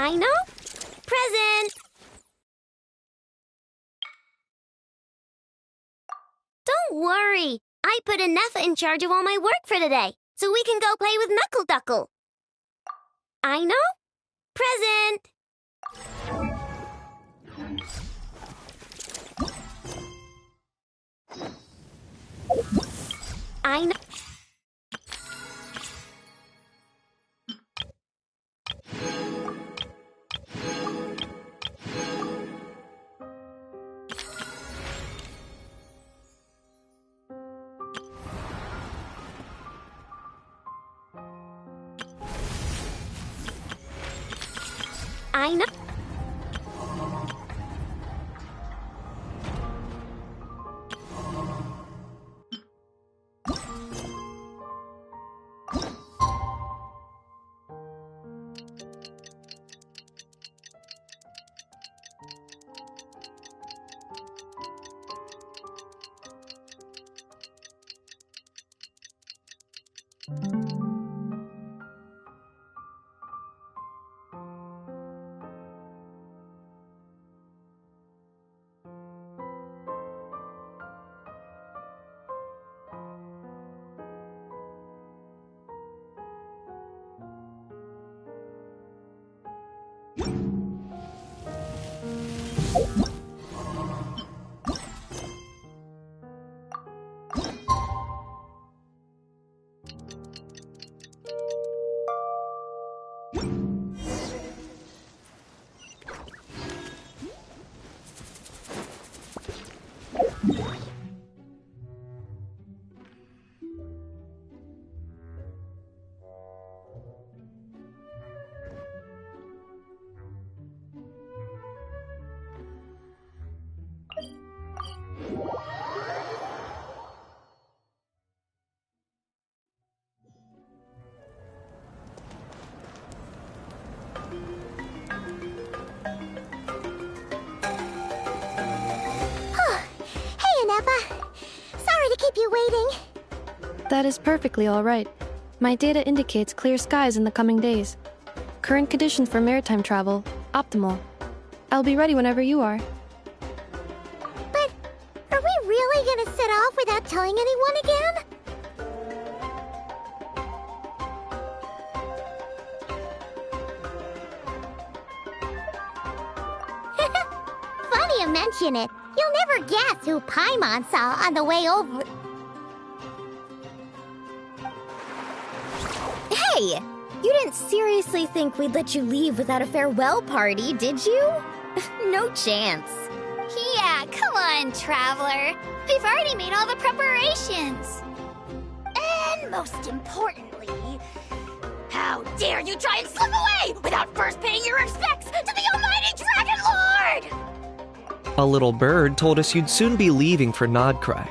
I know. Present! Don't worry. I put Anefa in charge of all my work for today, so we can go play with Knuckle Duckle. I know. Present! I know. I know. Nefa. Sorry to keep you waiting. That is perfectly all right. My data indicates clear skies in the coming days. Current conditions for maritime travel, optimal. I'll be ready whenever you are. But are we really gonna set off without telling anyone again? Funny you mention it. You'll never guess who Paimon saw on the way over. Hey! You didn't seriously think we'd let you leave without a farewell party, did you? No chance. Yeah, come on, Traveler. We've already made all the preparations. And most importantly, how dare you try and slip away without first paying your respects to the almighty Dragon Lord! A little bird told us you'd soon be leaving for Nodcry.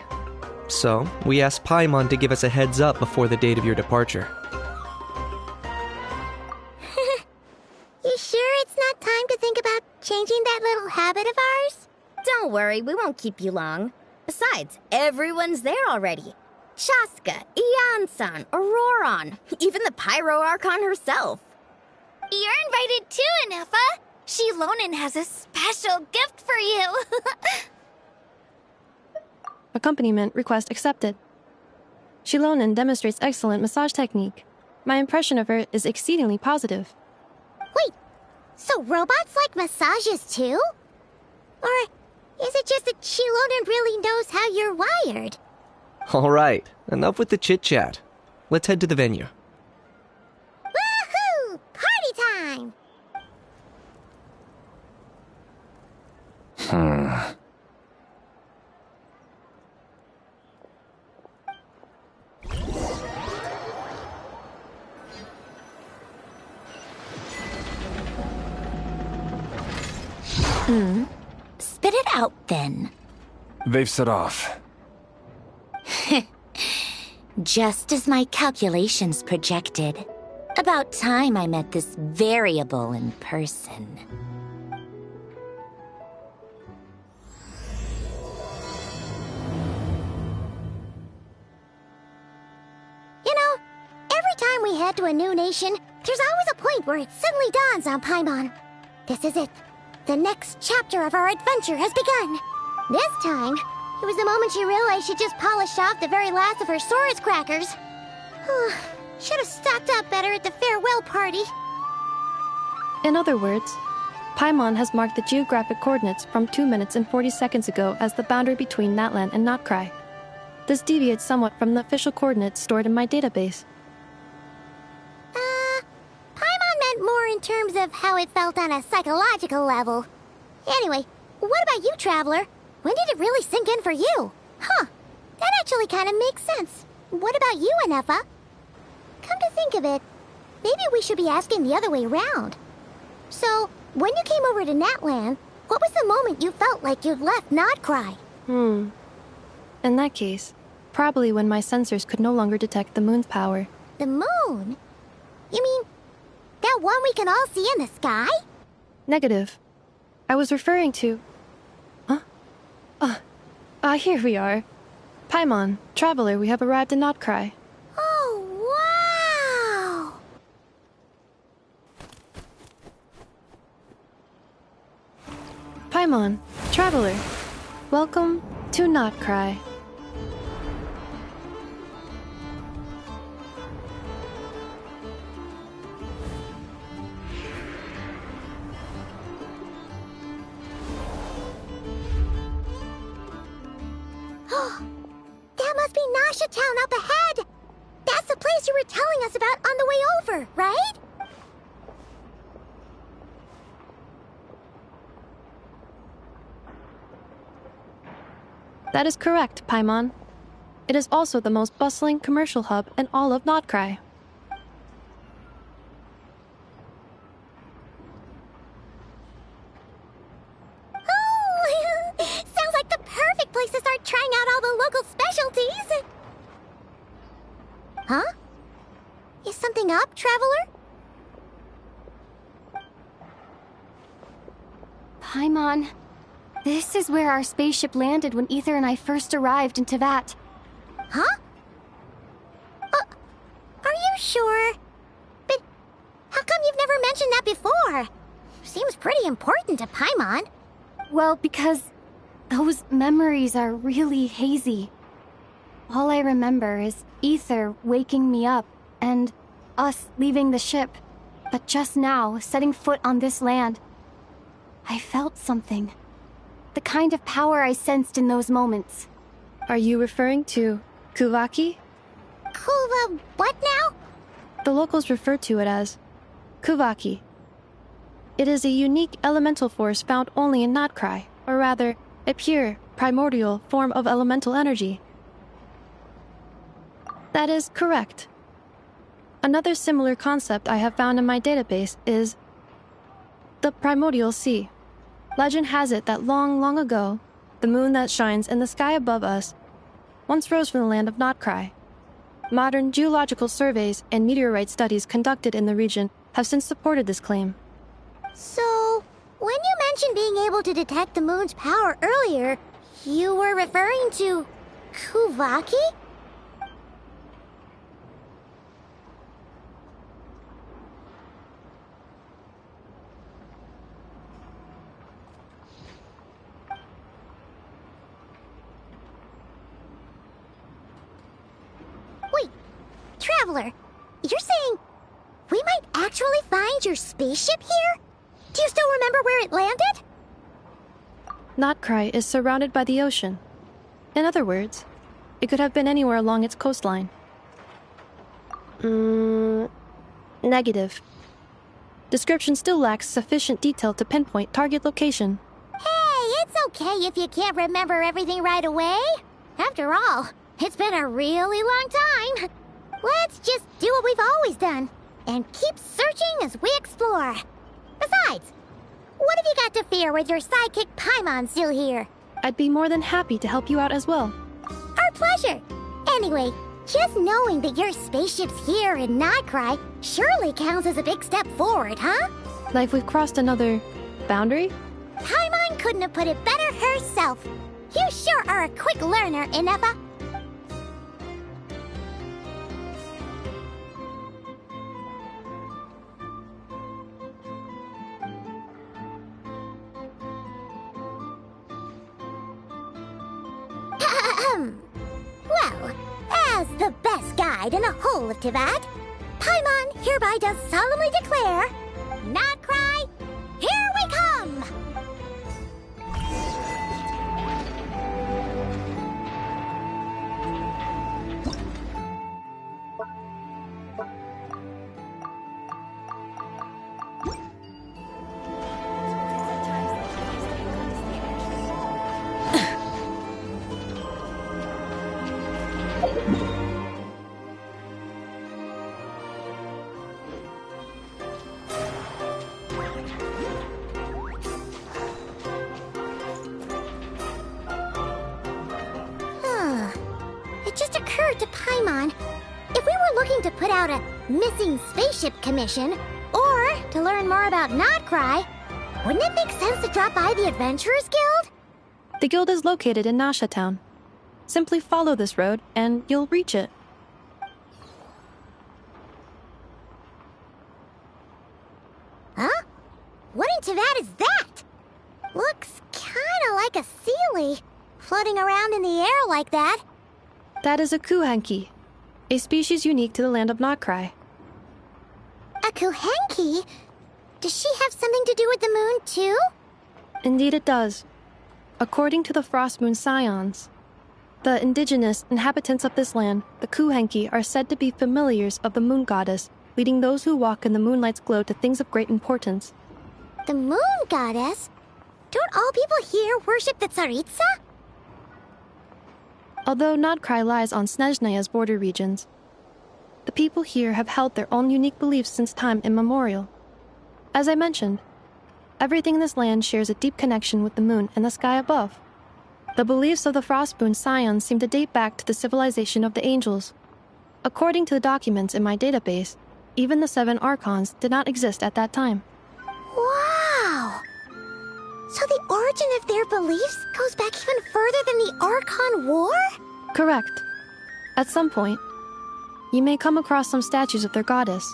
So, we asked Paimon to give us a heads up before the date of your departure. You sure it's not time to think about changing that little habit of ours? Don't worry, we won't keep you long. Besides, everyone's there already. Chaska, Ian-san, Auroron, even the Pyro Archon herself. You're invited too, Anefa. Shilonen has a special gift for you. Accompaniment request accepted. Shilonen demonstrates excellent massage technique. My impression of her is exceedingly positive. Wait, so robots like massages too? Or is it just that Shilonen really knows how you're wired? Alright, enough with the chit-chat. Let's head to the venue. Woohoo! Party time! Spit it out, then. They've set off. Just as my calculations projected. About time I met this variable in person. You know, every time we head to a new nation, there's always a point where it suddenly dawns on Paimon. This is it. The next chapter of our adventure has begun. This time, it was the moment she realized she just polished off the very last of her Saurus crackers. Should have stocked up better at the farewell party. In other words, Paimon has marked the geographic coordinates from 2 minutes and 40 seconds ago as the boundary between Natlan and Notcry. This deviates somewhat from the official coordinates stored in my database. Paimon meant more in terms of how it felt on a psychological level. Anyway, what about you, Traveler? When did it really sink in for you? Huh, that actually kind of makes sense. What about you, Anefa? Come to think of it, maybe we should be asking the other way around. So, when you came over to Natlan, what was the moment you felt like you'd left Nodcry? In that case, probably when my sensors could no longer detect the moon's power. The moon? You mean that one we can all see in the sky? Negative. I was referring to... Here we are. Paimon, Traveler, we have arrived in Notcry. Oh, wow! Paimon, Traveler, welcome to Notcry. That must be Nasha Town up ahead! That's the place you were telling us about on the way over, right? That is correct, Paimon. It is also the most bustling commercial hub in all of Notcry. Oh, sounds like the perfect place to start trying out all the local specialties. Huh? Is something up, Traveler? Paimon, This is where our spaceship landed when Ether and I first arrived in Teyvat. Huh? Are you sure? But how come you've never mentioned that before? Seems pretty important to Paimon. Well, because those memories are really hazy. All I remember is Ether waking me up and us leaving the ship. But just now, setting foot on this land, I felt something. The kind of power I sensed in those moments. Are you referring to Kuvaki? What now? The locals refer to it as Kuvaki. It is a unique elemental force found only in Notcry, or rather, a pure, primordial form of elemental energy. That is correct. Another similar concept I have found in my database is the primordial sea. Legend has it that long, long ago, the moon that shines in the sky above us once rose from the land of Notcry. Modern geological surveys and meteorite studies conducted in the region have since supported this claim. So, when you mentioned being able to detect the moon's power earlier, you were referring to Kuvaki? Wait, Traveler, you're saying we might actually find your spaceship here? Do you still remember where it landed? Notcry is surrounded by the ocean. In other words, it could have been anywhere along its coastline. Negative. Description still lacks sufficient detail to pinpoint target location. Hey, it's okay if you can't remember everything right away. After all, it's been a really long time. Let's just do what we've always done and keep searching as we explore. Besides, what have you got to fear with your sidekick Paimon still here? I'd be more than happy to help you out as well. Our pleasure. Anyway, just knowing that your spaceship's here in Notcry surely counts as a big step forward, huh? Like we've crossed another boundary? Paimon couldn't have put it better herself. You sure are a quick learner, Inefa. Well, as the best guide in the whole of Teyvat, Paimon hereby does solemnly declare, Notcry, here we come! It just occurred to Paimon, if we were looking to put out a missing spaceship commission, or to learn more about Notcry, wouldn't it make sense to drop by the Adventurers Guild? The guild is located in Nasha Town. Simply follow this road, and you'll reach it. Huh? What in Teyvat is that? Looks kinda like a Sealy, floating around in the air like that. That is a Kuhenki, a species unique to the land of Notcry. A Kuhenki? Does she have something to do with the moon, too? Indeed it does. According to the Frost Moon Scions, the indigenous inhabitants of this land, the Kuhenki, are said to be familiars of the moon goddess, leading those who walk in the moonlight's glow to things of great importance. The moon goddess? Don't all people here worship the Tsaritsa? Although Notcry lies on Snezhneya's border regions, the people here have held their own unique beliefs since time immemorial. As I mentioned, everything in this land shares a deep connection with the moon and the sky above. The beliefs of the Frostmoon Scions seem to date back to the civilization of the angels. According to the documents in my database, even the 7 Archons did not exist at that time. Wow! So the origin of their beliefs goes back even further than the Archon War? Correct. At some point, you may come across some statues of their goddess.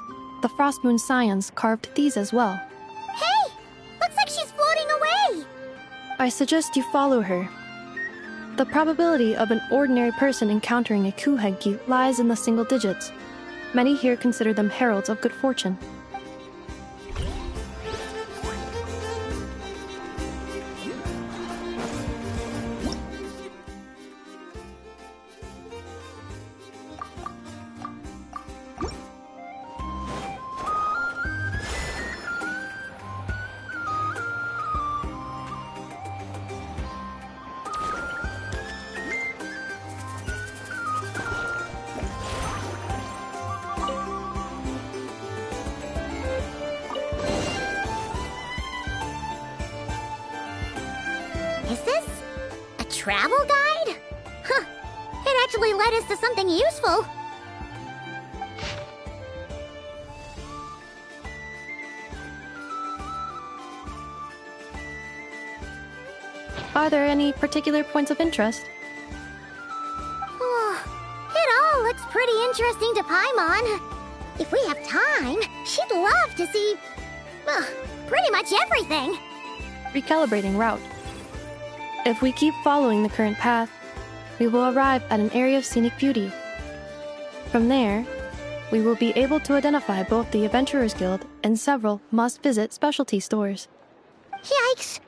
The Frost Moon Scions carved these as well. Hey! Looks like she's floating away! I suggest you follow her. The probability of an ordinary person encountering a Kuhenki lies in the single digits. Many here consider them heralds of good fortune. Is this a travel guide? Huh. It actually led us to something useful. Are there any particular points of interest? It all looks pretty interesting to Paimon. If we have time, she'd love to see, pretty much everything. Recalibrating route. If we keep following the current path, we will arrive at an area of scenic beauty. From there, we will be able to identify both the Adventurers Guild and several must-visit specialty stores. Yikes!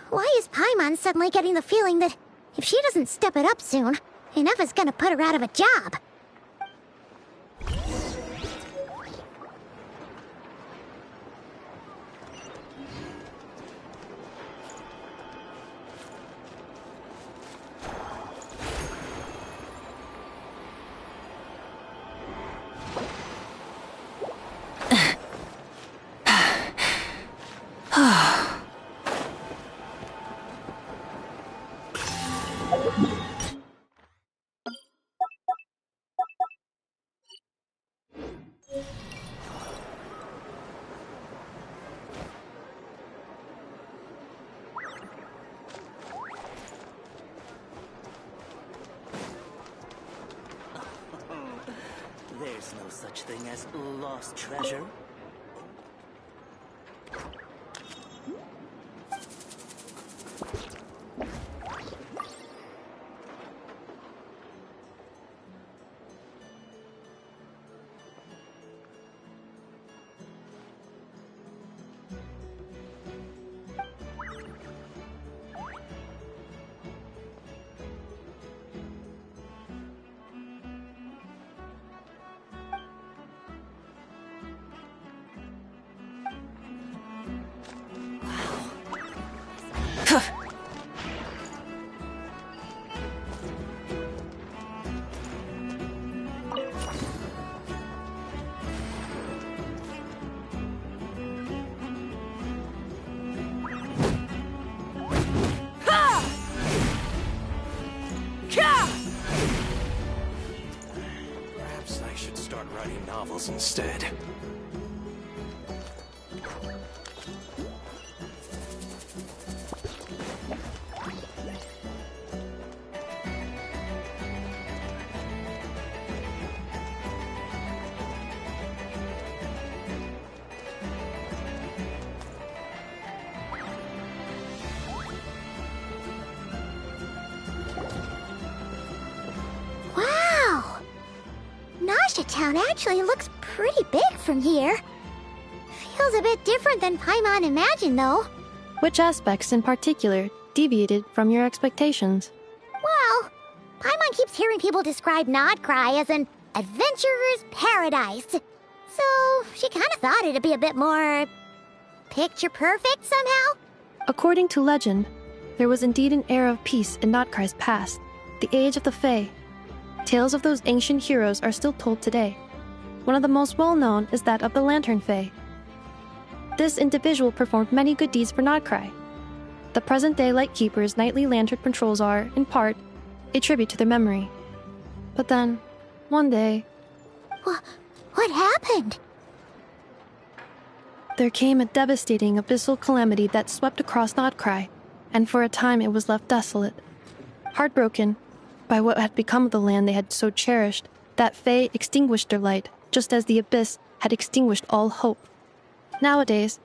Why is Paimon suddenly getting the feeling that if she doesn't step it up soon, enough is gonna put her out of a job? There's no such thing as lost treasure. Perhaps I should start writing novels instead. Wow! Nasha Town actually looks pretty big from here. Feels a bit different than Paimon imagined, though. Which aspects in particular deviated from your expectations? Well, Paimon keeps hearing people describe Nodcry as an adventurer's paradise. So she kind of thought it'd be a bit more picture perfect somehow. According to legend, there was indeed an era of peace in Notcry's past, the age of the Fae. Tales of those ancient heroes are still told today. One of the most well-known is that of the Lantern Fae. This individual performed many good deeds for Nodcry. The present-day Lightkeeper's nightly lantern patrols are, in part, a tribute to their memory. But then, one day... What happened? there came a devastating abyssal calamity that swept across Nodcry, and for a time it was left desolate. Heartbroken by what had become of the land they had so cherished, that Fae extinguished their light, just as the abyss had extinguished all hope. Nowadays,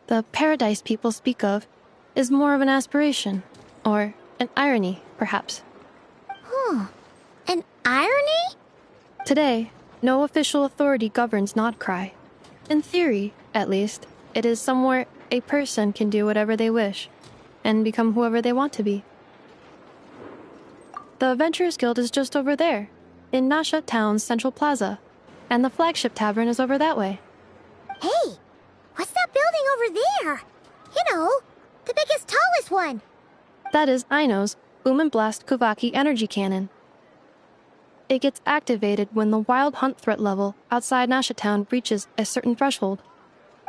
the paradise people speak of is more of an aspiration, or an irony, perhaps. An irony? Today, no official authority governs Nodcry. In theory, at least, it is somewhere a person can do whatever they wish, and become whoever they want to be. The Adventurers Guild is just over there, in Nasha Town's Central Plaza, and the flagship tavern is over that way. Hey, what's that building over there? You know, the biggest, tallest one. That is Aino's Boom and Blast Kuvaki energy cannon. It gets activated when the wild hunt threat level outside Nasha Town reaches a certain threshold.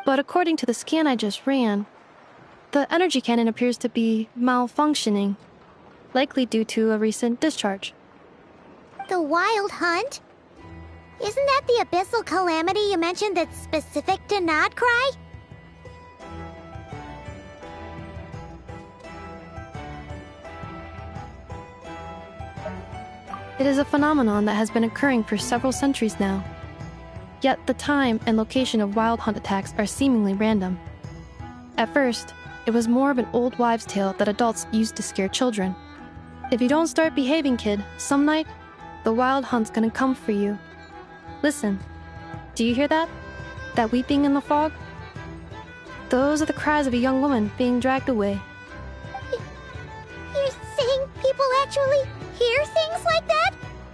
But according to the scan I just ran, the energy cannon appears to be malfunctioning, likely due to a recent discharge. The wild hunt? Isn't that the abyssal calamity you mentioned that's specific to Nodcry? It is a phenomenon that has been occurring for several centuries now. Yet the time and location of wild hunt attacks are seemingly random. At first, it was more of an old wives' tale that adults used to scare children. If you don't start behaving, kid, some night, the wild hunt's gonna come for you. Listen, do you hear that? That weeping in the fog? Those are the cries of a young woman being dragged away. You're saying people actually hear things like that?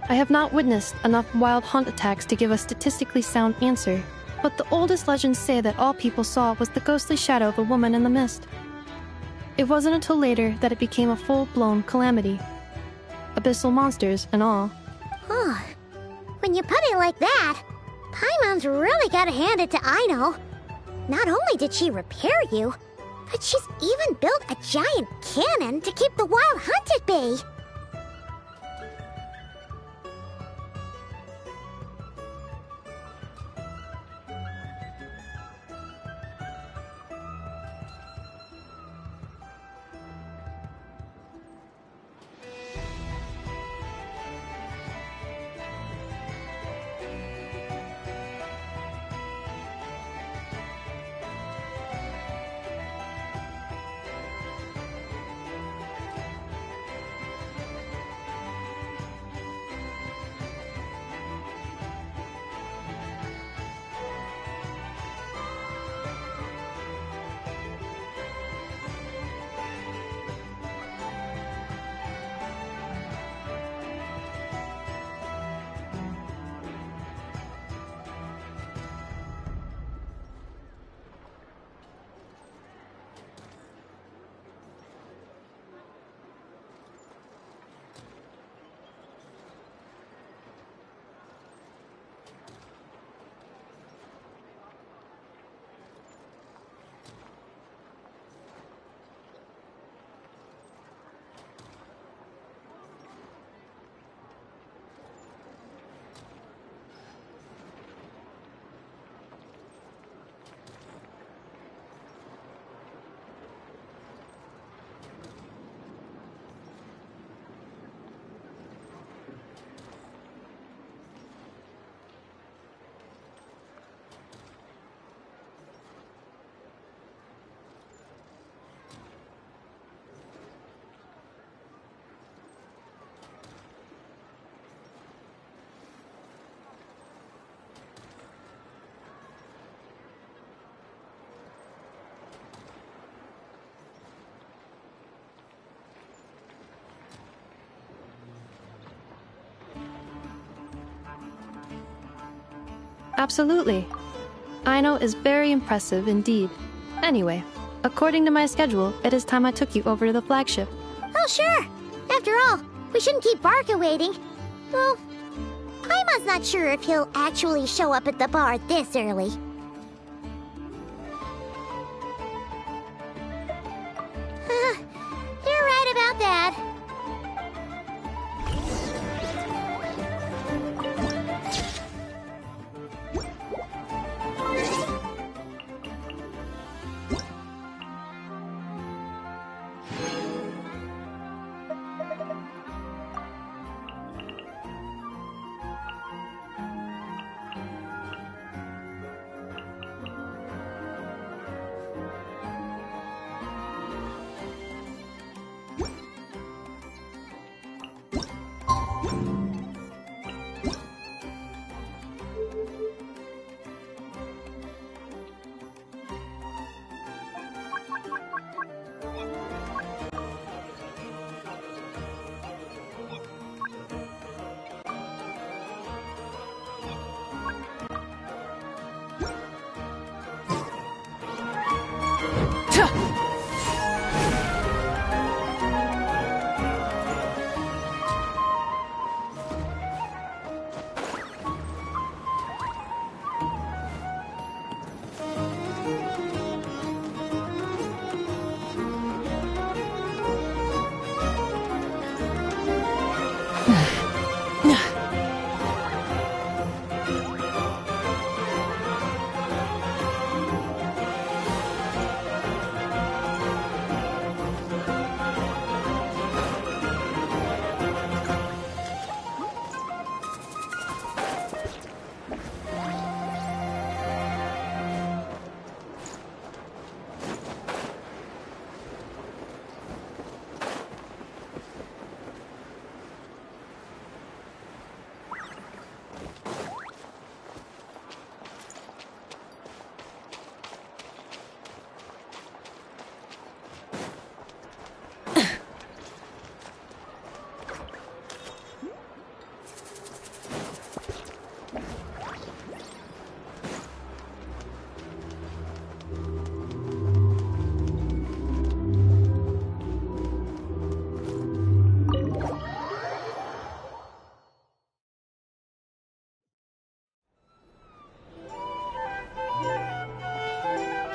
I have not witnessed enough wild hunt attacks to give a statistically sound answer, but the oldest legends say that all people saw was the ghostly shadow of a woman in the mist. It wasn't until later that it became a full-blown calamity. Abyssal monsters and all. Huh. When you put it like that, Paimon's really gotta hand it to Aino. Not only did she repair you, but she's even built a giant cannon to keep the wild hunt at bay. Absolutely. Aino is very impressive indeed. Anyway, according to my schedule, it is time I took you over to the flagship. Oh, sure. After all, we shouldn't keep Barca waiting. Well, Paimon's not sure if he'll actually show up at the bar this early. You're right about that.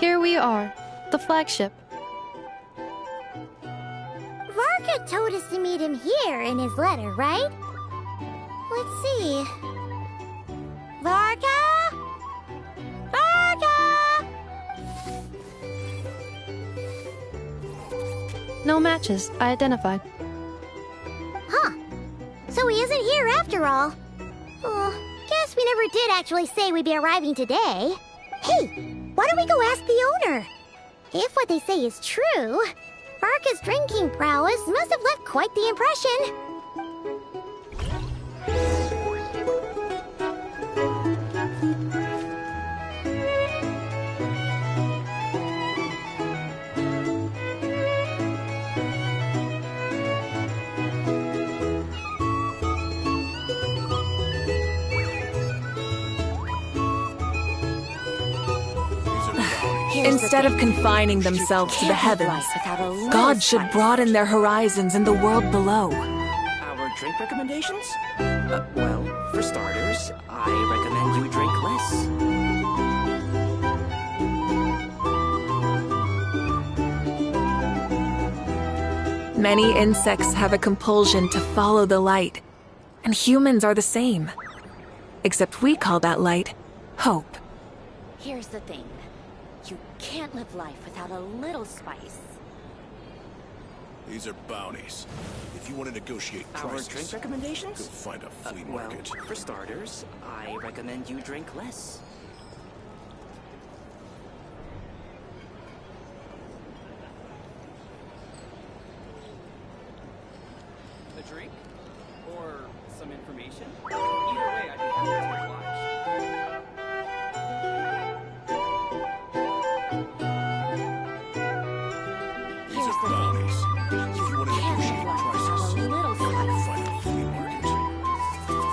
Here we are, the flagship. Varka told us to meet him here in his letter, right? Let's see. Varka? Varka! No matches, I identified. Huh. So he isn't here after all. Oh, guess we never did actually say we'd be arriving today. Hey, why don't we go ask the owner? If what they say is true, Varka's drinking prowess must have left quite the impression. Instead of confining themselves to the heavens, God should broaden their horizons in the world below. Our drink recommendations? Well, for starters, I recommend you drink less. Many insects have a compulsion to follow the light, and humans are the same. Except we call that light hope. Here's the thing. You can't live life without a little spice. These are bounties. If you want to negotiate Our prices, drink recommendations? go find a flea Well, market. for starters, I recommend you drink less. A drink? Or some information? Either way, I'd be happy to oblige. These are bounties. If you want to negotiate prices, go find a flea market.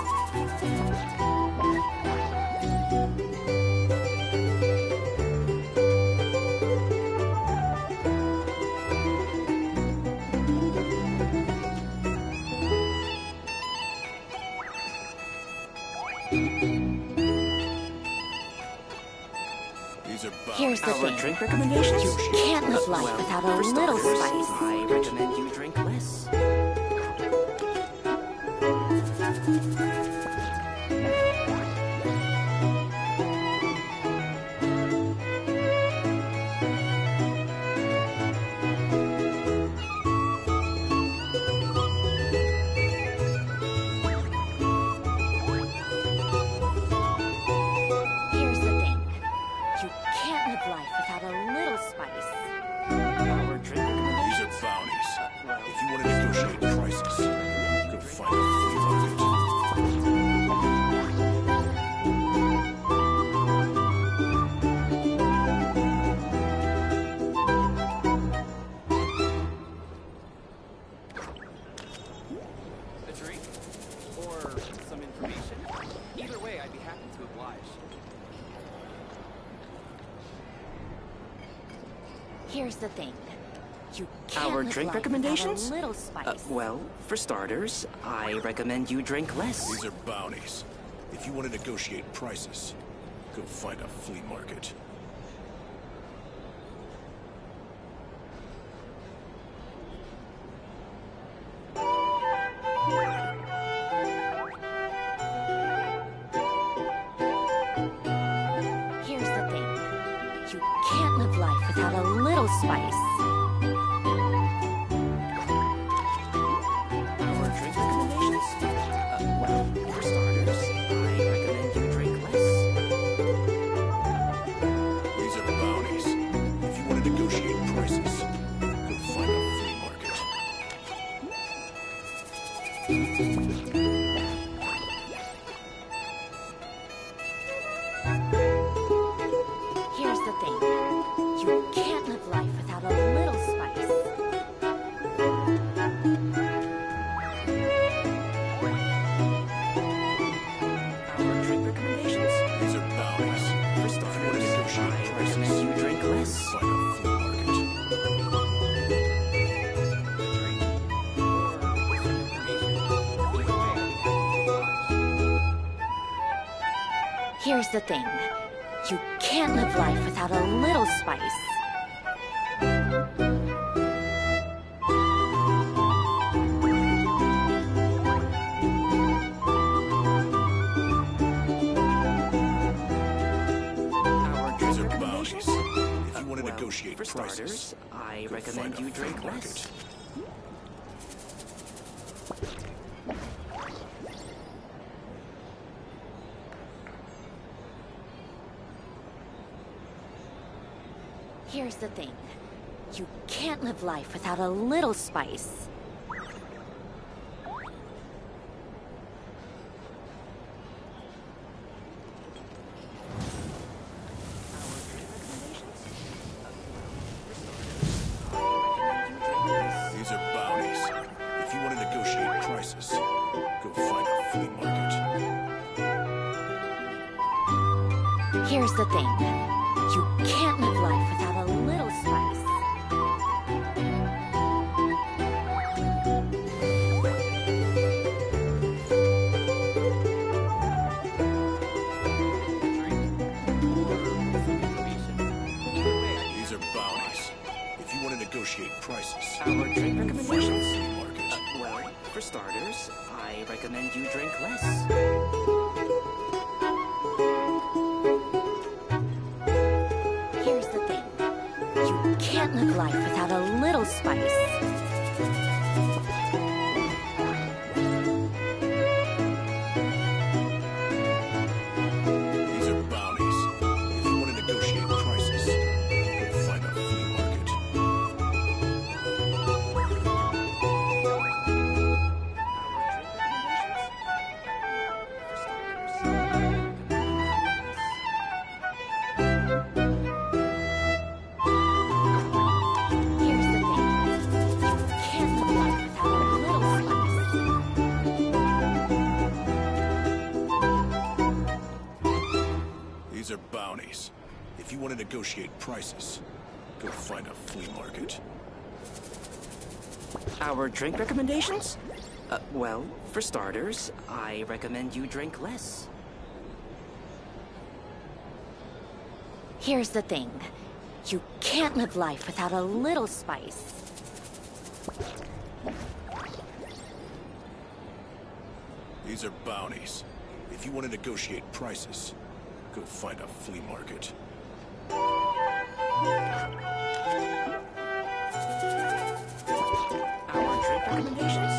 These are bounties. Here's the Our thing. drink recommendations? You can't live life Well, without a for little starters, spice. I recommend you drink less. Here's the thing. You can't live life without a little spice. Our drink recommendations? These are bounties. If you want to negotiate Or some information? Either way, I'd be happy to oblige. Here's the thing. You can't Our live drink life recommendations? without a little spice. Well, for starters, I recommend you drink less. These are bounties. If you want to negotiate prices, go find a flea market. Here's the thing. You can't live life without a little spice. Our drink recommendations? Well, for starters, I recommend you drink less. These are bounties. If you want to negotiate prices, go find a flea market. Here's the thing. You can't live life without a little spice. Our drink recommendations? These are bounties. For If you want to starters, negotiate I prices, recommend you drink go less. find a flea market. Here's the thing. You can't live life without a little spice. Our These drink are bounties. recommendations? If you want to Well, negotiate for prices, starters, I go recommend find a you flea drink market. less. Here's the thing. You can't live life without a little spice. These are bounties. If you want to negotiate prices, go find a flea market. Here's the thing. You can't live life without a little spice. These are bounties. If you want to negotiate prices, Our drink go find a recommendations? flea market. Well, for starters, I recommend you drink less. Here's the thing. You can't live life without a little spice. These are bounties. If you want to negotiate prices, go find a flea market. Here's the thing. You can't live life without a little spice. These are bounties. If you want to negotiate prices, go find a flea market. Our drink recommendations? Well, for starters, I recommend you drink less. Here's the thing. You can't live life without a little spice. These are bounties. If you want to negotiate prices, go find a flea market. Our drink recommendations?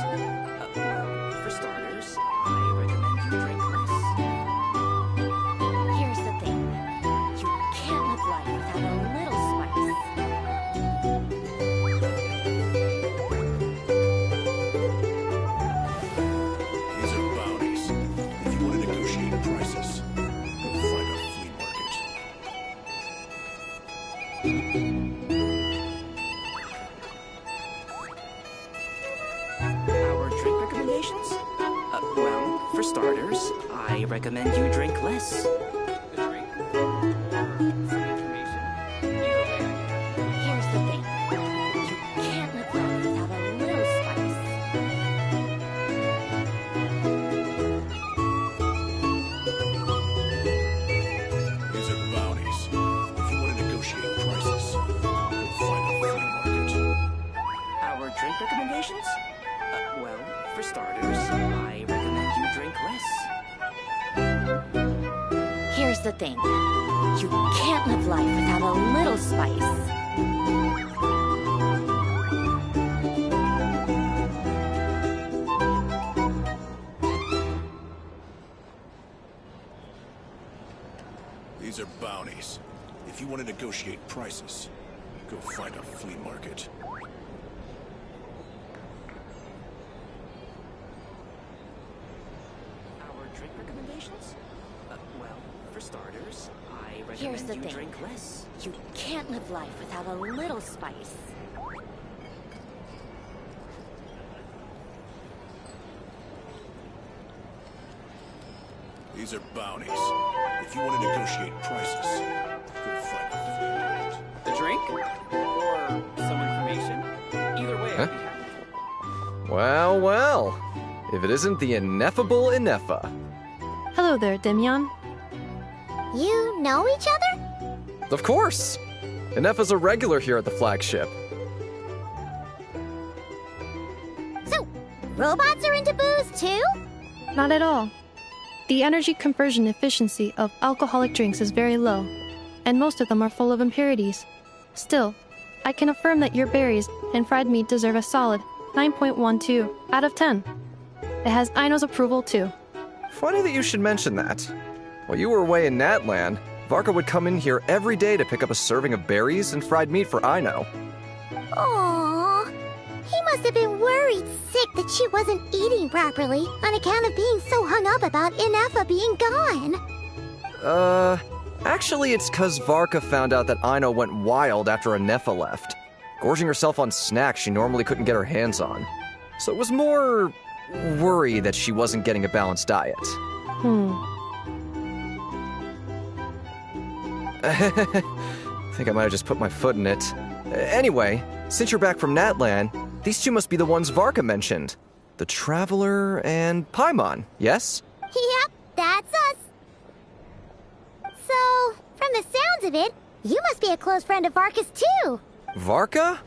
Well, for starters, I recommend you drink less. Here's the thing. You can't live life without a little spice. These are bounties. If you want to negotiate prices, go find a flea market. for starters, I recommend you drink less. The drink or some information. Either way, Here's the thing. You can't live life without a little spice. These are bounties. If you want to negotiate prices, go find a flea market. Our drink recommendations? Well, for starters, I recommend you drink less. Here's the thing. You can't live life without a little spice. These are bounties. If you want to negotiate prices, go find a flea market. Our drink recommendations? Well, for starters, I Here's recommend the you thing. drink less. You can't live life without a little spice. These are bounties. If you want to negotiate prices, go find a flea market. the drink or some information. Either way, I'd be happy. Well, well. If it isn't the ineffable Inefa. Hello there, Demyon. You know each other? Of course. Inefa's a regular here at the flagship. So, robots are into booze too? Not at all. The energy conversion efficiency of alcoholic drinks is very low, and most of them are full of impurities. Still, I can affirm that your berries and fried meat deserve a solid 9.12 out of 10. It has Aino's approval too. Funny that you should mention that. While you were away in Natland, Varka would come in here every day to pick up a serving of berries and fried meat for Aino. Aww. He must have been worried sick that she wasn't eating properly on account of being so hung up about Inefa being gone. Actually it's 'cause Varka found out that Aino went wild after Inefa left, gorging herself on snacks she normally couldn't get her hands on. So it was more worry that she wasn't getting a balanced diet. I think I might have just put my foot in it. Anyway, since you're back from Natland, these two must be the ones Varka mentioned. The Traveler and Paimon, yes? Yep, that's us. So, from the sounds of it, you must be a close friend of Varka's too. Varka?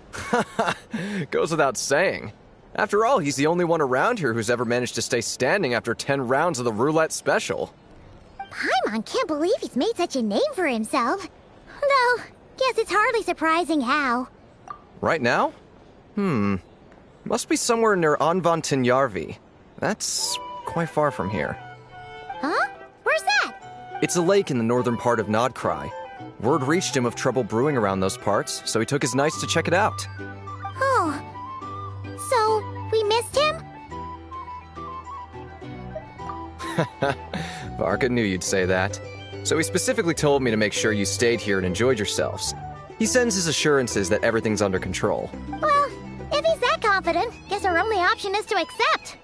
Goes without saying. After all, he's the only one around here who's ever managed to stay standing after 10 rounds of the roulette special. Paimon can't believe he's made such a name for himself. Though, guess it's hardly surprising how. Right now? Must be somewhere near Anvantinjarvi. That's quite far from here. Huh? Where's that? It's a lake in the northern part of Nodkrai. Word reached him of trouble brewing around those parts, so he took his knights to check it out. Oh. So, we missed him? Varka knew you'd say that. So he specifically told me to make sure you stayed here and enjoyed yourselves. He sends his assurances that everything's under control. Well, if he's that confident, guess our only option is to accept.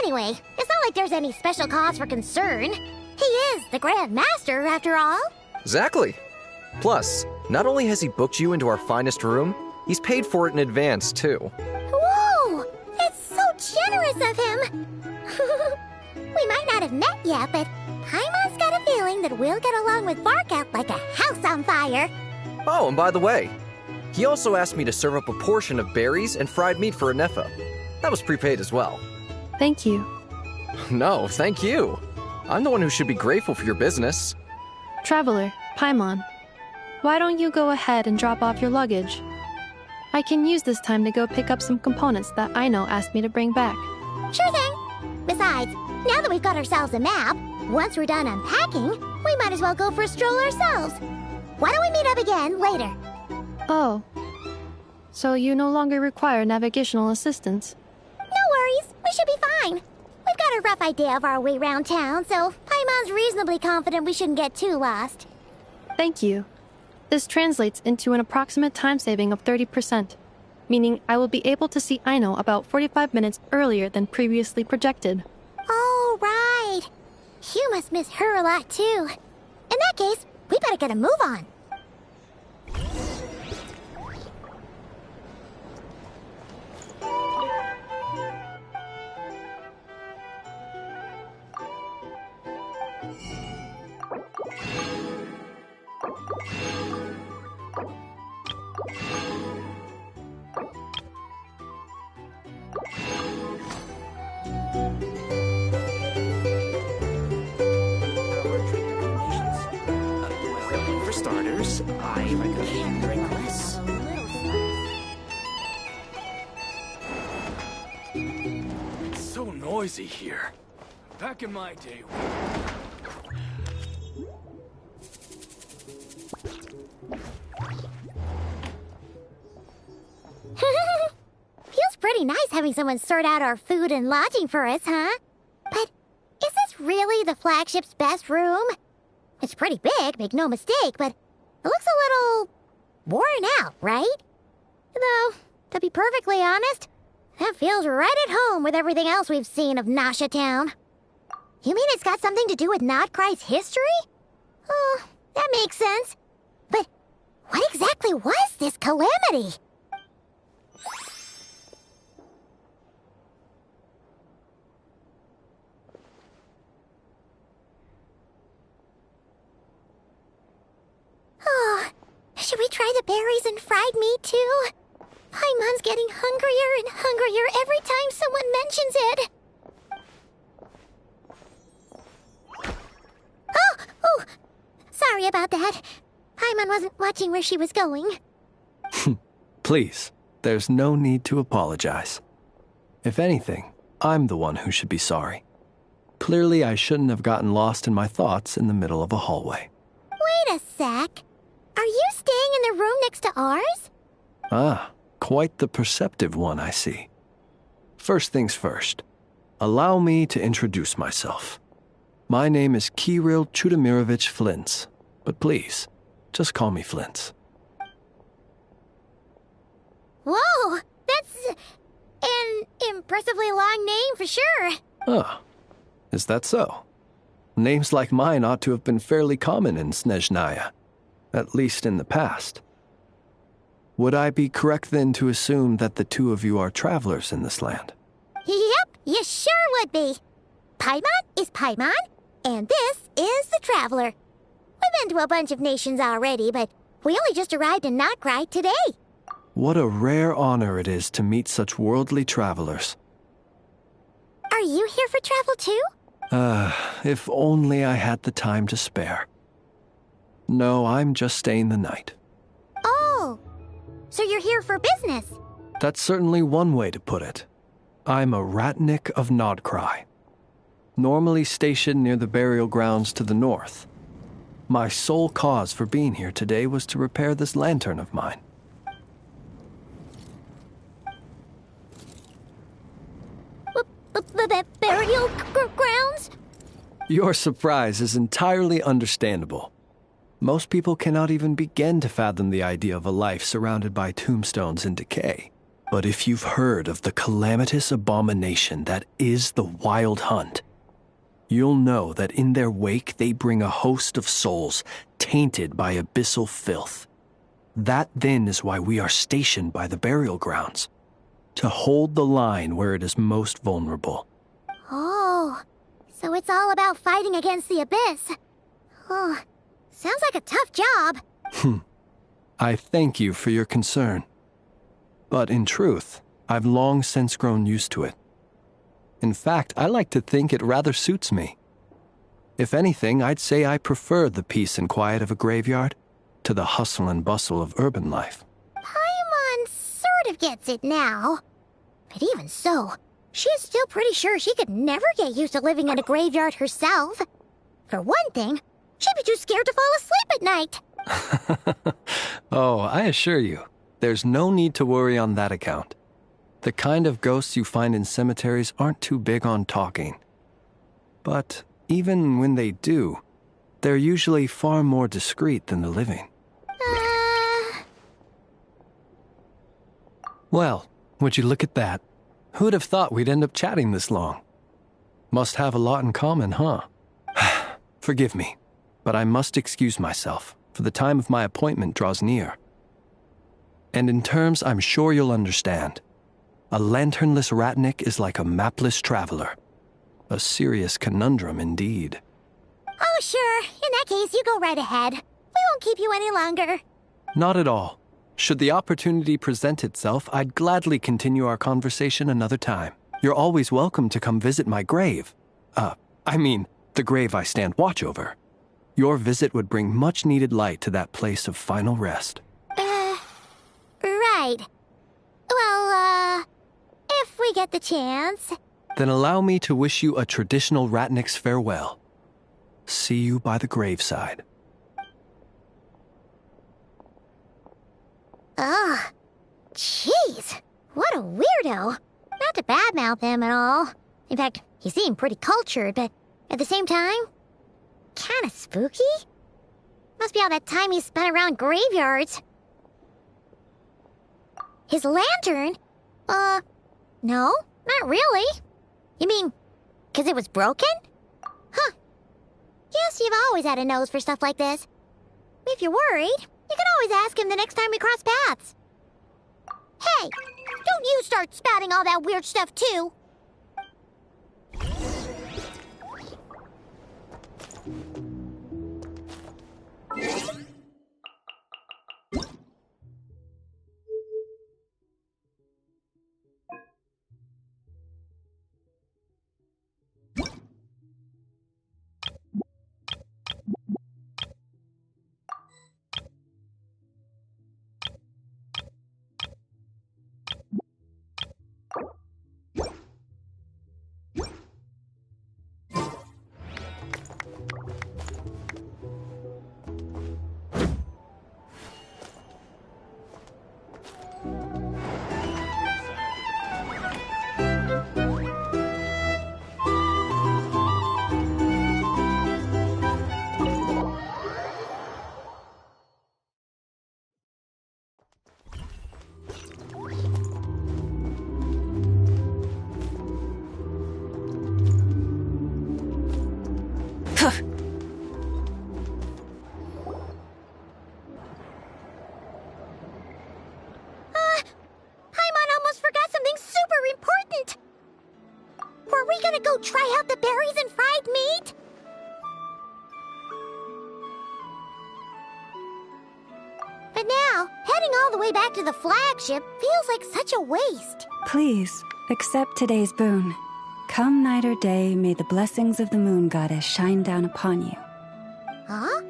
Anyway, it's not like there's any special cause for concern. He is the Grand Master, after all. Exactly. Plus, not only has he booked you into our finest room, he's paid for it in advance, too. Whoa! That's so generous of him! We might not have met yet, but Paimon's got a feeling that we'll get along with Varka like a house on fire. Oh, and by the way, he also asked me to serve up a portion of berries and fried meat for Inefa. That was prepaid as well. Thank you. No, thank you. I'm the one who should be grateful for your business. Traveler, Paimon, why don't you go ahead and drop off your luggage? I can use this time to go pick up some components that Aino asked me to bring back. Sure thing. Besides, now that we've got ourselves a map, once we're done unpacking, we might as well go for a stroll ourselves. Why don't we meet up again later? Oh. So you no longer require navigational assistance? No worries, we should be fine. We've got a rough idea of our way around town, so Paimon's reasonably confident we shouldn't get too lost. Thank you. This translates into an approximate time saving of 30%, meaning I will be able to see Aino about 45 minutes earlier than previously projected. Oh, right. You must miss her a lot, too. In that case, we better get a move on. Well, for starters, I recommend drink less. It's so noisy here. Back in my day. Feels pretty nice having someone sort out our food and lodging for us, huh? But is this really the flagship's best room? It's pretty big, make no mistake, but it looks a little worn out, right? Though, to be perfectly honest, that feels right at home with everything else we've seen of Nasha Town. You mean it's got something to do with Nodcry's history? Oh, that makes sense. But what exactly was this calamity? Oh, should we try the berries and fried meat too? Paimon's getting hungrier and hungrier every time someone mentions it. Oh, sorry about that. Paimon wasn't watching where she was going. Please, there's no need to apologize. If anything, I'm the one who should be sorry. Clearly, I shouldn't have gotten lost in my thoughts in the middle of a hallway. Wait a sec. Are you staying in the room next to ours? Ah, quite the perceptive one, I see. First things first, allow me to introduce myself. My name is Kirill Chudamirovich Flintz, but please, just call me Flintz. Whoa, that's an impressively long name for sure. Ah, is that so? Names like mine ought to have been fairly common in Snezhnaya, at least in the past. Would I be correct then to assume that the two of you are travelers in this land? Yep, you sure would be. Paimon is Paimon, and this is the Traveler. We've been to a bunch of nations already, but we only just arrived in Nodcry today. What a rare honor it is to meet such worldly travelers. Are you here for travel too? If only I had the time to spare. No, I'm just staying the night. Oh, so you're here for business? That's certainly one way to put it. I'm a Ratnik of Nodcry, normally stationed near the burial grounds to the north. My sole cause for being here today was to repair this lantern of mine. Burial grounds? Your surprise is entirely understandable. Most people cannot even begin to fathom the idea of a life surrounded by tombstones and decay. But if you've heard of the calamitous abomination that is the Wild Hunt, you'll know that in their wake they bring a host of souls tainted by abyssal filth. That then is why we are stationed by the burial grounds, to hold the line where it is most vulnerable. Oh, so it's all about fighting against the abyss. Oh, sounds like a tough job. I thank you for your concern. But in truth, I've long since grown used to it. In fact, I like to think it rather suits me. If anything, I'd say I prefer the peace and quiet of a graveyard to the hustle and bustle of urban life. Paimon sort of gets it now. But even so, she's still pretty sure she could never get used to living in a graveyard herself. For one thing, she'd be too scared to fall asleep at night. Oh, I assure you, there's no need to worry on that account. The kind of ghosts you find in cemeteries aren't too big on talking. But even when they do, they're usually far more discreet than the living. Well, would you look at that? Who'd have thought we'd end up chatting this long? Must have a lot in common, huh? Forgive me, but I must excuse myself, for the time of my appointment draws near. And in terms I'm sure you'll understand, a lanternless ratnik is like a mapless traveler. A serious conundrum indeed. Oh, sure. In that case, you go right ahead. We won't keep you any longer. Not at all. Should the opportunity present itself, I'd gladly continue our conversation another time. You're always welcome to come visit my grave. The grave I stand watch over. Your visit would bring much-needed light to that place of final rest. Right. Well, if we get the chance. Then allow me to wish you a traditional ratnik's farewell. See you by the graveside. Ugh. Jeez. What a weirdo. Not to badmouth him at all. In fact, he seemed pretty cultured, but at the same time, kinda spooky? Must be all that time he spent around graveyards. His lantern? No, not really. You mean, 'cause it was broken? Huh. Guess you've always had a nose for stuff like this. If you're worried, you can always ask him the next time we cross paths. Hey, don't you start spouting all that weird stuff too. Paimon almost forgot something super important. Were we gonna go try out the berries and fried meat? But now, heading all the way back to the flagship feels like such a waste. Please, accept today's boon. Come night or day, may the blessings of the moon goddess shine down upon you. Huh?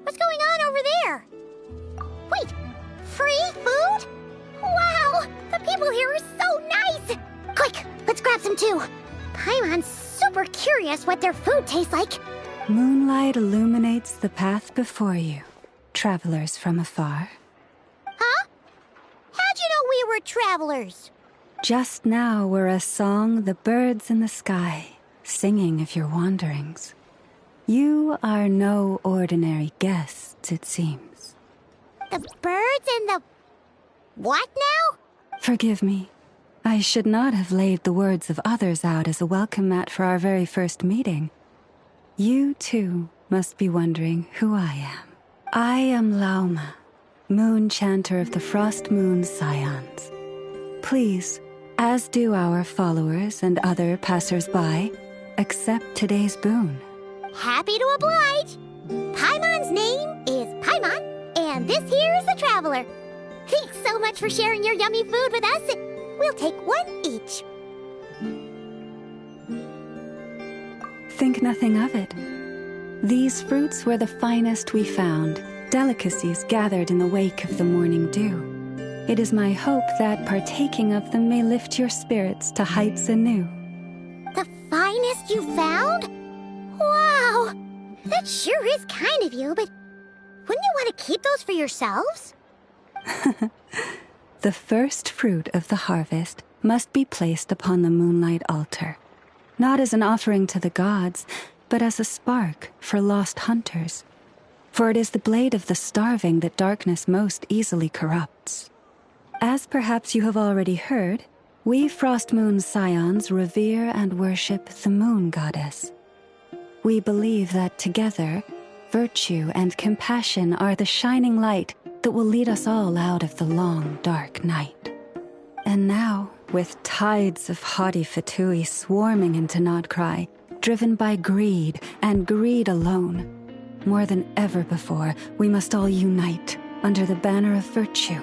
What's going on over there? Wait, free food? Wow, the people here are so nice! Quick, let's grab some too. Paimon's super curious what their food tastes like. Moonlight illuminates the path before you, travelers from afar. Huh? How'd you know we were travelers? Just now were a song the birds in the sky, singing of your wanderings. You are no ordinary guests, it seems. The birds and the... what now? Forgive me. I should not have laid the words of others out as a welcome mat for our very first meeting. You, too, must be wondering who I am. I am Lauma, moon chanter of the Frost Moon Scions. Please, as do our followers and other passers-by, accept today's boon. Happy to oblige. Paimon's name is Paimon, and this here is the Traveler. Thanks so much for sharing your yummy food with us. We'll take one each. Think nothing of it. These fruits were the finest we found, delicacies gathered in the wake of the morning dew. It is my hope that partaking of them may lift your spirits to heights anew. The finest you found? Wow! That sure is kind of you, but wouldn't you want to keep those for yourselves? The first fruit of the harvest must be placed upon the moonlight altar, not as an offering to the gods, but as a spark for lost hunters. For it is the blade of the starving that darkness most easily corrupts. As perhaps you have already heard, we Frost Moon Scions revere and worship the moon goddess. We believe that together, virtue and compassion are the shining light that will lead us all out of the long, dark night. And now, with tides of haughty Fatui swarming into Nodcry, driven by greed and greed alone, more than ever before, we must all unite under the banner of virtue.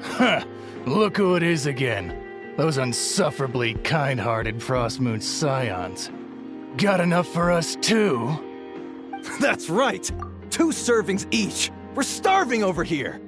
Huh, look who it is again. Those unsufferably kind-hearted Frostmoon scions. Got enough for us too? That's right! 2 servings each! We're starving over here!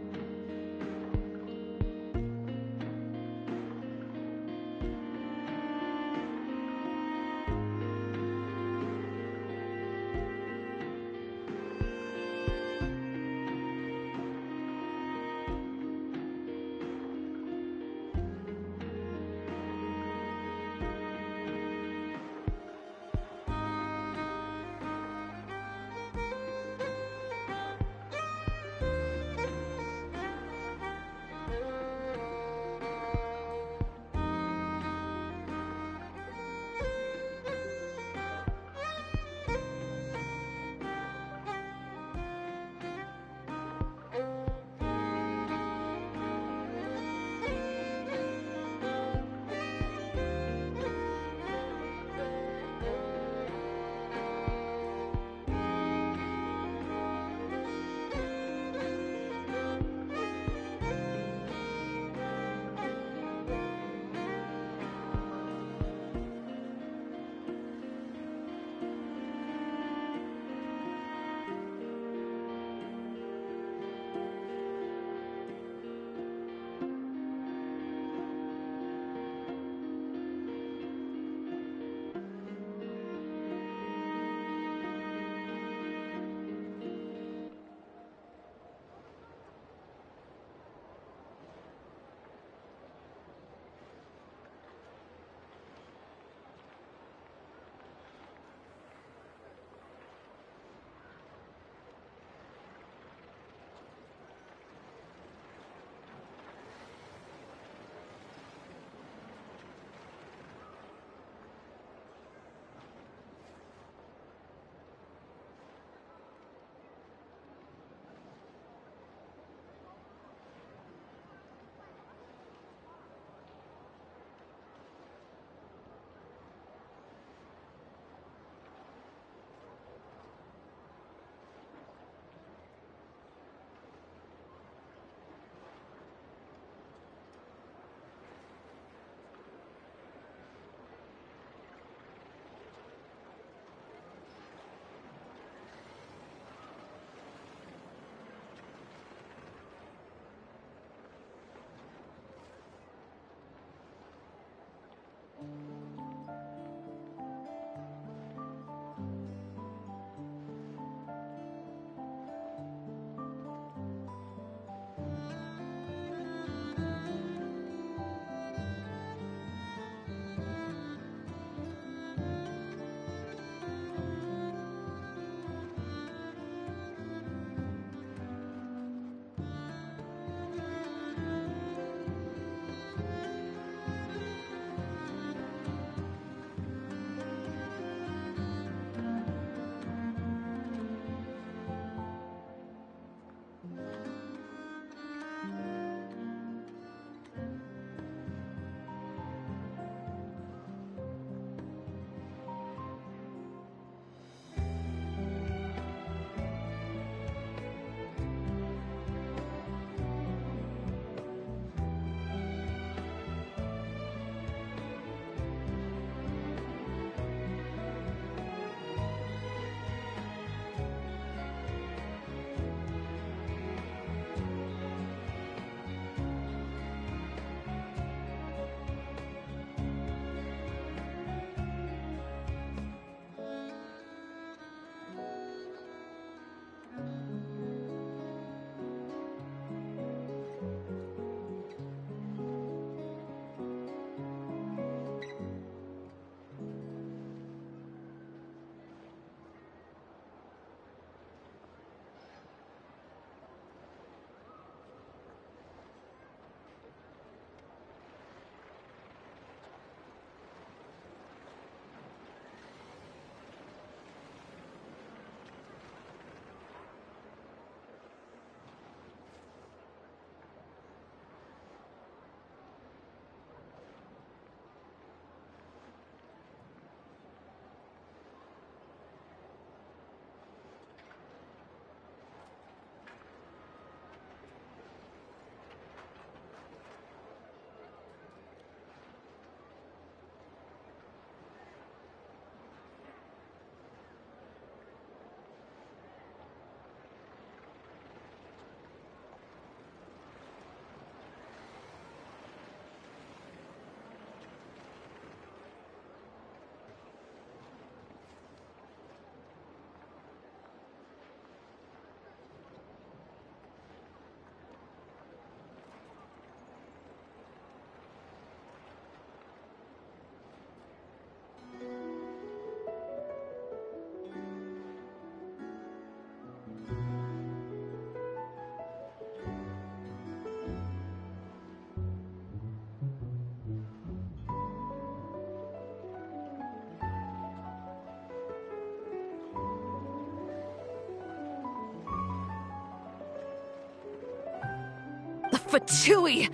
Fatui!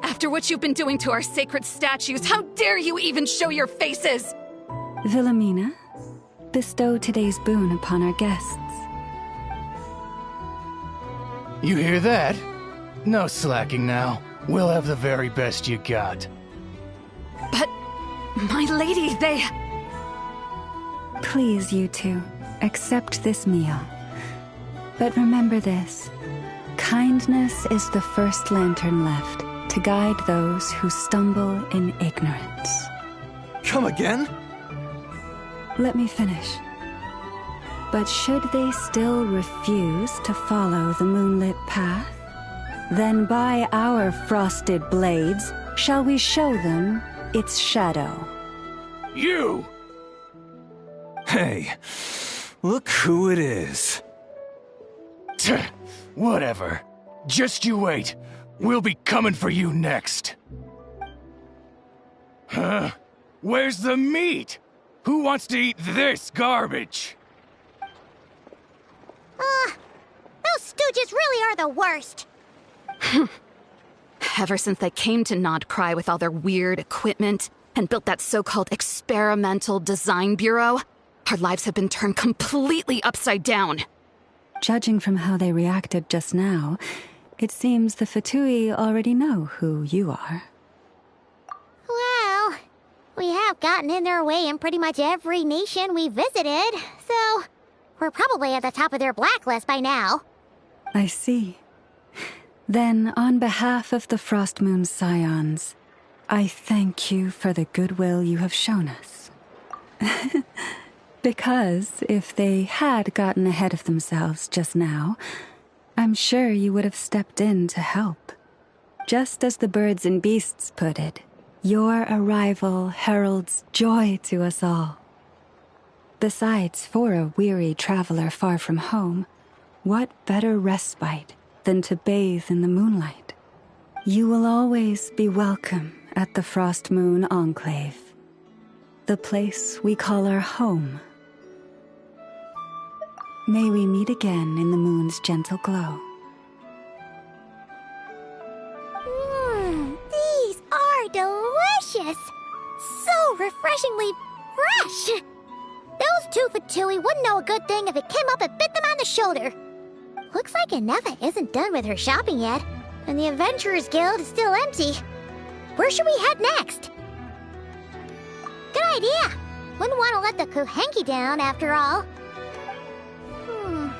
After what you've been doing to our sacred statues, how dare you even show your faces? Wilhelmina, bestow today's boon upon our guests. You hear that? No slacking now. We'll have the very best you got. But, my lady, they... Please, you two, accept this meal. But remember this. Kindness is the first lantern left to guide those who stumble in ignorance. Come again? Let me finish. But should they still refuse to follow the moonlit path, then by our frosted blades shall we show them its shadow. You! Hey, look who it is. Whatever. Just you wait. We'll be coming for you next. Huh? Where's the meat? Who wants to eat this garbage? Those stooges really are the worst. Ever since they came to Nodcry with all their weird equipment and built that so-called experimental design bureau, our lives have been turned completely upside down. Judging from how they reacted just now, it seems the Fatui already know who you are. Well, we have gotten in their way in pretty much every nation we visited, so we're probably at the top of their blacklist by now. I see. Then, on behalf of the Frostmoon Scions, I thank you for the goodwill you have shown us. Because if they had gotten ahead of themselves just now, I'm sure you would have stepped in to help. Just as the birds and beasts put it, your arrival heralds joy to us all. Besides, for a weary traveler far from home, what better respite than to bathe in the moonlight? You will always be welcome at the Frostmoon Enclave, the place we call our home. May we meet again in the moon's gentle glow. These are delicious! So refreshingly fresh! Those two Fatui wouldn't know a good thing if it came up and bit them on the shoulder. Looks like Inefa isn't done with her shopping yet, and the Adventurers Guild is still empty. Where should we head next? Good idea! Wouldn't want to let the Kuhenki down, after all.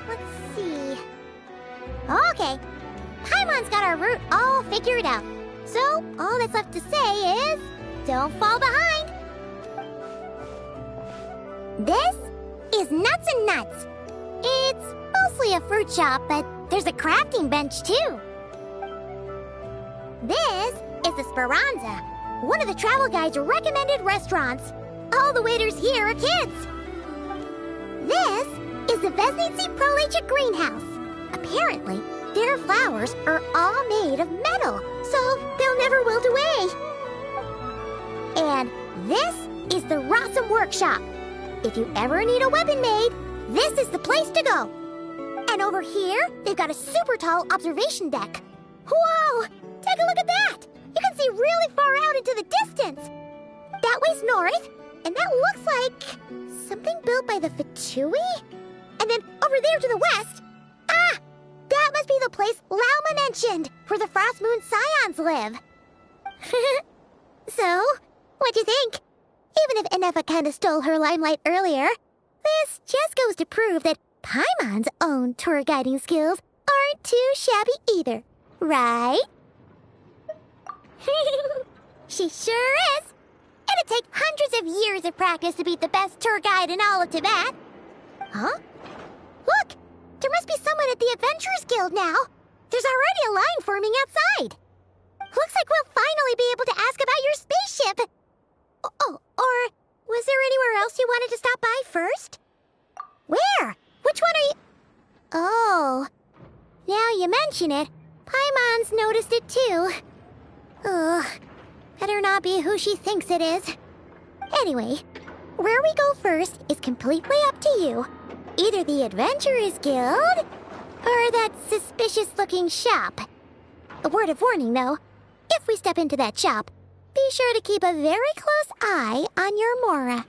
Let's see... Okay, Paimon's got our route all figured out. So, all that's left to say is... don't fall behind! This is Nuts and Nuts. It's mostly a fruit shop, but there's a crafting bench, too. This is the Speranza, one of the travel guide's recommended restaurants. All the waiters here are kids. This is the Vesnici Prolecha greenhouse. Apparently, their flowers are all made of metal, so they'll never wilt away. And this is the Rossum workshop. If you ever need a weapon made, this is the place to go. And over here, they've got a super tall observation deck. Whoa! Take a look at that! You can see really far out into the distance. That way's north, and that looks like something built by the Fatui? And then over there to the west, that must be the place Lauma mentioned, where the Frostmoon Scions live. So, what'd you think? Even if Inefa kinda stole her limelight earlier, this just goes to prove that Paimon's own tour guiding skills aren't too shabby either, right? She sure is. It'd take hundreds of years of practice to beat the best tour guide in all of Tibet. Huh? Look! There must be someone at the Adventurers Guild now. There's already a line forming outside. Looks like we'll finally be able to ask about your spaceship. Oh, or was there anywhere else you wanted to stop by first? Where? Which one are you... Oh, now you mention it, Paimon's noticed it too. Ugh, better not be who she thinks it is. Anyway, where we go first is completely up to you. Either the Adventurers Guild, or that suspicious-looking shop. A word of warning, though. If we step into that shop, be sure to keep a very close eye on your Mora.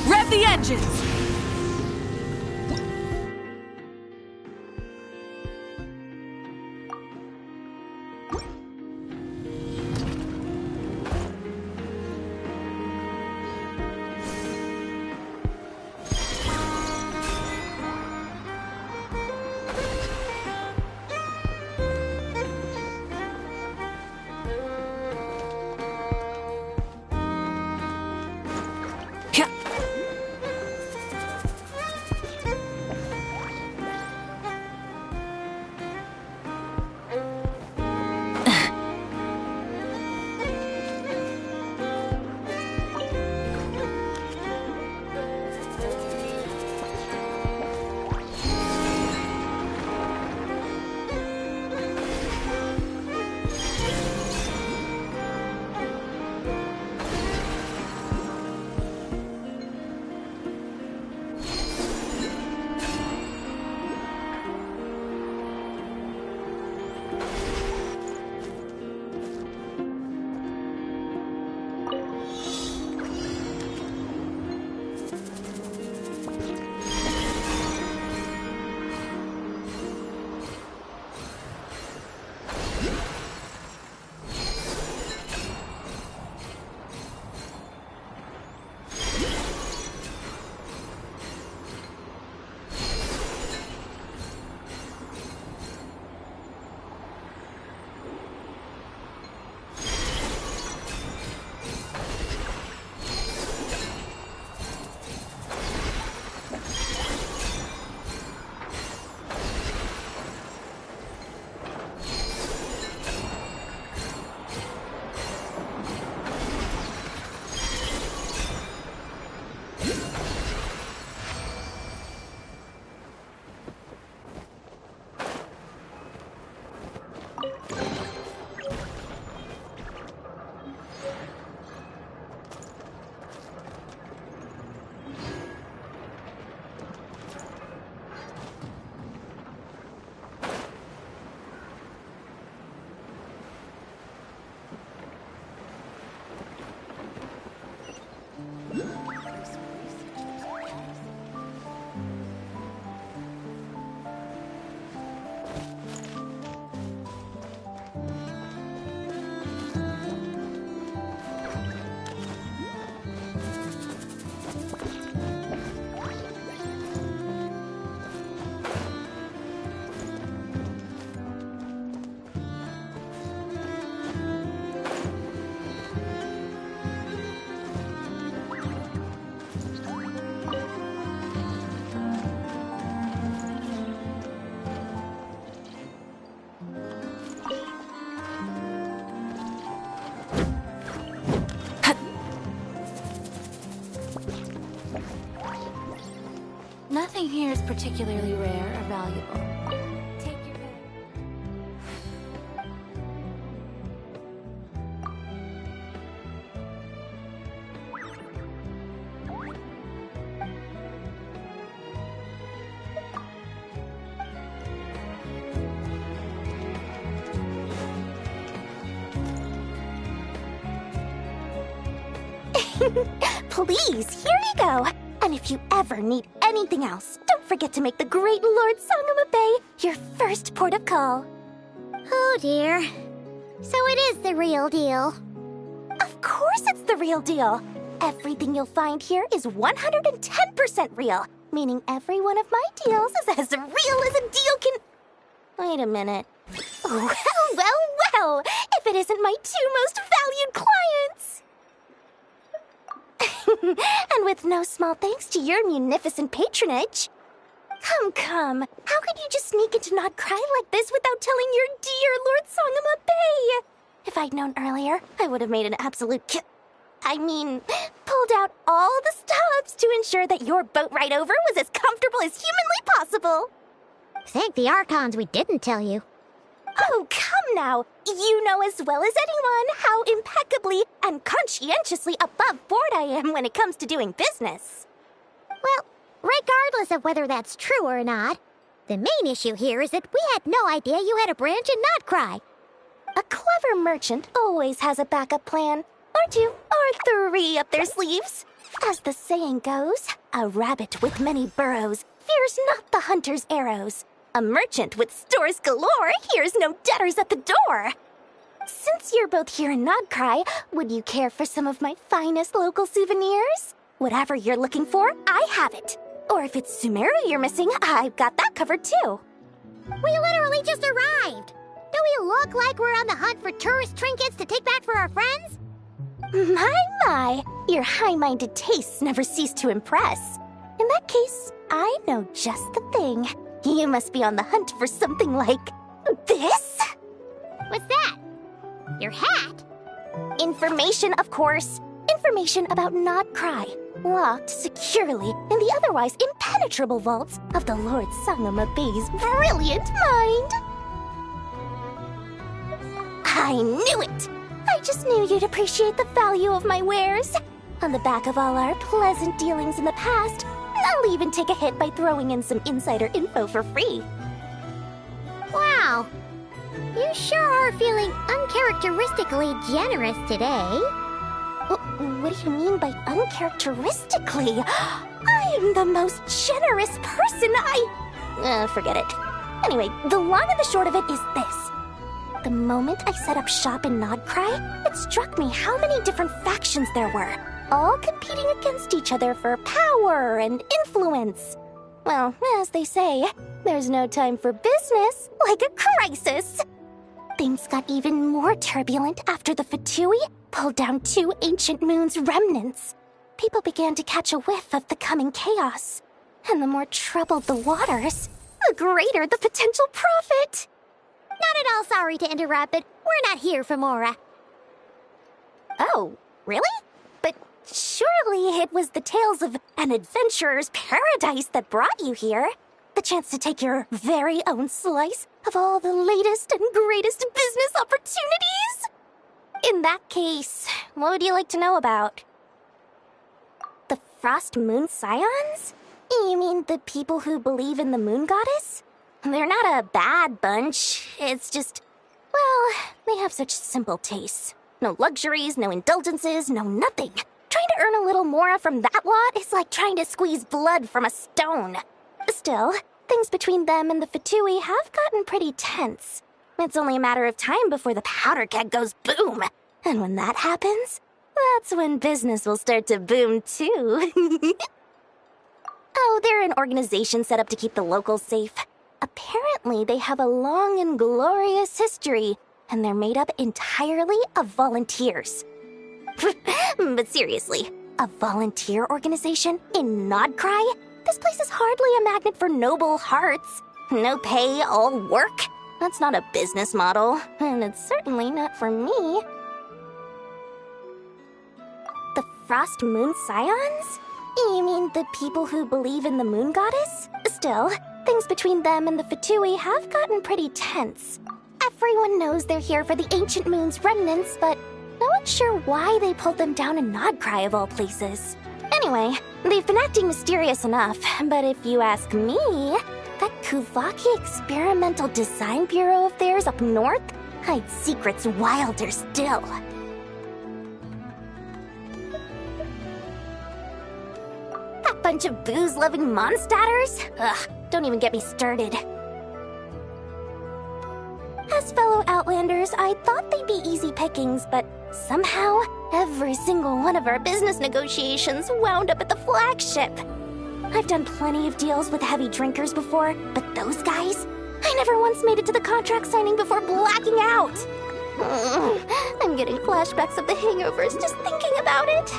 Rev the engines! Nothing here is particularly rare or valuable. Take your pick. Please, here you go. And if you ever need anything else, don't forget to make the great Lord Sangama Bay your first port of call. Oh dear. So it is the real deal. Of course it's the real deal. Everything you'll find here is 110% real, meaning every one of my deals is as real as a deal can... Wait a minute. Well, if it isn't my two most valued clients! And with no small thanks to your munificent patronage. Come, how could you just sneak into Not Cry like this without telling your dear Lord Sangama Bay? If I'd known earlier, I would have made an absolute pulled out all the stops to ensure that your boat ride over was as comfortable as humanly possible. Thank the Archons we didn't tell you. Oh, come now. You know as well as anyone how impeccably and conscientiously above board I am when it comes to doing business. Well, regardless of whether that's true or not, the main issue here is that we had no idea you had a branch in Notcry. A clever merchant always has a backup plan, or two, or three up their sleeves. As the saying goes, a rabbit with many burrows fears not the hunter's arrows. A merchant with stores galore hears no debtors at the door. Since you're both here in Nodcry, would you care for some of my finest local souvenirs? Whatever you're looking for, I have it. Or if it's Sumeru you're missing, I've got that covered too. We literally just arrived. Do we look like we're on the hunt for tourist trinkets to take back for our friends? My, your high-minded tastes never cease to impress. In that case, I know just the thing. You must be on the hunt for something like this? What's that? Your hat? Information, of course. Information about Nodcry, locked securely in the otherwise impenetrable vaults of the Lord Sangama Bay's brilliant mind. I knew it! I just knew you'd appreciate the value of my wares. On the back of all our pleasant dealings in the past, I'll even take a hit by throwing in some insider info for free. Wow. You sure are feeling uncharacteristically generous today. What do you mean by uncharacteristically? I am the most generous person forget it. Anyway, the long and the short of it is this. The moment I set up shop in Nodcry, it struck me how many different factions there were, all competing against each other for power and influence. Well, as they say, there's no time for business like a crisis. Things got even more turbulent after the Fatui pulled down 2 ancient moon's remnants. People began to catch a whiff of the coming chaos. And the more troubled the waters, the greater the potential profit. Not at all sorry to interrupt, but we're not here for Mora. Oh, really? But surely it was the tales of an adventurer's paradise that brought you here. The chance to take your very own slice of all the latest and greatest business opportunities? In that case, what would you like to know about? The Frost Moon Scions? You mean the people who believe in the moon goddess? They're not a bad bunch. It's just, well, they have such simple tastes. No luxuries, no indulgences, no nothing. Trying to earn a little more from that lot is like trying to squeeze blood from a stone. Still, things between them and the Fatui have gotten pretty tense. It's only a matter of time before the powder keg goes boom. And when that happens, that's when business will start to boom too. Oh, they're an organization set up to keep the locals safe. Apparently, they have a long and glorious history, and they're made up entirely of volunteers. But seriously, a volunteer organization in Nodcry? This place is hardly a magnet for noble hearts. No pay, all work. That's not a business model, and it's certainly not for me. The Frost Moon Scions? You mean the people who believe in the moon goddess? Still, things between them and the Fatui have gotten pretty tense. Everyone knows they're here for the ancient moon's remnants, but no one's sure why they pulled them down in Nodcry of all places. Anyway, they've been acting mysterious enough, but if you ask me, that Kuvaki Experimental Design Bureau of theirs up north hides secrets wilder still. That bunch of booze-loving monstators? Ugh, don't even get me started. As fellow Outlanders, I thought they'd be easy pickings, but somehow, Every single one of our business negotiations wound up at the flagship. I've done plenty of deals with heavy drinkers before, but those guys? I never once made it to the contract signing before blacking out. I'm getting flashbacks of the hangovers just thinking about it.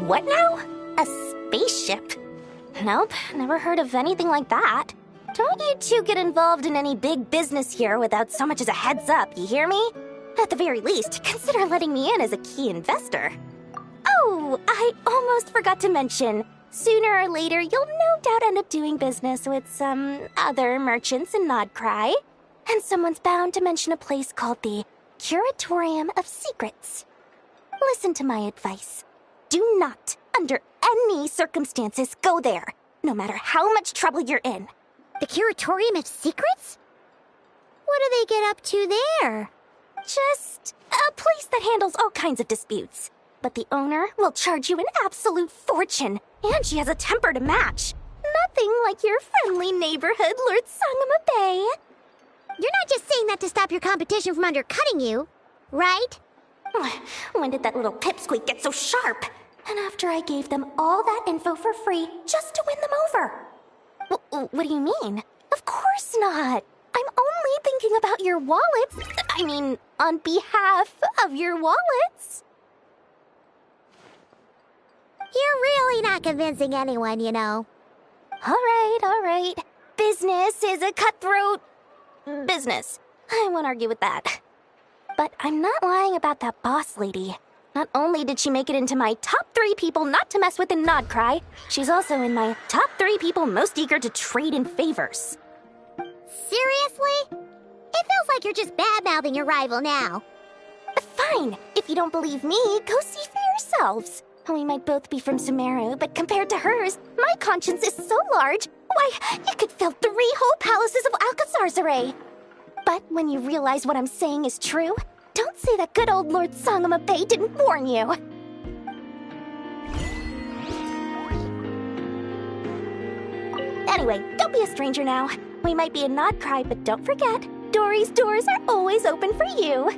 What now? A spaceship? Nope, never heard of anything like that. Don't you two get involved in any big business here without so much as a heads up, you hear me? At the very least, consider letting me in as a key investor. Oh, I almost forgot to mention. Sooner or later, you'll no doubt end up doing business with some other merchants in Nodcry. And someone's bound to mention a place called the Curatorium of Secrets. Listen to my advice. Do not, under any circumstances, go there, no matter how much trouble you're in. The Curatorium of Secrets? What do they get up to there? Just a place that handles all kinds of disputes. But the owner will charge you an absolute fortune, and she has a temper to match. Nothing like your friendly neighborhood, Lord Sangama Bay. You're not just saying that to stop your competition from undercutting you, right? When did that little pipsqueak get so sharp? And after I gave them all that info for free just to win them over. What do you mean? Of course not. I'm only thinking about your wallets. I mean, on behalf of your wallets. You're really not convincing anyone, you know. All right. Business is a cutthroat business. I won't argue with that. But I'm not lying about that boss lady. Not only did she make it into my top 3 people not to mess with in Nodcry, she's also in my top 3 people most eager to trade in favors. Seriously? It feels like you're just bad-mouthing your rival now. Fine. If you don't believe me, go see for yourselves. We might both be from Sumeru, but compared to hers, my conscience is so large, why, it could fill 3 whole palaces of Alcazar's. But when you realize what I'm saying is true, don't say that good old Lord Sangama Bay didn't warn you. Anyway, don't be a stranger now. We might be in Nodcry, but don't forget, Dory's doors are always open for you.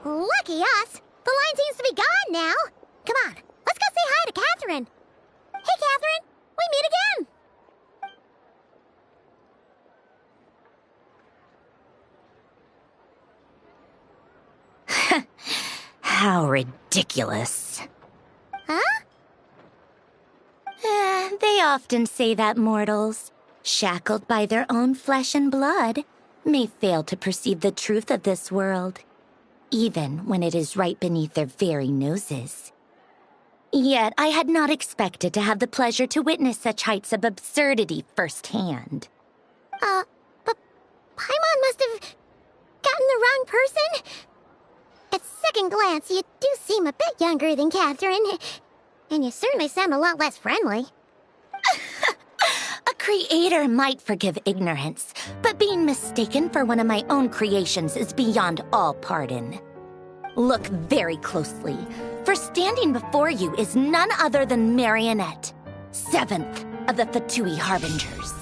Lucky us! The line seems to be gone now. Come on, let's go say hi to Catherine. Hey, Catherine, we meet again. How ridiculous. Huh? They often say that mortals, shackled by their own flesh and blood, may fail to perceive the truth of this world, even when it is right beneath their very noses. Yet I had not expected to have the pleasure to witness such heights of absurdity firsthand. But Paimon must have gotten the wrong person? It second glance, you do seem a bit younger than Catherine. And you certainly sound a lot less friendly. A creator might forgive ignorance, but being mistaken for one of my own creations is beyond all pardon. Look very closely, for standing before you is none other than Marionette, 7th of the Fatui Harbingers.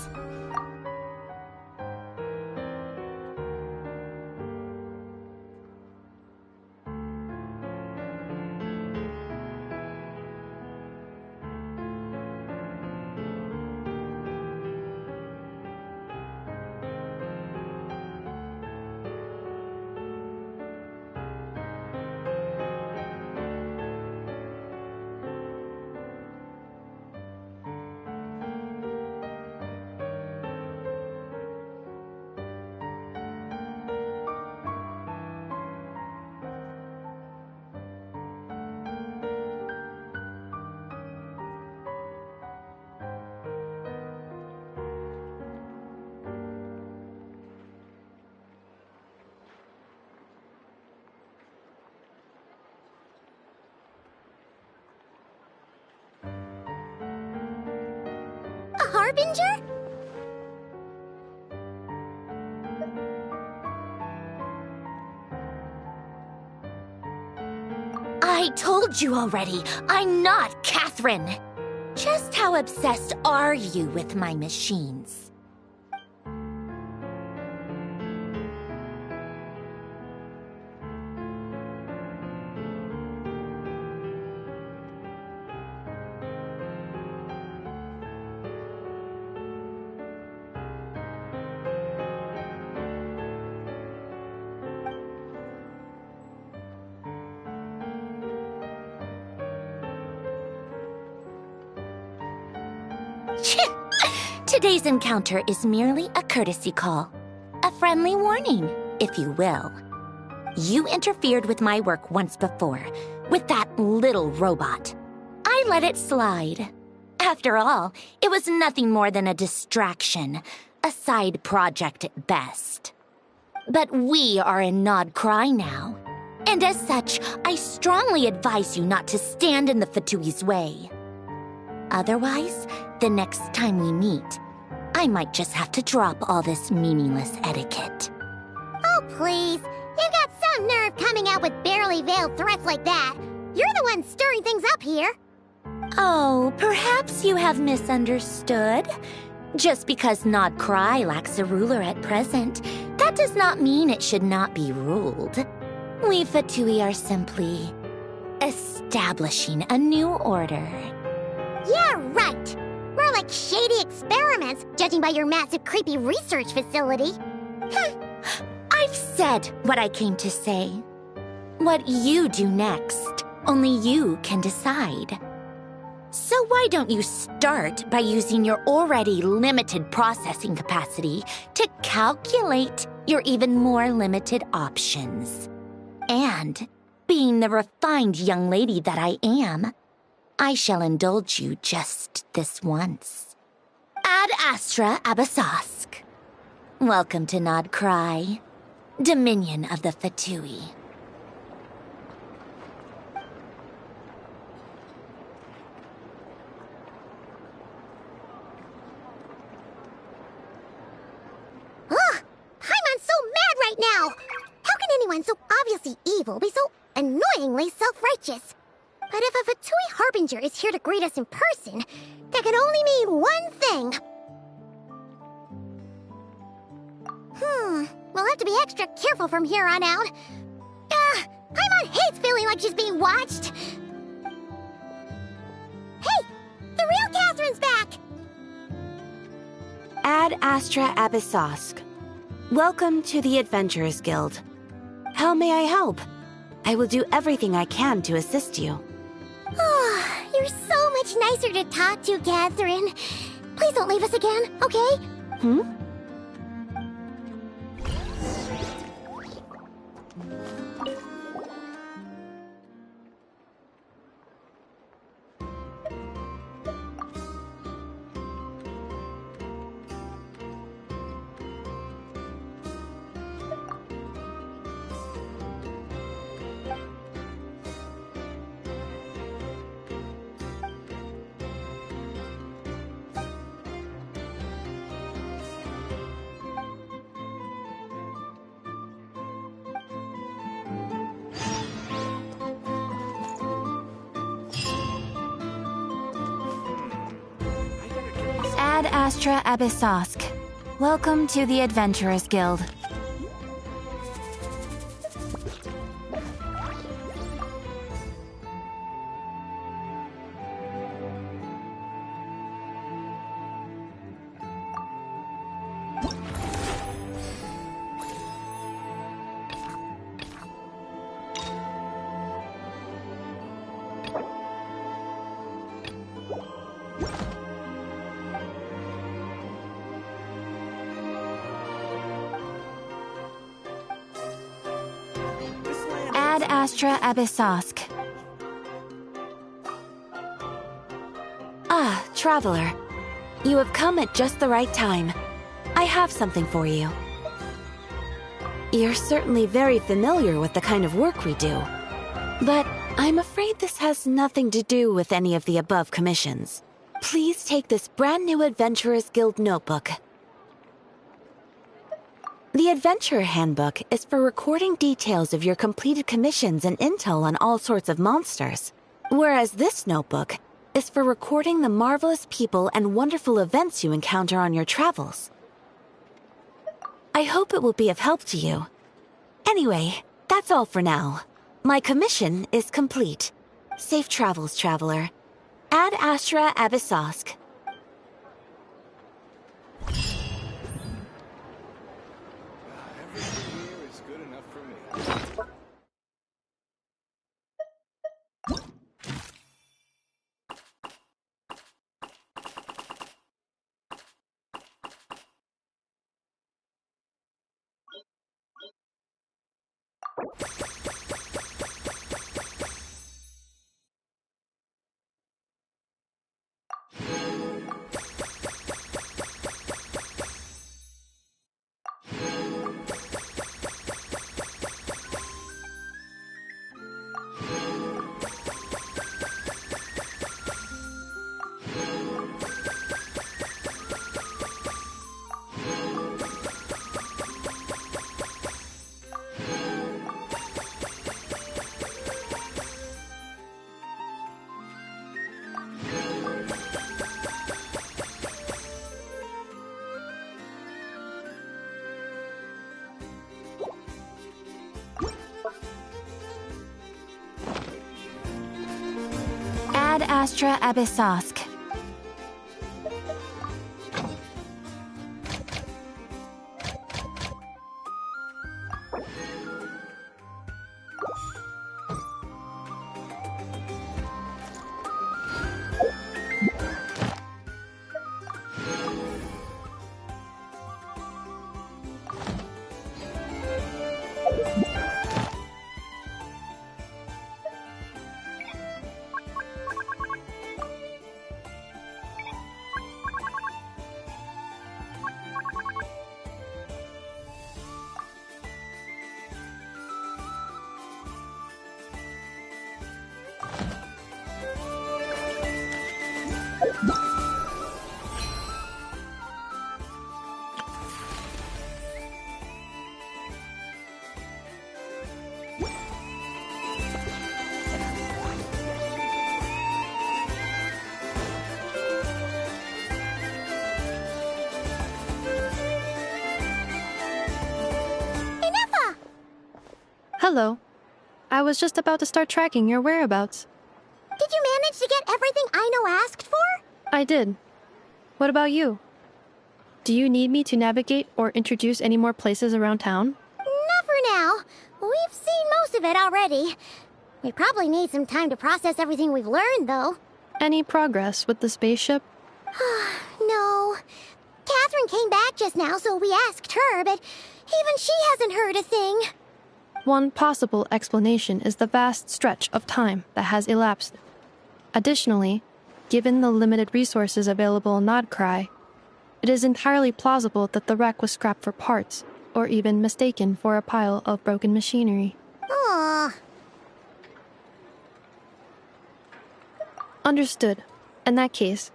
A harbinger? I told you already, I'm not Catherine. Just how obsessed are you with my machines? Today's encounter is merely a courtesy call. A friendly warning, if you will. You interfered with my work once before, with that little robot. I let it slide. After all, it was nothing more than a distraction, a side project at best. But we are in Nod Cry now, and as such, I strongly advise you not to stand in the Fatui's way. Otherwise, the next time we meet, I might just have to drop all this meaningless etiquette. Oh, please. You've got some nerve coming out with barely veiled threats like that. You're the one stirring things up here. Oh, perhaps you have misunderstood. Just because Nod Cry lacks a ruler at present, that does not mean it should not be ruled. We Fatui are simply establishing a new order. Yeah, right. More like shady experiments, judging by your massive, creepy research facility. I've said what I came to say. What you do next, only you can decide. So why don't you start by using your already limited processing capacity to calculate your even more limited options? And, being the refined young lady that I am, I shall indulge you just this once. Ad Astra Abasosk. Welcome to Nod Cry, Dominion of the Fatui. Ugh! Paimon's so mad right now! How can anyone so obviously evil be so annoyingly self-righteous? But if a Fatui Harbinger is here to greet us in person, that can only mean one thing. We'll have to be extra careful from here on out. Paimon hates feeling like she's being watched. Hey! The real Catherine's back! Ad Astra Abysosk. Welcome to the Adventurers Guild. How may I help? I will do everything I can to assist you. You're so much nicer to talk to, Catherine. Please don't leave us again, okay? Ad Astra Abyssosk. Welcome to the Adventurers Guild. Ad Astra Abyssosk. Ah, traveler. You have come at just the right time. I have something for you. You're certainly very familiar with the kind of work we do, but I'm afraid this has nothing to do with any of the above commissions. Please take this brand new Adventurers Guild notebook. The Adventurer Handbook is for recording details of your completed commissions and intel on all sorts of monsters, whereas this notebook is for recording the marvelous people and wonderful events you encounter on your travels. I hope it will be of help to you. Anyway, that's all for now. My commission is complete. Safe travels, traveler. Ad Astra Abyssosk. Ad Astra Abyssosk. Hello. I was just about to start tracking your whereabouts. Did you manage to get everything Aino asked for? I did. What about you? Do you need me to navigate or introduce any more places around town? Not for now. We've seen most of it already. We probably need some time to process everything we've learned, though. Any progress with the spaceship? No. Catherine came back just now, so we asked her, but even she hasn't heard a thing. One possible explanation is the vast stretch of time that has elapsed. Additionally, given the limited resources available in Nodcry, it is entirely plausible that the wreck was scrapped for parts, or even mistaken for a pile of broken machinery. Aww. Understood. In that case,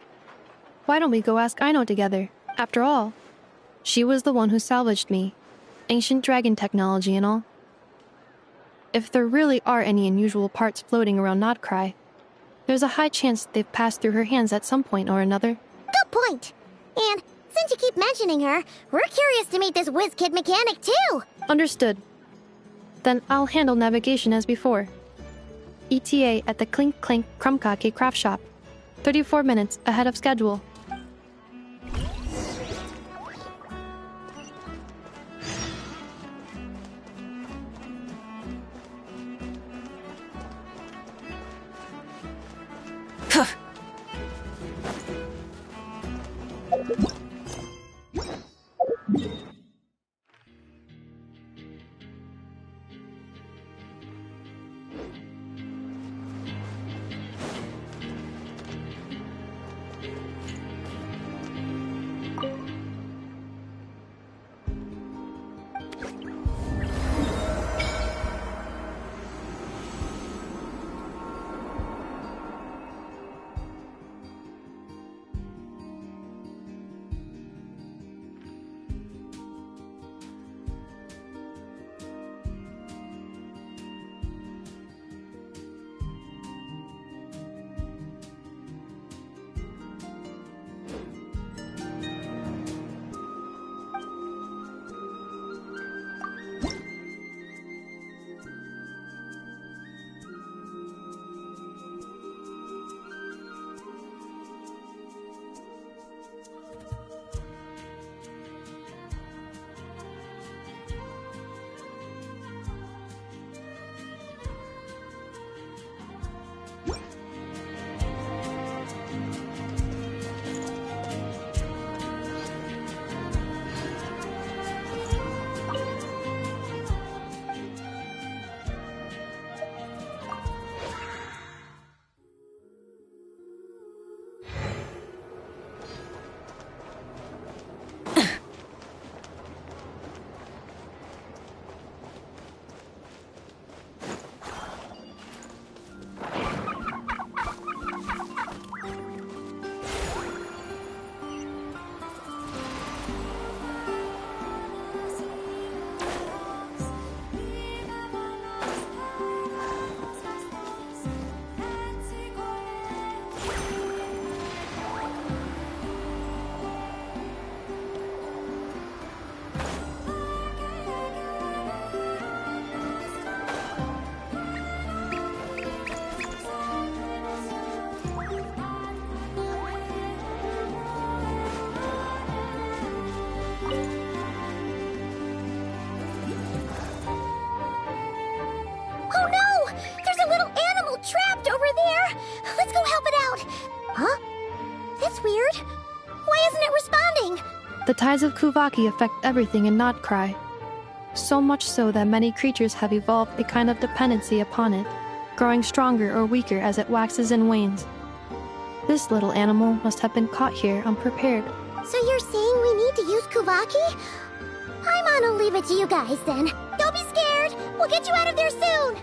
why don't we go ask Aino together? After all, she was the one who salvaged me. Ancient dragon technology and all. If there really are any unusual parts floating around Nodcry, there's a high chance they've passed through her hands at some point or another. Good point. And since you keep mentioning her, we're curious to meet this whiz-kid mechanic too! Understood. Then I'll handle navigation as before. ETA at the Clink Clink Krumkake craft shop. 34 minutes ahead of schedule. The tides of Kuvaki affect everything in Nodcry. So much so that many creatures have evolved a kind of dependency upon it, growing stronger or weaker as it waxes and wanes. This little animal must have been caught here unprepared. So you're saying we need to use Kuvaki? I'm gonna leave it to you guys then. Don't be scared! We'll get you out of there soon!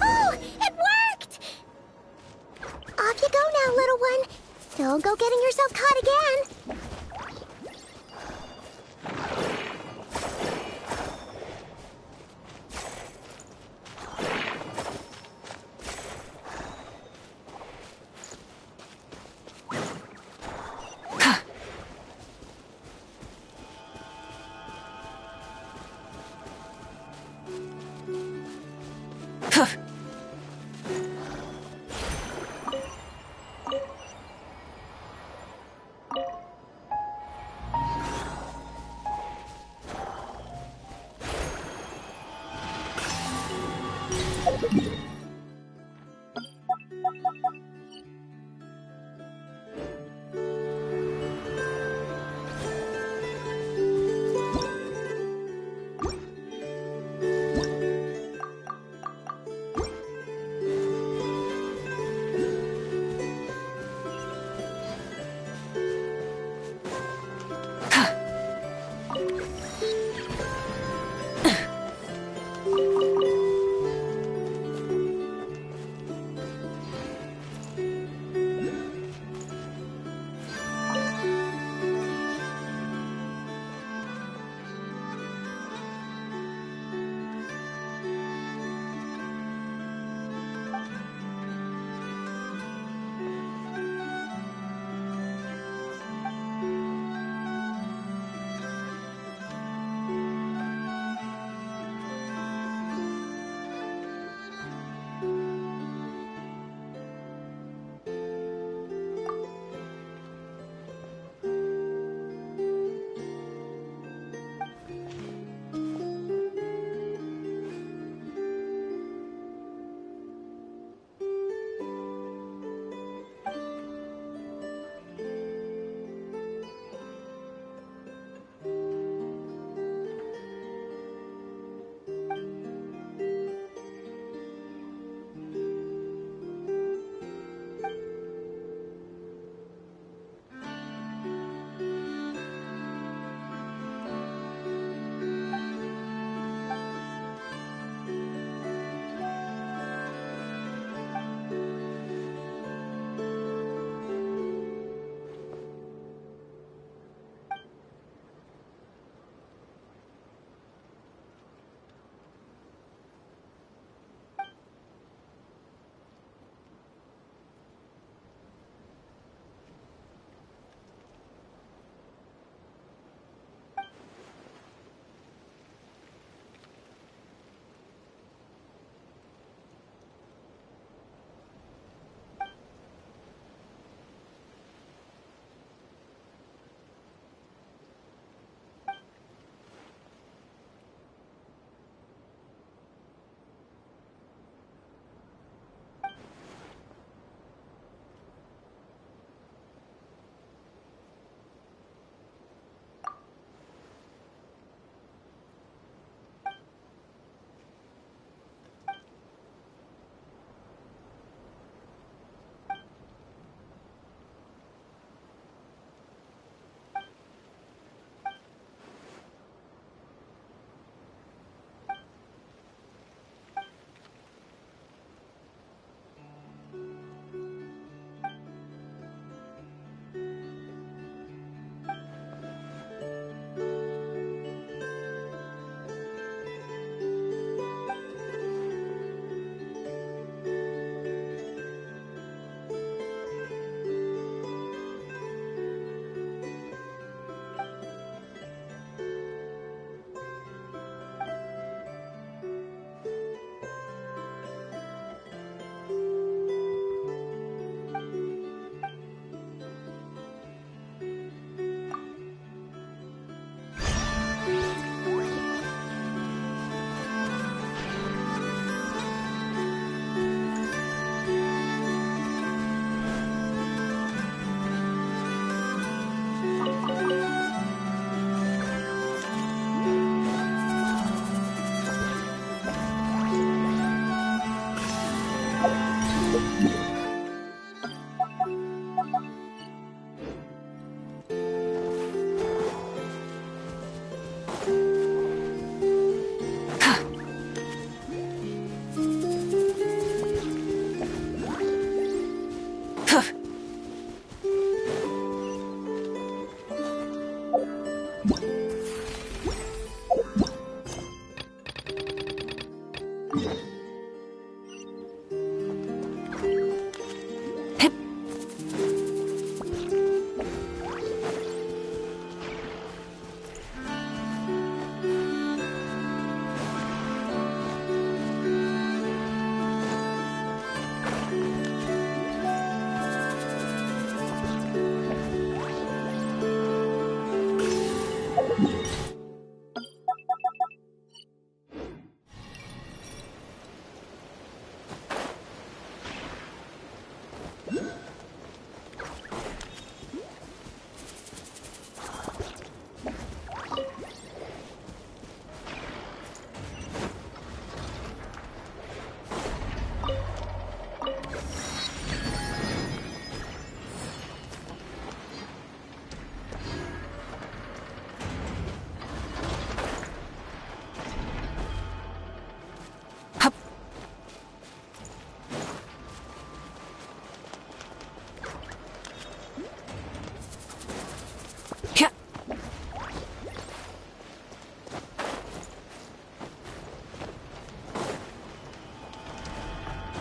Oh, it worked! Off you go now, little one. Don't go getting yourself caught again.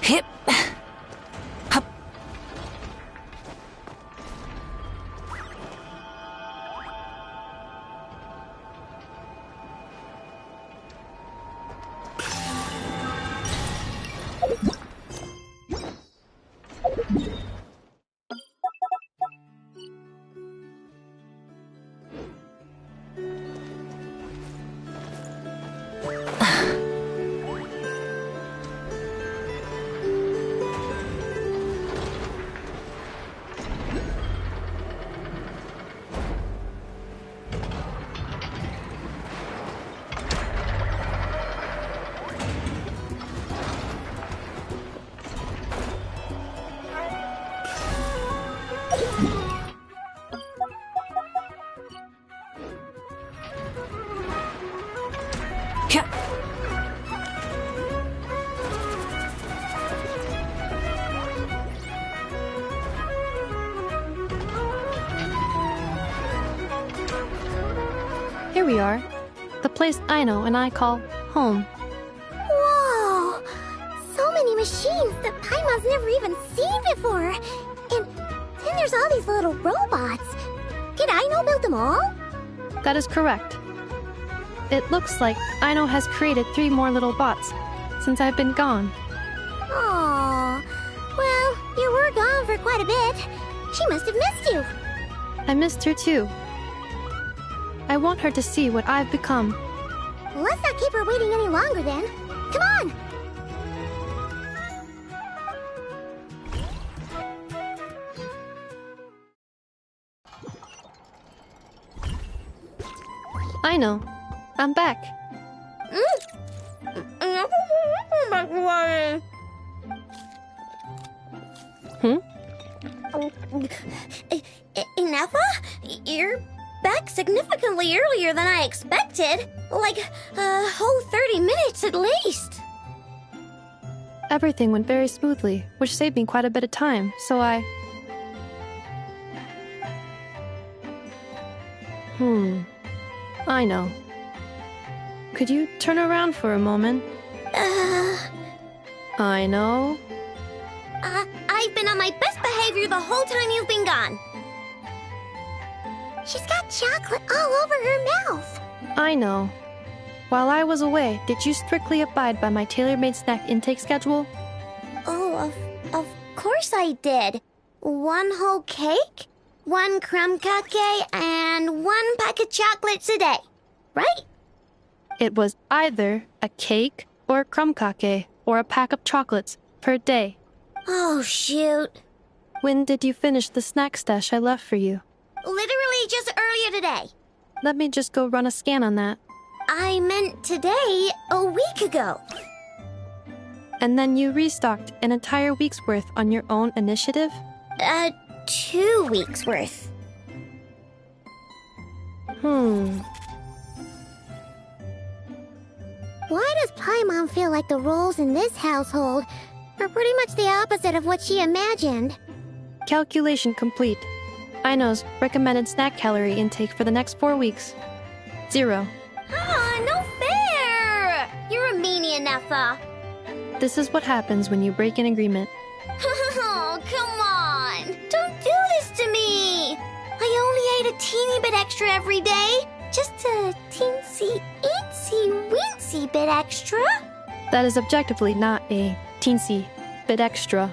Hip. Hup. Here we are. The place Aino and I call home. Whoa! So many machines that Paimon's never even seen before. And then there's all these little robots. Did Aino build them all? That is correct. It looks like Aino has created 3 more little bots since I've been gone. Aww. Well, you were gone for quite a bit. She must have missed you. I missed her too. I want her to see what I've become. Let's not keep her waiting any longer then. Come on! Aino, I'm back. Ineffa? You're back significantly earlier than I expected. Like a whole 30 minutes at least. Everything went very smoothly, which saved me quite a bit of time, so I know. Could you turn around for a moment? I know. I've been on my best behavior the whole time you've been gone. She's got chocolate all over her mouth. I know. While I was away, did you strictly abide by my tailor-made snack intake schedule? Oh, of course I did. 1 whole cake, 1 crumb cake, and 1 pack of chocolates a day, right? It was either a cake or a crumb cake or a pack of chocolates per day. Oh, shoot. When did you finish the snack stash I left for you? Literally just earlier today. Let me just go run a scan on that. I meant today, a week ago. And then you restocked an entire week's worth on your own initiative? 2 weeks worth. Why does Paimon feel like the roles in this household are pretty much the opposite of what she imagined? Calculation complete. Aino's recommended snack calorie intake for the next 4 weeks. 0. No fair! You're a meanie, Nefa. This is what happens when you break an agreement. Oh, come on! Don't do this to me! I only ate a teeny bit extra every day. Just a teensy, weensy bit extra. That is objectively not a teensy bit extra.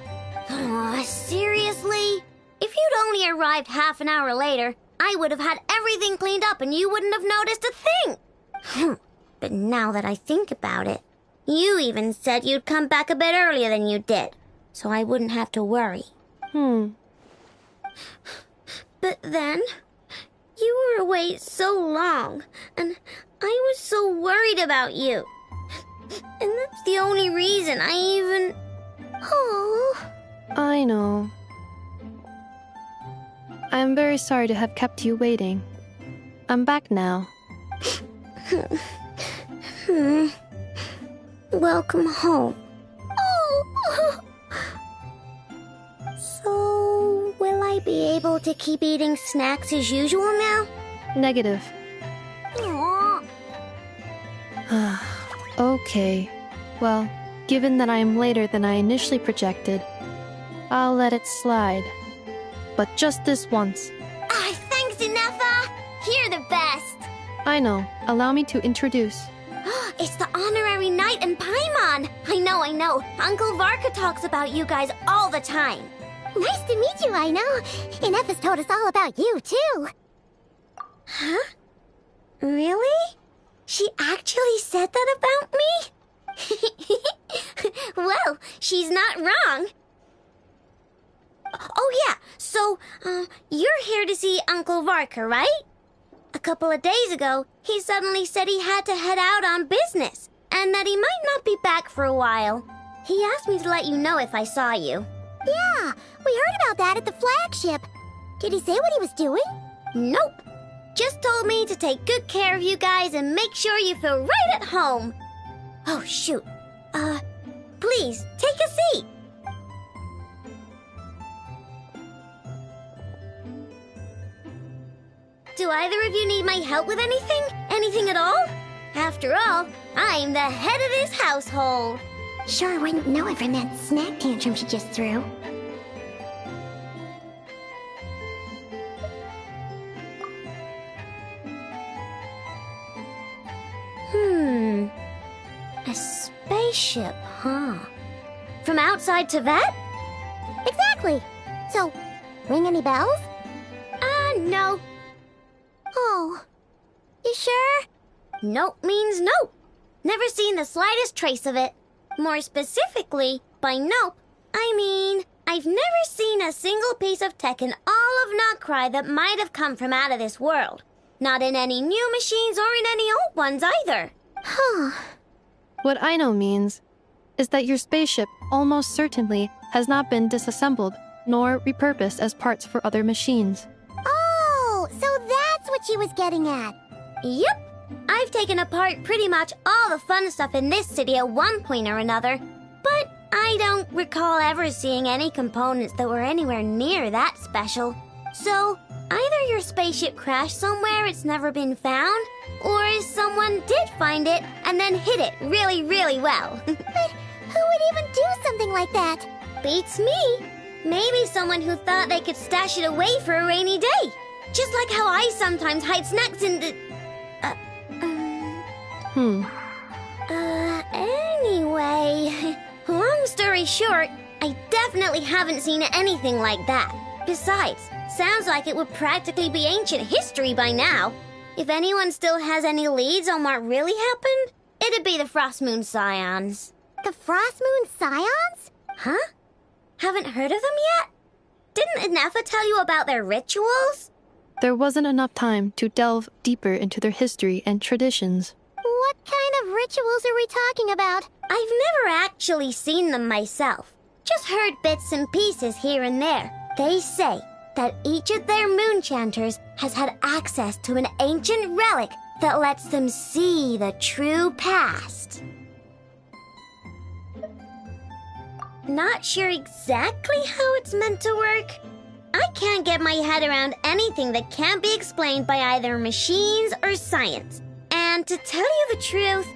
Seriously? If you'd only arrived half an hour later, I would have had everything cleaned up and you wouldn't have noticed a thing. But now that I think about it, you even said you'd come back a bit earlier than you did, so I wouldn't have to worry. But then, you were away so long, and I was so worried about you. And that's the only reason I even... Oh. I know. I'm very sorry to have kept you waiting. I'm back now. Welcome home. Oh. So, will I be able to keep eating snacks as usual now? Negative. Okay. Well, given that I am later than I initially projected, I'll let it slide. But just this once. Thanks, Nefa! You're the best! I know. Allow me to introduce. It's the honorary knight and Paimon! I know. Uncle Varka talks about you guys all the time. Nice to meet you, I know. Nefa's told us all about you, too. Huh? Really? She actually said that about me? Well, she's not wrong. Oh yeah, so, you're here to see Uncle Varka, right? A couple of days ago, he suddenly said he had to head out on business, and that he might not be back for a while. He asked me to let you know if I saw you. Yeah, we heard about that at the flagship. Did he say what he was doing? Nope. Just told me to take good care of you guys and make sure you feel right at home. Oh, shoot. Please, take a seat. Do either of you need my help with anything? Anything at all? After all, I'm the head of this household. Sure wouldn't know it from that snack tantrum she just threw. A spaceship, huh? From outside to that? Exactly. So, ring any bells? No. Oh, you sure? Nope means nope. Never seen the slightest trace of it. More specifically, by nope, I mean, I've never seen a single piece of tech in all of Notcry that might have come from out of this world. Not in any new machines or in any old ones either. Huh. What Aino means is that your spaceship almost certainly has not been disassembled nor repurposed as parts for other machines. Oh, so that's what she was getting at. Yep. I've taken apart pretty much all the fun stuff in this city at one point or another, but I don't recall ever seeing any components that were anywhere near that special. So, either your spaceship crashed somewhere it's never been found, or someone did find it and then hid it really, really well. But who would even do something like that? Beats me. Maybe someone who thought they could stash it away for a rainy day. Just like how I sometimes hide snacks in the... Anyway, long story short, I definitely haven't seen anything like that. Besides, sounds like it would practically be ancient history by now. If anyone still has any leads on what really happened, it'd be the Frost Moon Scions. The Frost Moon Scions? Huh? Haven't heard of them yet? Didn't Nefa tell you about their rituals? There wasn't enough time to delve deeper into their history and traditions. What kind of rituals are we talking about? I've never actually seen them myself. Just heard bits and pieces here and there. They say that each of their moon chanters has had access to an ancient relic that lets them see the true past. Not sure exactly how it's meant to work. I can't get my head around anything that can't be explained by either machines or science. And to tell you the truth,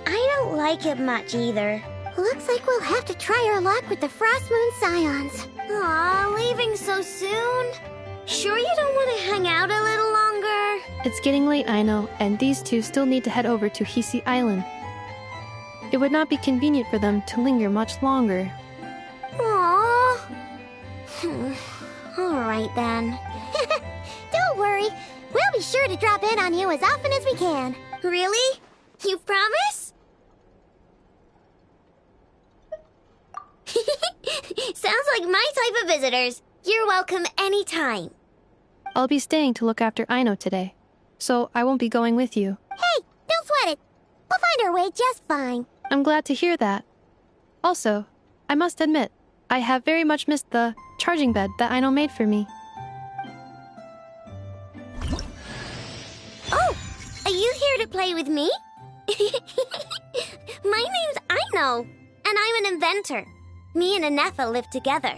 I don't like it much either. Looks like we'll have to try our luck with the Frost Moon Scions. Aw, leaving so soon? Sure you don't want to hang out a little longer? It's getting late, I know, and these two still need to head over to Hisi Island. It would not be convenient for them to linger much longer. Aww. Alright then. Don't worry. We'll be sure to drop in on you as often as we can. Really? You promise? Sounds like my type of visitors. You're welcome anytime. I'll be staying to look after Aino today, so I won't be going with you. Hey, don't sweat it. We'll find our way just fine. I'm glad to hear that. Also, I must admit, I have very much missed the charging bed that Aino made for me. Oh, are you here to play with me? My name's Aino, and I'm an inventor. Me and Anefa live together.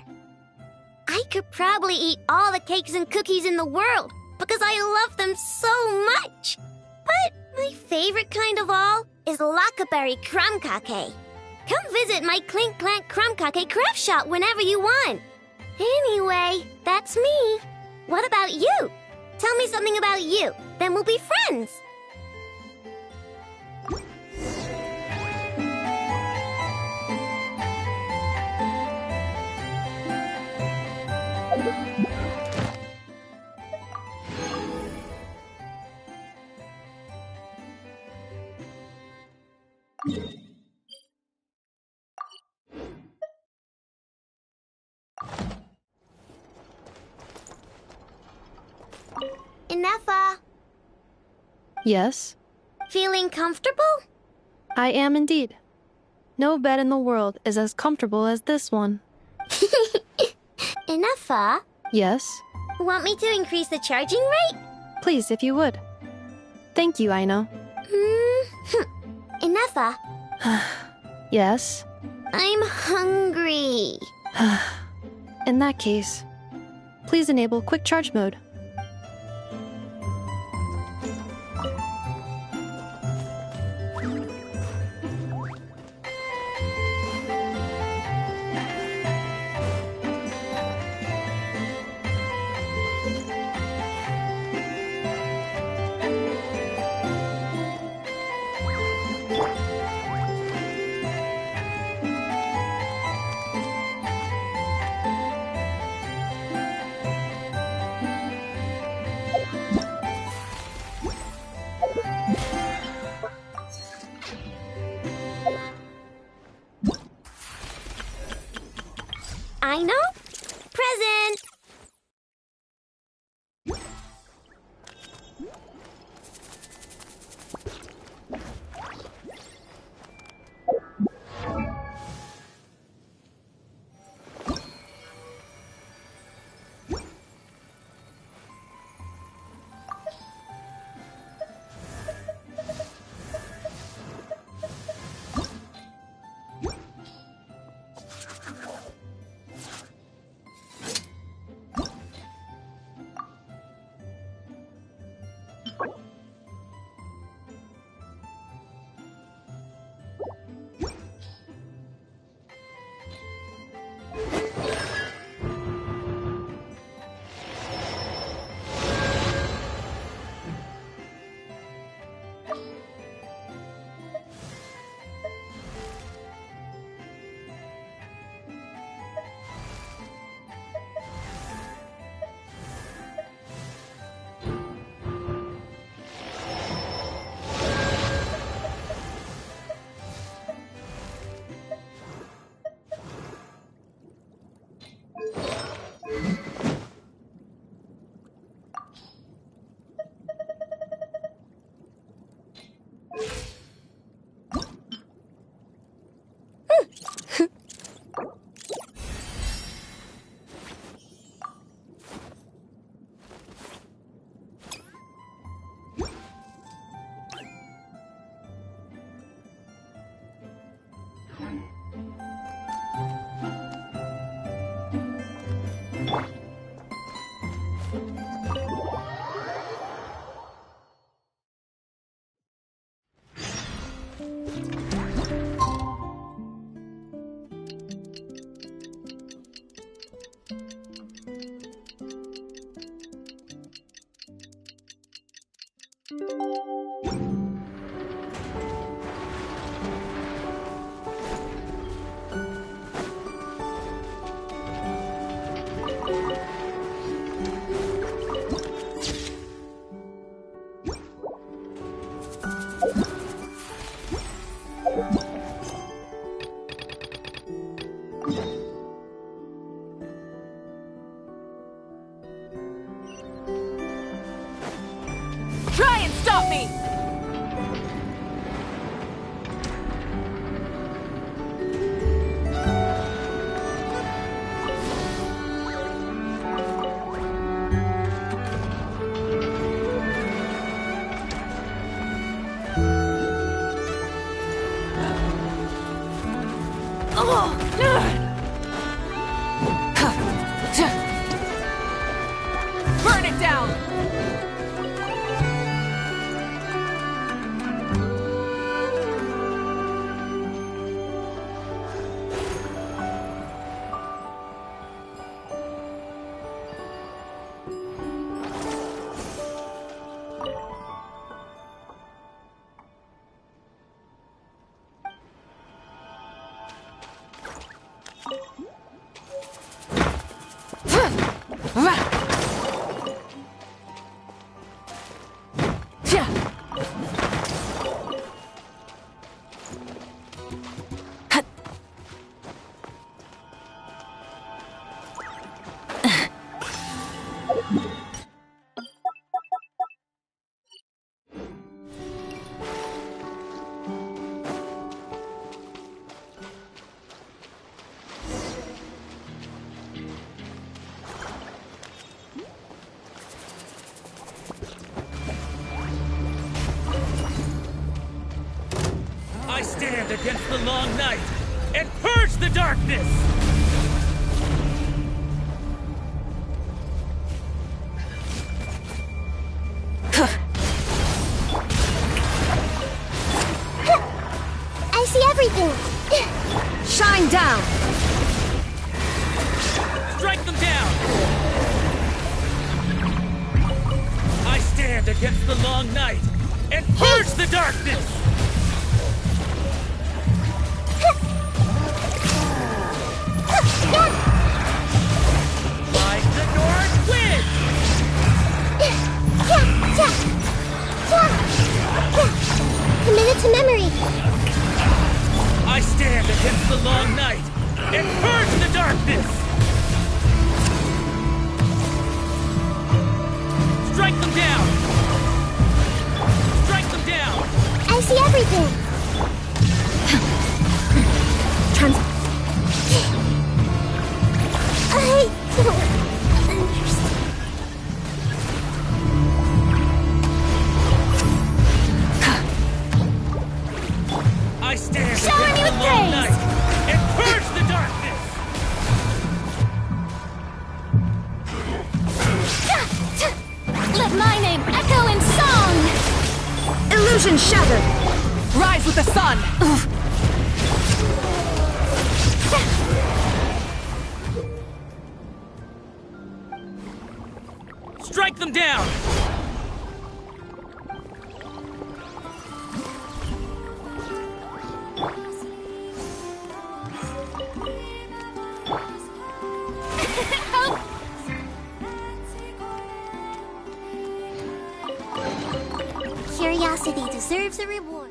I could probably eat all the cakes and cookies in the world because I love them so much. But my favorite kind of all is Lackaberry Crumb Cake. Come visit my Clink Clank Crumb Cake craft shop whenever you want. Anyway, that's me. What about you? Tell me something about you, then we'll be friends. Inefa, Yes? feeling comfortable? I am indeed. No bed in the world is as comfortable as this one. Inefa, Yes? want me to increase the charging rate? Please, if you would. Thank you, Aino. Inefa, Yes? I'm hungry. In that case, please enable quick charge mode. Aino, present. against the long night and purge the darkness! I see everything! Shine down! Strike them down! I stand against the long night and purge the darkness! Like the north wind! Commit it to memory! I stand against the long night and purge the darkness! Strike them down! Strike them down! I see everything! I don't understand. I stand Shower me against with the long praise! night and purge the darkness! Let my name echo in song! Illusion shattered! Rise with the sun! Strike them down! Curiosity deserves a reward.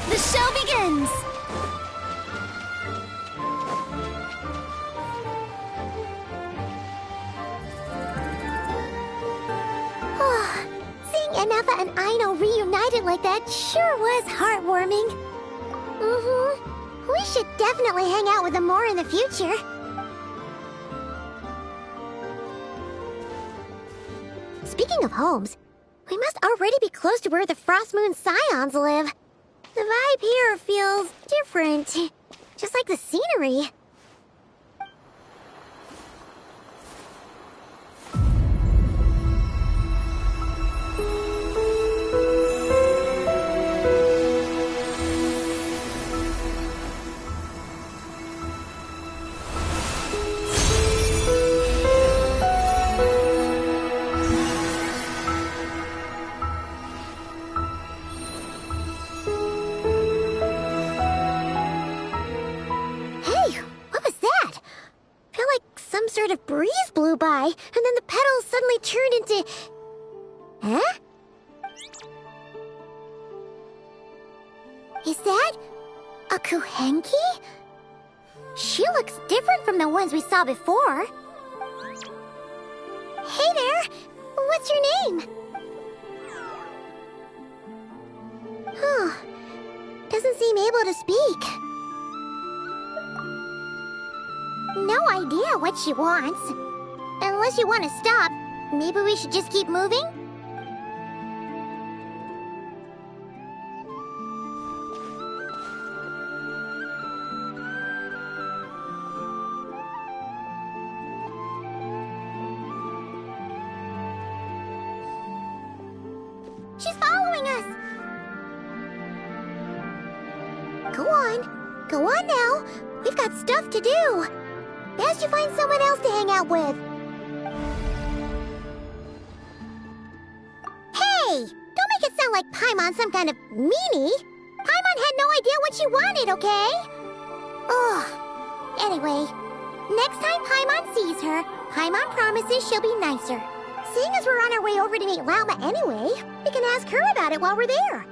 The show begins! Seeing Anafa and Aino reunited like that sure was heartwarming. We should definitely hang out with them more in the future. Speaking of homes, we must already be close to where the Frost Moon Scions live. The vibe here feels different, just like the scenery. Some sort of breeze blew by, and then the petals suddenly turned into... Huh? Is that... a Kuhenki? She looks different from the ones we saw before. Hey there! What's your name? Huh. Doesn't seem able to speak. No idea what she wants. Unless you want to stop, maybe we should just keep moving? She's following us! Go on. Go on now. We've got stuff to do. Best you find someone else to hang out with. Hey! Don't make it sound like Paimon's some kind of meanie. Paimon had no idea what she wanted, okay? Ugh. Anyway, next time Paimon sees her, Paimon promises she'll be nicer. Seeing as we're on our way over to meet Lauma anyway, we can ask her about it while we're there.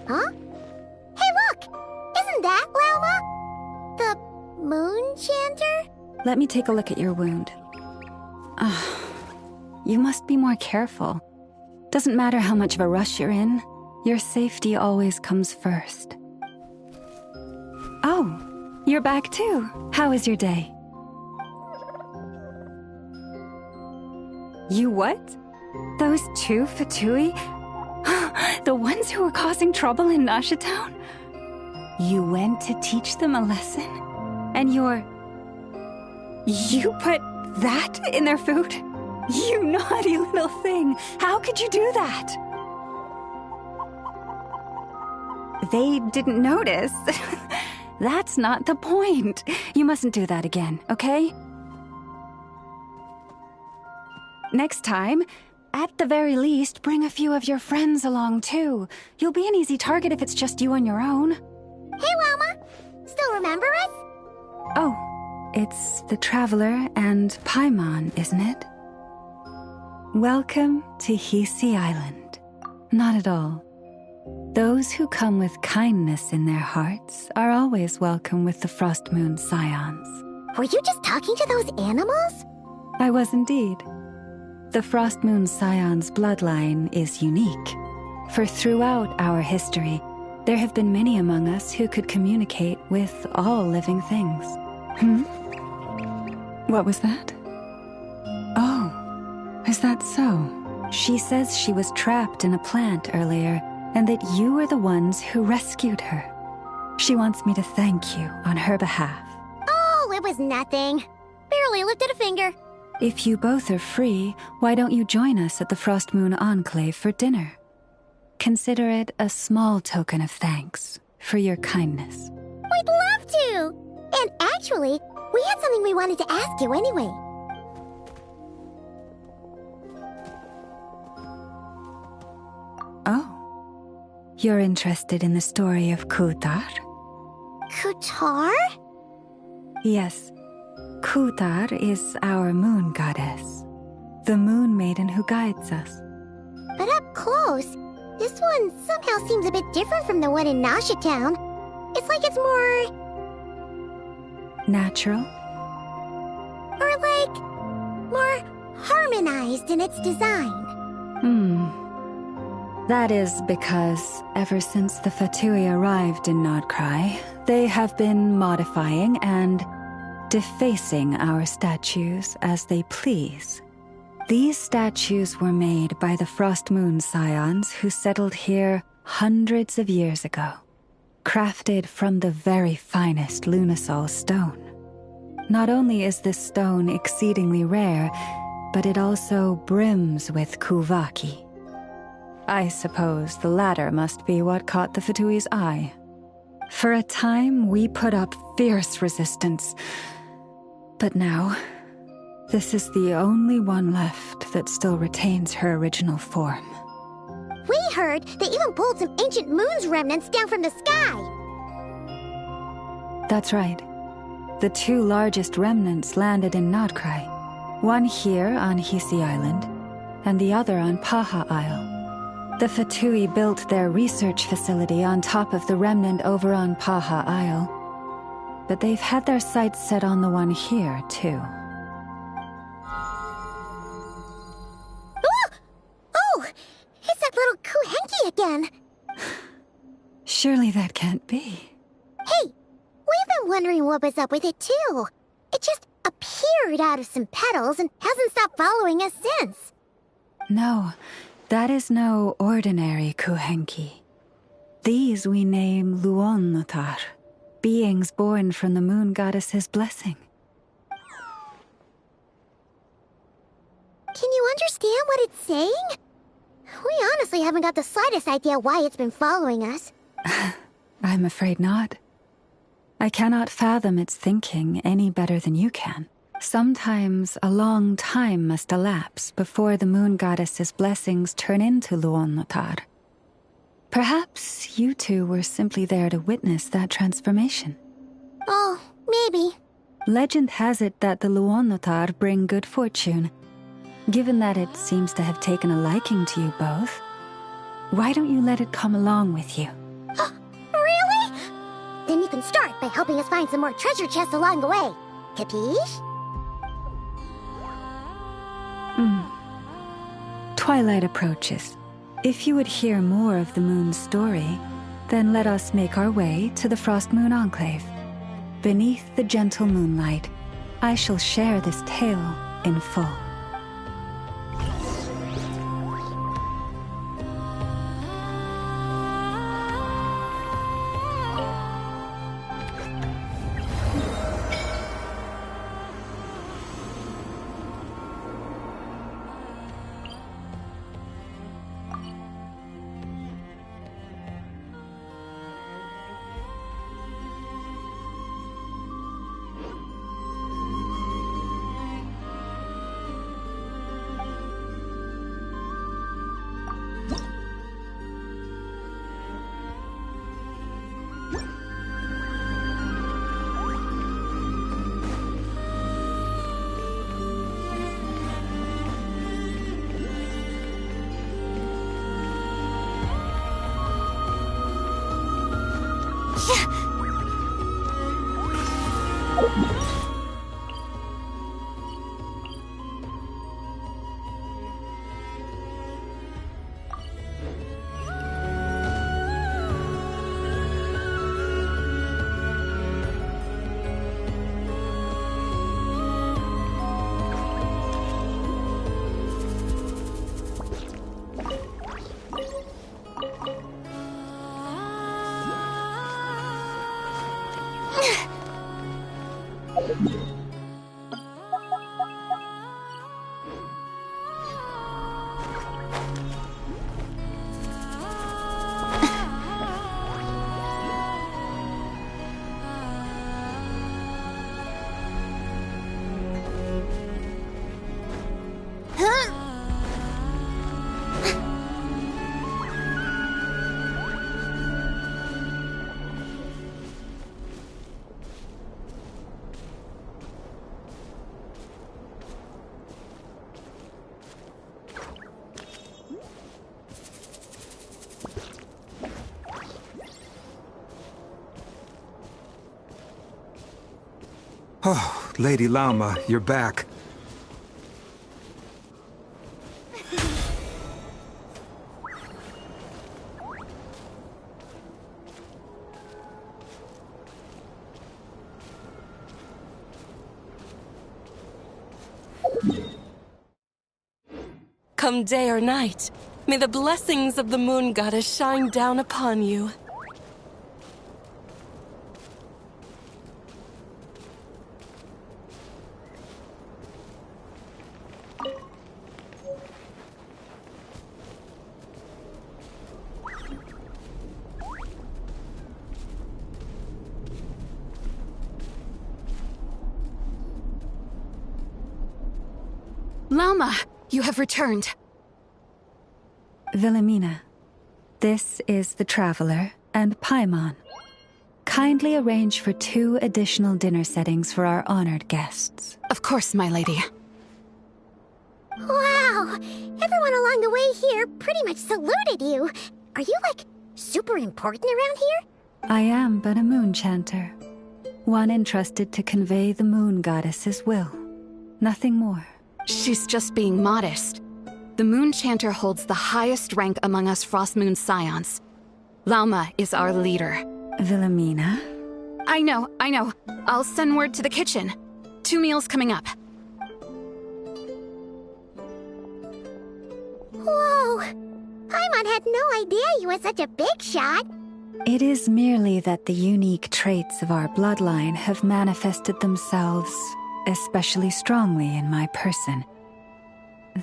Huh? Hey, look! Isn't that Lauma? The moon chanter? Let me take a look at your wound. You must be more careful. Doesn't matter how much of a rush you're in, your safety always comes first. Oh, you're back too. How was your day? You what? Those two Fatui? The ones who were causing trouble in Nasha Town? You went to teach them a lesson? And you put that in their food? You naughty little thing! How could you do that? They didn't notice. That's not the point. You mustn't do that again, okay? Next time, at the very least, bring a few of your friends along too. You'll be an easy target if it's just you on your own. Hey, Lauma! Still remember us? Oh, it's the Traveler and Paimon, isn't it? Welcome to Hisi Island. Not at all. Those who come with kindness in their hearts are always welcome with the Frost Moon Scions. Were you just talking to those animals? I was indeed. The Frost Moon Scion's bloodline is unique, for throughout our history, there have been many among us who could communicate with all living things. What was that? Oh, is that so? She says she was trapped in a plant earlier, and that you were the ones who rescued her. She wants me to thank you on her behalf. Oh, it was nothing. Barely lifted a finger. If you both are free, why don't you join us at the Frost Moon Enclave for dinner? Consider it a small token of thanks for your kindness. We'd love to! And actually, we had something we wanted to ask you anyway. Oh. You're interested in the story of Kutar? Kutar? Yes. Kutar is our moon goddess, the moon maiden who guides us. But up close, this one somehow seems a bit different from the one in Nasha Town. It's like it's more... natural? Or like... more harmonized in its design. That is because, ever since the Fatui arrived in Nodcry, they have been modifying and defacing our statues as they please. These statues were made by the Frost Moon Scions who settled here hundreds of years ago, crafted from the very finest Lunasol stone. Not only is this stone exceedingly rare, but it also brims with Kuvaki. I suppose the latter must be what caught the Fatui's eye. For a time, we put up fierce resistance. But now, this is the only one left that still retains her original form. We heard they even pulled some ancient moon's remnants down from the sky. That's right. The two largest remnants landed in Nodcry. One here on Hisi Island, and the other on Paha Isle. The Fatui built their research facility on top of the remnant over on Paha Isle. But they've had their sights set on the one here, too. Oh! It's that little Kuhenki again! Surely that can't be. Hey! We've been wondering what was up with it, too. It just appeared out of some petals and hasn't stopped following us since. No. That is no ordinary Kuhenki. These we name Luonnotar, beings born from the moon goddess's blessing. Can you understand what it's saying? We honestly haven't got the slightest idea why it's been following us. I'm afraid not. I cannot fathom its thinking any better than you can. Sometimes a long time must elapse before the moon goddess's blessings turn into Luonnotar. Perhaps you two were simply there to witness that transformation. Oh, maybe. Legend has it that the Luonnotar bring good fortune. Given that it seems to have taken a liking to you both, why don't you let it come along with you? can start by helping us find some more treasure chests along the way. Capiche? Twilight approaches. If you would hear more of the moon's story, then let us make our way to the Frost Moon Enclave. Beneath the gentle moonlight, I shall share this tale in full. Oh, Lady Lauma, you're back. Come day or night, may the blessings of the moon goddess shine down upon you. Lauma, you have returned. Wilhelmina, this is the Traveler and Paimon. Kindly arrange for 2 additional dinner settings for our honored guests. Of course, my lady. Wow! Everyone along the way here pretty much saluted you. Are you, like, super important around here? I am but a moon chanter. One entrusted to convey the moon goddess's will. Nothing more. She's just being modest. The Moon Chanter holds the highest rank among us Frost Moon Scions. Lauma is our leader. Wilhelmina? I know. I'll send word to the kitchen. 2 meals coming up. Whoa! Paimon had no idea you were such a big shot. It is merely that the unique traits of our bloodline have manifested themselves especially strongly in my person.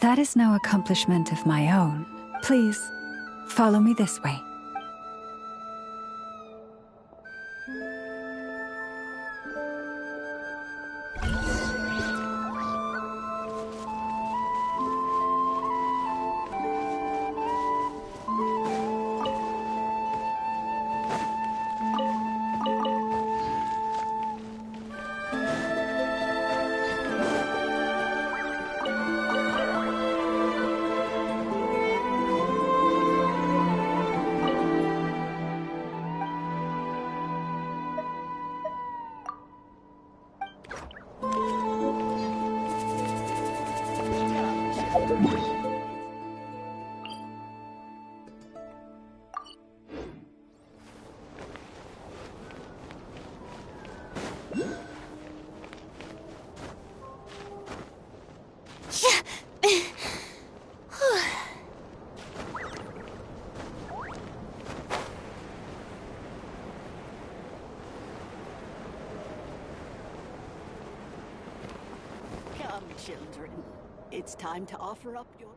That is no accomplishment of my own. Please, follow me this way. children, it's time to offer up your...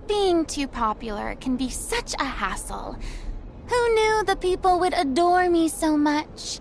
Being too popular can be such a hassle. Who knew the people would adore me so much?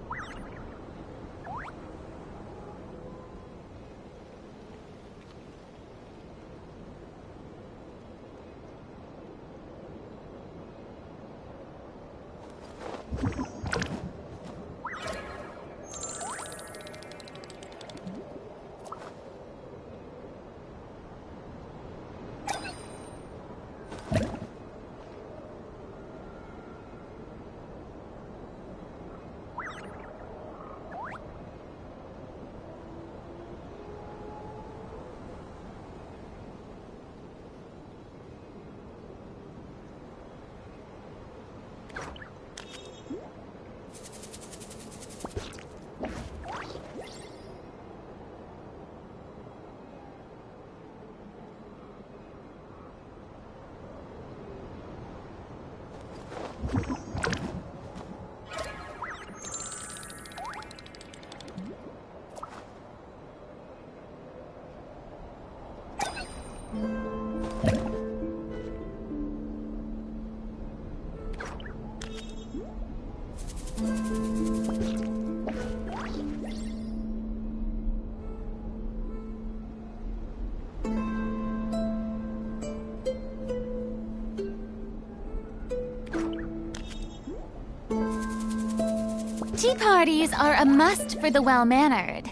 Tea parties are a must for the well-mannered.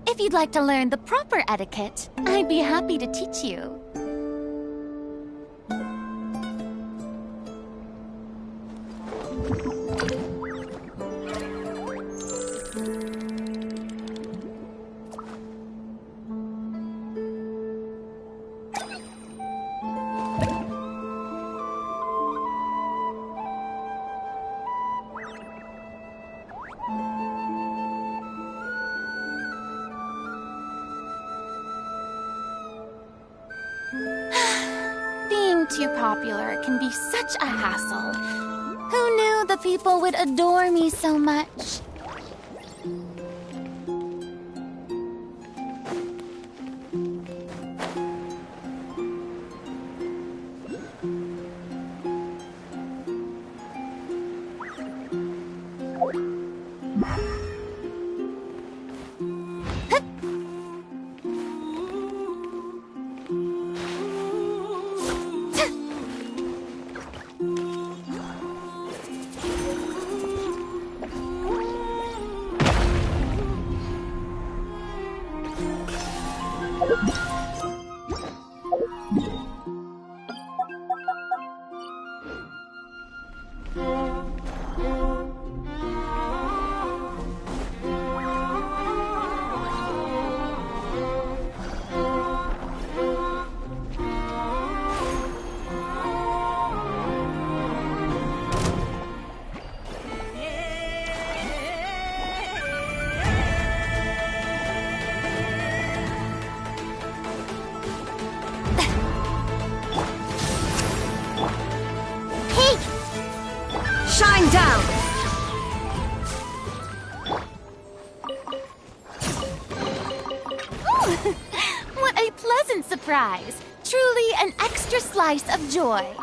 If you'd like to learn the proper etiquette, I'd be happy to teach you. Being too popular can be such a hassle. Who knew the people would adore me so much? Shine down! Ooh, what a pleasant surprise! Truly an extra slice of joy.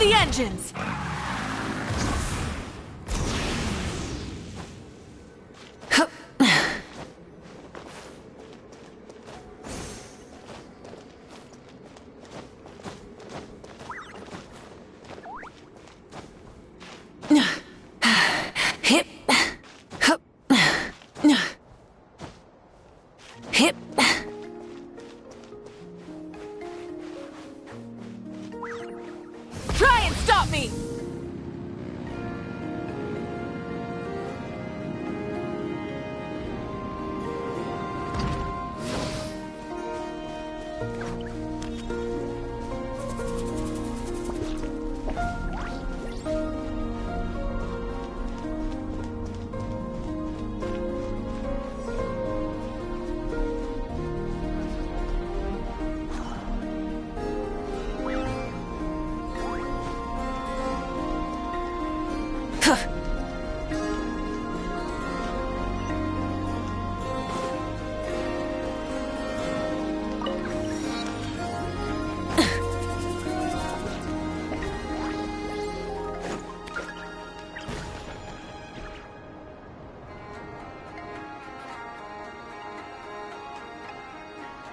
the engines! Hip. Hup. Hip. Try and stop me!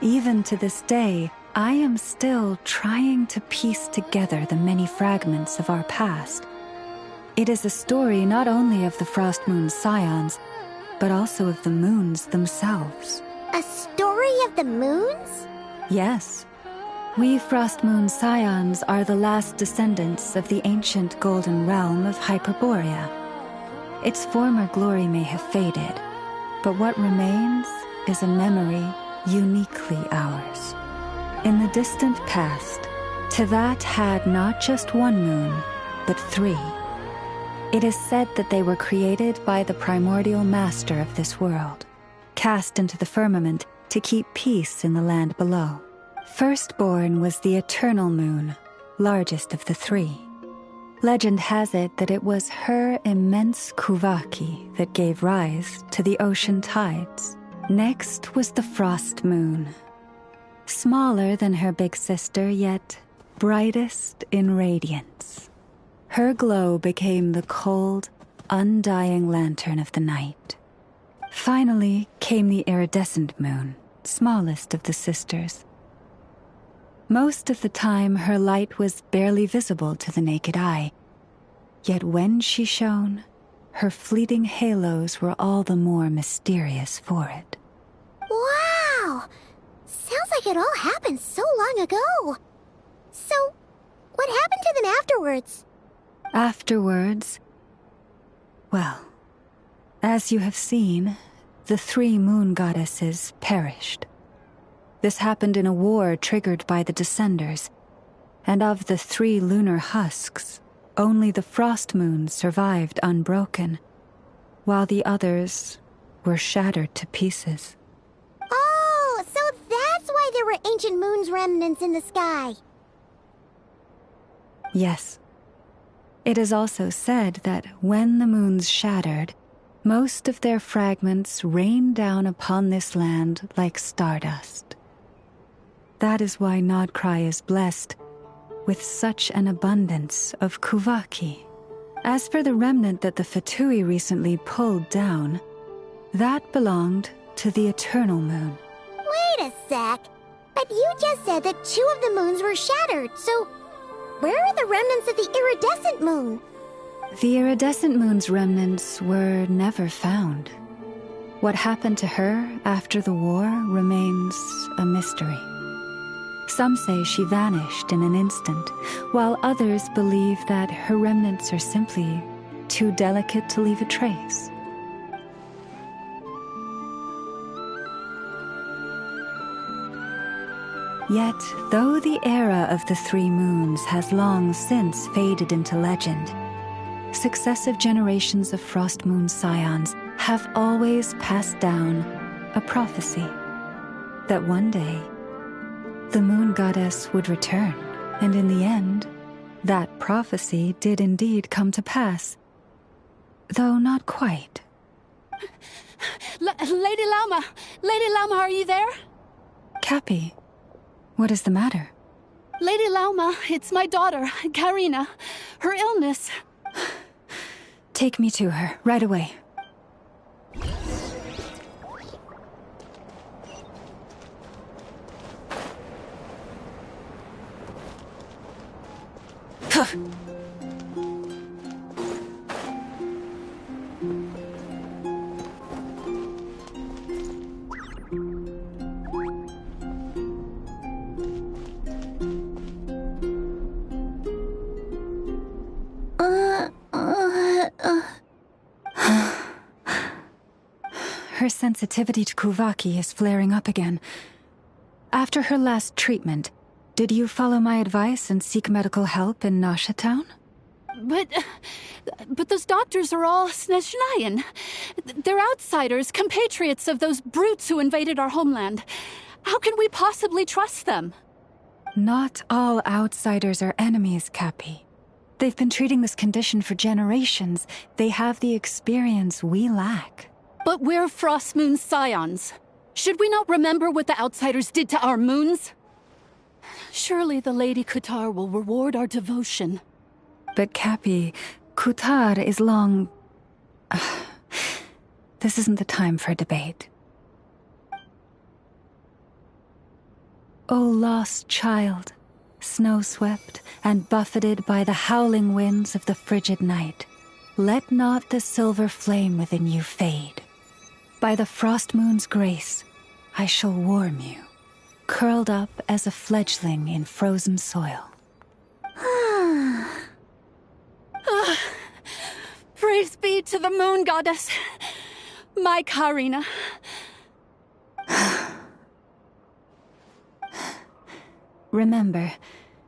Even to this day, I am still trying to piece together the many fragments of our past. It is a story not only of the Frost Moon Scions, but also of the moons themselves. A story of the moons? Yes. We Frost Moon Scions are the last descendants of the ancient golden realm of Hyperborea. Its former glory may have faded, but what remains is a memory uniquely ours. In the distant past, Tevat had not just one moon, but 3. It is said that they were created by the primordial master of this world, cast into the firmament to keep peace in the land below. Firstborn was the eternal moon, largest of the 3. Legend has it that it was her immense Kuvaki that gave rise to the ocean tides. Next was the frost moon, smaller than her big sister, yet brightest in radiance. Her glow became the cold, undying lantern of the night. Finally came the iridescent moon, smallest of the sisters. Most of the time, her light was barely visible to the naked eye. Yet when she shone, her fleeting halos were all the more mysterious for it. Wow! Sounds like it all happened so long ago. So, what happened to them afterwards? Afterwards, well, as you have seen, the 3 moon goddesses perished. This happened in a war triggered by the Descenders, and of the 3 lunar husks, only the frost moon survived unbroken, while the others were shattered to pieces. Oh, so that's why there were ancient moon's remnants in the sky. Yes. It is also said that when the moons shattered, most of their fragments rained down upon this land like stardust. That is why Nodcry is blessed with such an abundance of Kuvaki. As for the remnant that the Fatui recently pulled down, that belonged to the Eternal Moon. Wait a sec. But you just said that 2 of the moons were shattered, so where are the remnants of the iridescent moon? The iridescent moon's remnants were never found. What happened to her after the war remains a mystery. Some say she vanished in an instant, while others believe that her remnants are simply too delicate to leave a trace. Yet, though the era of the 3 moons has long since faded into legend, successive generations of Frost Moon Scions have always passed down a prophecy that one day the moon goddess would return, and in the end, that prophecy did indeed come to pass, though not quite. Lady Lama, are you there? Cappy, what is the matter? Lady Lauma, it's my daughter, Karina. Her illness. Take me to her, right away. Her sensitivity to Kuvaki is flaring up again. After her last treatment, did you follow my advice and seek medical help in Nasha Town? But those doctors are all Snezhnayan. They're outsiders, compatriots of those brutes who invaded our homeland. How can we possibly trust them? Not all outsiders are enemies, Cappy. They've been treating this condition for generations. They have the experience we lack. But we're Frostmoon scions. Should we not remember what the outsiders did to our moons? Surely the Lady Kutar will reward our devotion. But Cappy, Kutar is long... This isn't the time for a debate. O lost child, snow-swept and buffeted by the howling winds of the frigid night, let not the silver flame within you fade. By the frost moon's grace, I shall warm you, curled up as a fledgling in frozen soil. Praise be to the moon goddess, my Karina. Remember,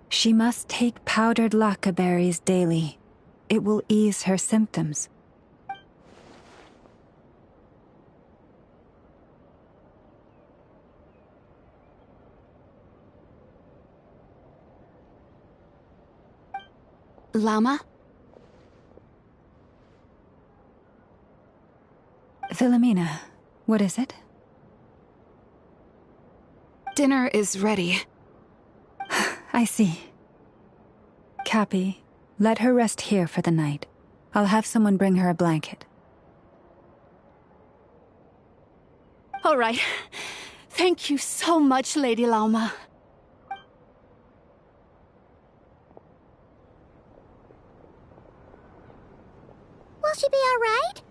she must take powdered laka berries daily. It will ease her symptoms. Lauma? Philomena, what is it? Dinner is ready. I see. Cappy, let her rest here for the night. I'll have someone bring her a blanket. All right. Thank you so much, Lady Lauma. Will she be all right?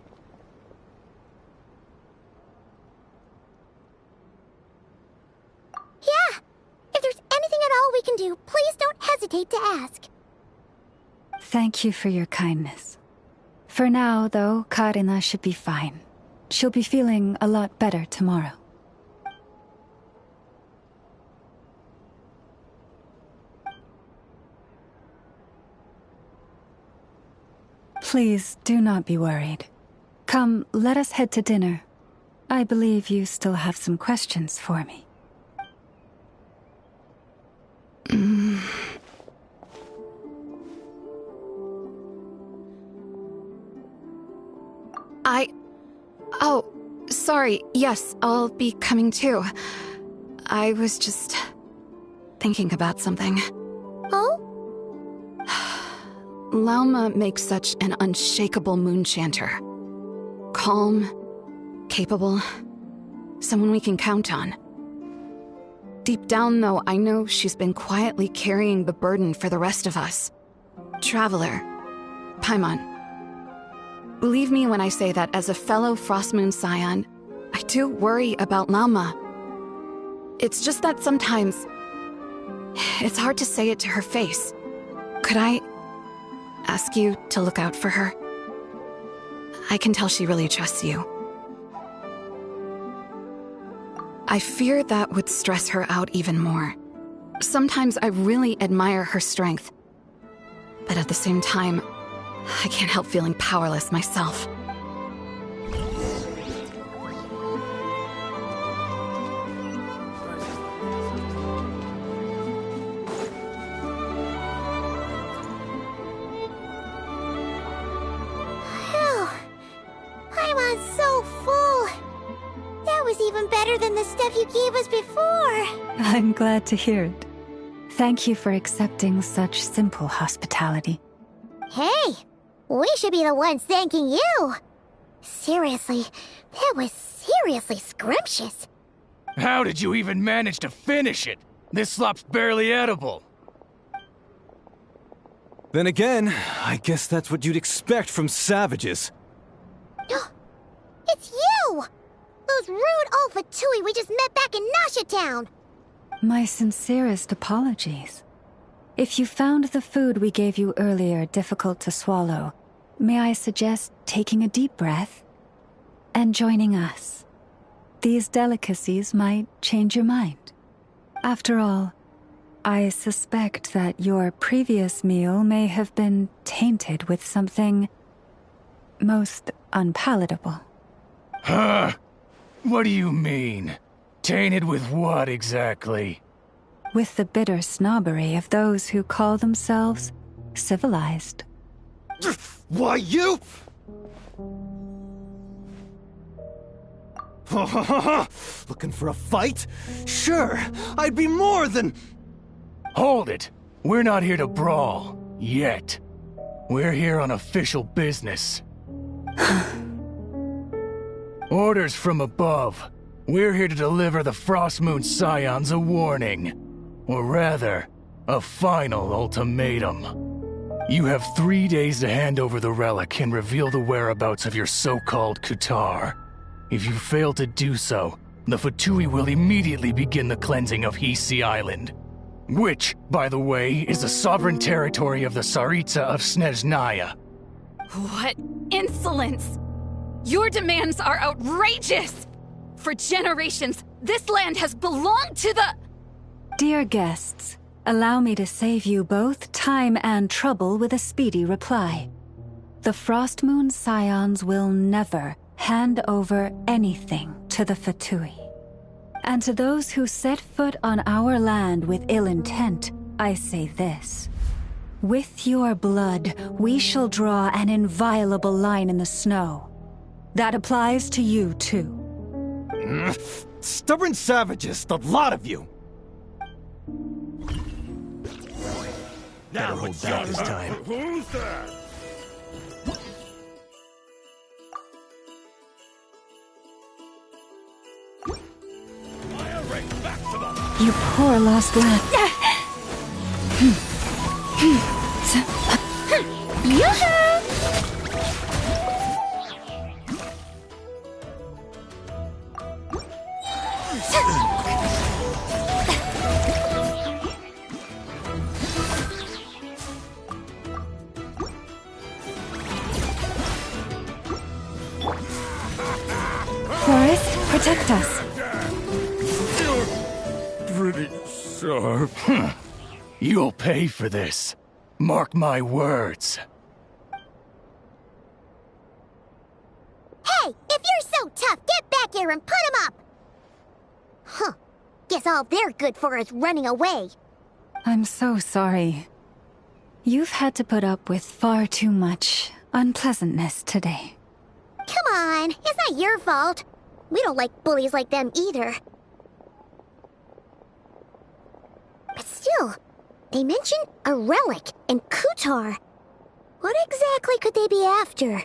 Yeah. If there's anything at all we can do, please don't hesitate to ask. Thank you for your kindness. For now, though, Karina should be fine. She'll be feeling a lot better tomorrow. Please do not be worried. Come, let us head to dinner. I believe you still have some questions for me. Oh, sorry. Yes, I'll be coming too. I was just thinking about something. Oh? Lauma makes such an unshakable moon chanter. Calm, capable, someone we can count on. Deep down, though, I know she's been quietly carrying the burden for the rest of us. Traveler, Paimon. Believe me when I say that as a fellow Frostmoon scion, I do worry about Lauma. It's just that sometimes it's hard to say it to her face. Could I ask you to look out for her? I can tell she really trusts you. I fear that would stress her out even more. Sometimes I really admire her strength, but at the same time, I can't help feeling powerless myself. Paimon's so full. That was even better than the stuff you gave us before. I'm glad to hear it. Thank you for accepting such simple hospitality. Hey, we should be the ones thanking you. Seriously, that was seriously scrumptious. How did you even manage to finish it? This slop's barely edible. Then again, I guess that's what you'd expect from savages. It's you! Those rude old Fatui we just met back in Nasha Town! My sincerest apologies. If you found the food we gave you earlier difficult to swallow, may I suggest taking a deep breath and joining us? These delicacies might change your mind. After all, I suspect that your previous meal may have been tainted with something most unpalatable. Huh? What do you mean? Tainted with what exactly? With the bitter snobbery of those who call themselves civilized. Why, you? Looking for a fight? Sure, I'd be more than... Hold it! We're not here to brawl. Yet. We're here on official business. Orders from above. We're here to deliver the Frostmoon Scions a warning. Or rather, a final ultimatum. You have 3 days to hand over the relic and reveal the whereabouts of your so-called Kutar. If you fail to do so, the Fatui will immediately begin the cleansing of Hisi Island. Which, by the way, is the sovereign territory of the Tsaritsa of Snezhnaya. What insolence! Your demands are outrageous! For generations, this land has belonged to the... Dear guests, allow me to save you both time and trouble with a speedy reply. The Frostmoon Scions will never hand over anything to the Fatui. And to those who set foot on our land with ill intent, I say this. With your blood, we shall draw an inviolable line in the snow. That applies to you, too. Stubborn savages, the lot of you! Better hold back this time. Who's that? You poor lost lamb. Forest, protect us. Pretty sharp. You'll pay for this. Mark my words. Hey, if you're so tough, get back here and put him up! Huh. Guess all they're good for is running away. I'm so sorry. You've had to put up with far too much unpleasantness today. Come on, it's not your fault. We don't like bullies like them either. But still, they mentioned a relic and Kutar. What exactly could they be after?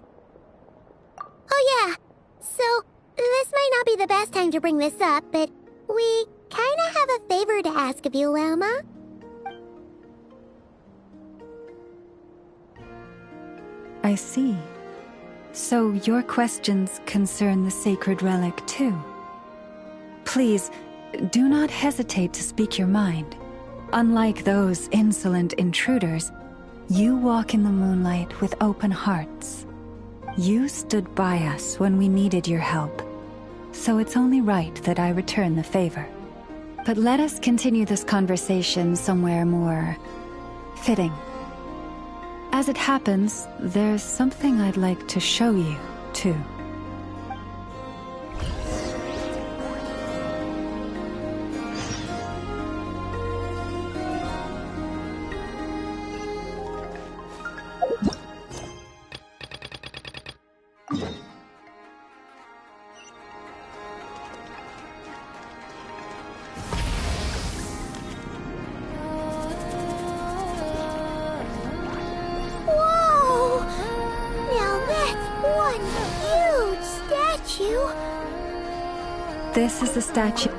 Oh yeah, so this might not be the best time to bring this up, but we kinda have a favor to ask of you, Lama. I see. So your questions concern the sacred relic too. Please, do not hesitate to speak your mind. Unlike those insolent intruders, you walk in the moonlight with open hearts. You stood by us when we needed your help, so it's only right that I return the favor. But let us continue this conversation somewhere more fitting. As it happens, there's something I'd like to show you, too. This is the statue.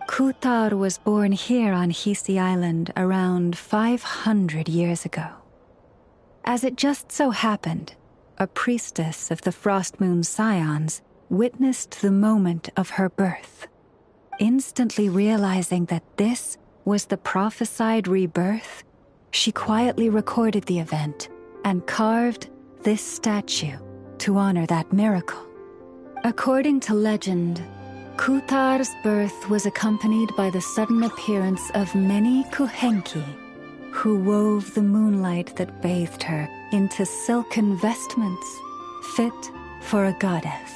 Kutar was born here on Hisi Island around 500 years ago. As it just so happened, a priestess of the Frost Moon Scions witnessed the moment of her birth. Instantly realizing that this was the prophesied rebirth, she quietly recorded the event and carved this statue to honor that miracle. According to legend, Kutar's birth was accompanied by the sudden appearance of many Kuhenki, who wove the moonlight that bathed her into silken vestments fit for a goddess.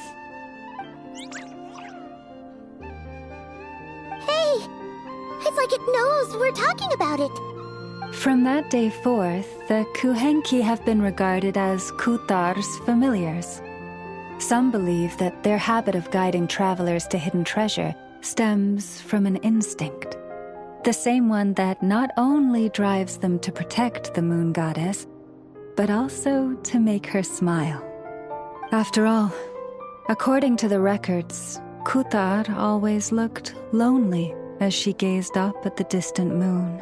Hey! It's like it knows we're talking about it. From that day forth, the Kuhenki have been regarded as Kutar's familiars. Some believe that their habit of guiding travelers to hidden treasure stems from an instinct. The same one that not only drives them to protect the moon goddess, but also to make her smile. After all, according to the records, Kutar always looked lonely as she gazed up at the distant moon.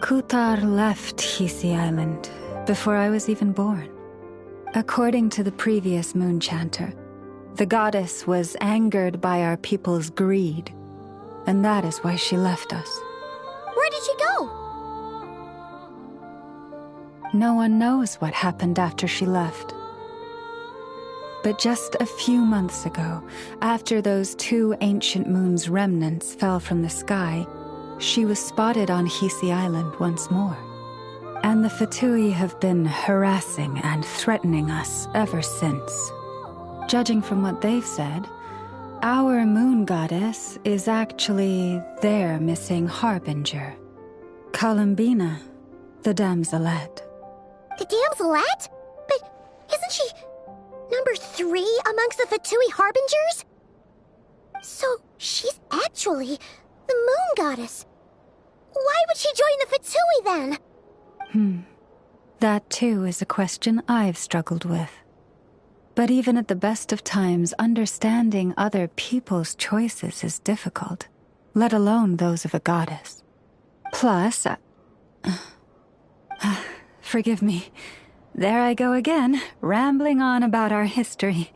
Kutar left Hisi Island before I was even born. According to the previous moon chanter, the goddess was angered by our people's greed, and that is why she left us. Where did she go? No one knows what happened after she left. But just a few months ago, after those 2 ancient moon's remnants fell from the sky, she was spotted on Hisi Island once more. And the Fatui have been harassing and threatening us ever since. Judging from what they've said, Our moon goddess is actually their missing harbinger, Columbina, the damselette. The damselette? But isn't she number 3 amongst the Fatui harbingers? So she's actually the moon goddess. Why would she join the Fatui then? That too is a question I've struggled with. But even at the best of times, understanding other people's choices is difficult, let alone those of a goddess. Plus, forgive me, there I go again, rambling on about our history.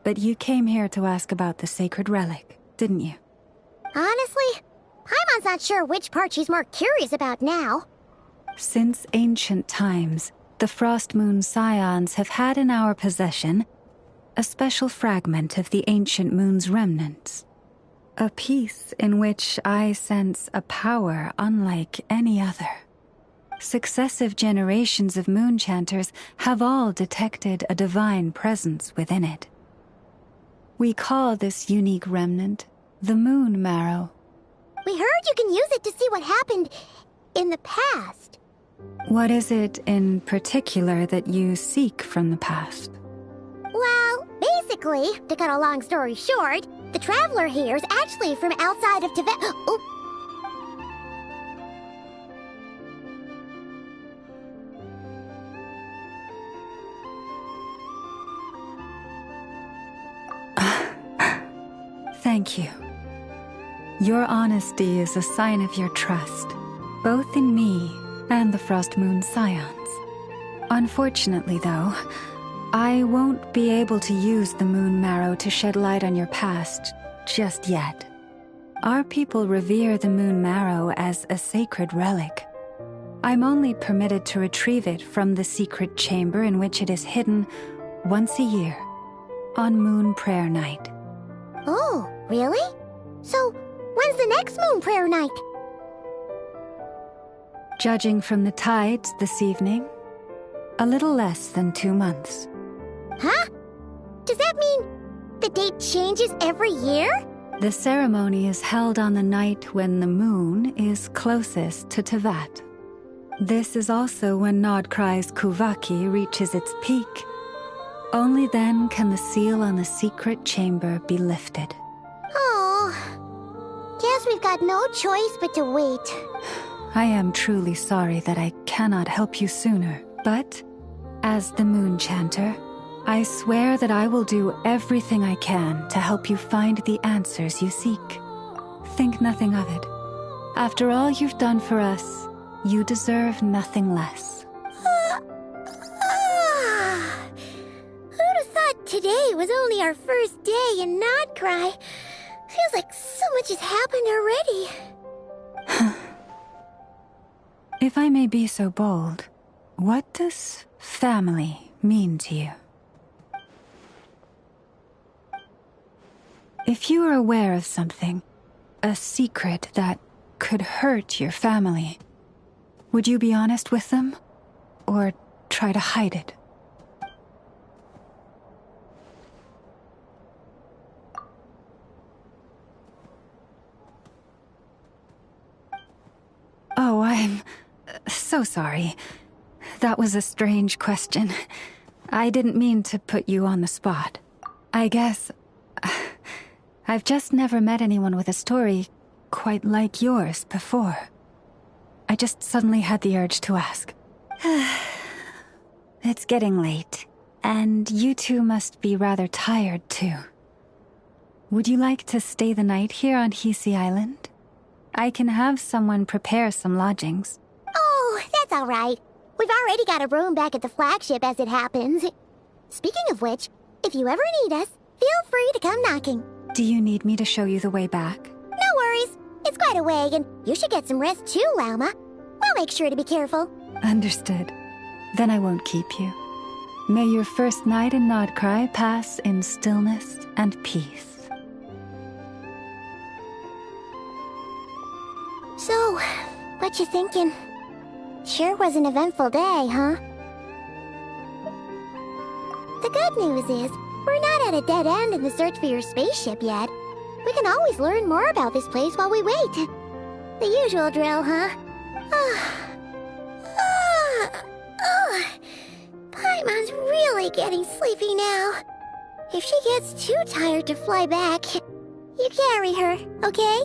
But you came here to ask about the sacred relic, didn't you? Honestly, Paimon's not sure which part she's more curious about now. Since ancient times, the Frost Moon Scions have had in our possession a special fragment of the ancient moon's remnants. A piece in which I sense a power unlike any other. Successive generations of moonchanters have all detected a divine presence within it. We call this unique remnant the Moon Marrow. We heard you can use it to see what happened in the past. What is it in particular that you seek from the past? Well, basically, to cut a long story short, the traveler here is actually from outside of Tibet. Oh. Thank you. Your honesty is a sign of your trust, both in me and the Frost Moon Scions. Unfortunately, though, I won't be able to use the Moon Marrow to shed light on your past just yet. Our people revere the Moon Marrow as a sacred relic. I'm only permitted to retrieve it from the secret chamber in which it is hidden once a year, on Moon Prayer Night. Oh, really? So, when's the next Moon Prayer Night? Judging from the tides this evening, a little less than 2 months. Huh? Does that mean the date changes every year? The ceremony is held on the night when the moon is closest to Tevat. This is also when Nodcry's Kuvaki reaches its peak. Only then can the seal on the secret chamber be lifted. Oh, guess we've got no choice but to wait. I am truly sorry that I cannot help you sooner, but as the Moon Chanter, I swear that I will do everything I can to help you find the answers you seek. Think nothing of it. After all you've done for us, you deserve nothing less. Who'd have thought today was only our first day in Nodcry? Feels like so much has happened already. If I may be so bold, what does family mean to you? If you are aware of something, a secret that could hurt your family, would you be honest with them, or try to hide it? Oh, I'm so sorry. That was a strange question. I didn't mean to put you on the spot. I guess I've just never met anyone with a story quite like yours before. I just suddenly had the urge to ask. It's getting late, and you two must be rather tired too. Would you like to stay the night here on Hisi Island? I can have someone prepare some lodgings. Oh, that's all right. We've already got a room back at the flagship as it happens. Speaking of which, if you ever need us, feel free to come knocking. Do you need me to show you the way back? No worries. It's quite a way, and you should get some rest too, Lauma. We'll make sure to be careful. Understood. Then I won't keep you. May your first night in Nodcry pass in stillness and peace. So, what you thinking? Sure was an eventful day, huh? The good news is, We're not at a dead end in the search for your spaceship yet. We can always learn more about this place while we wait. The usual drill, huh? Paimon's really getting sleepy now. If she gets too tired to fly back, you carry her, okay?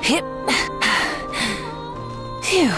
Hip. Phew.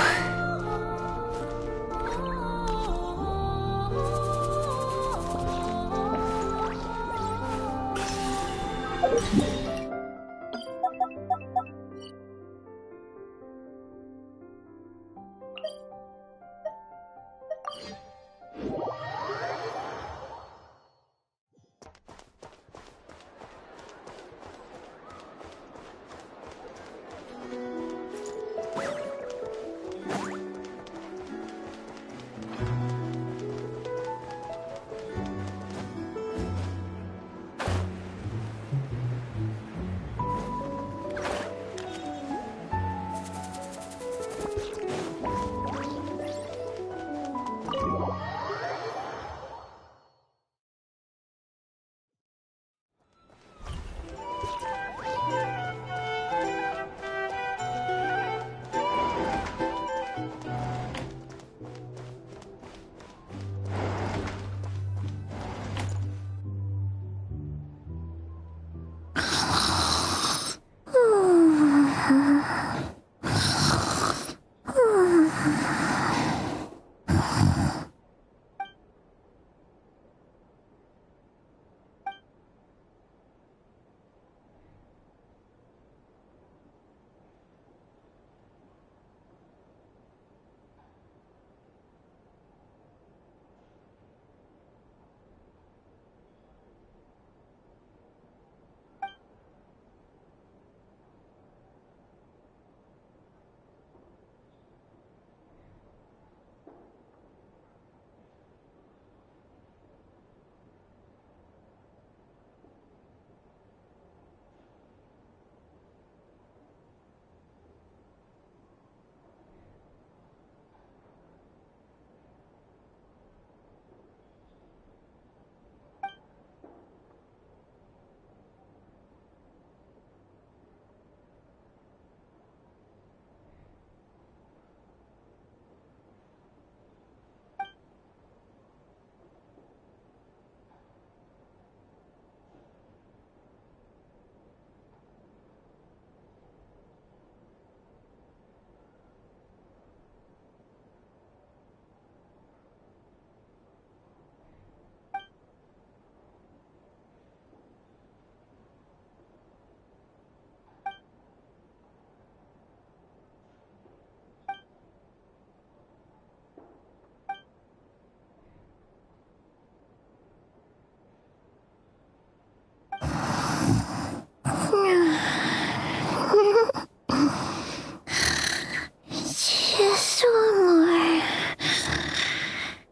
Just one more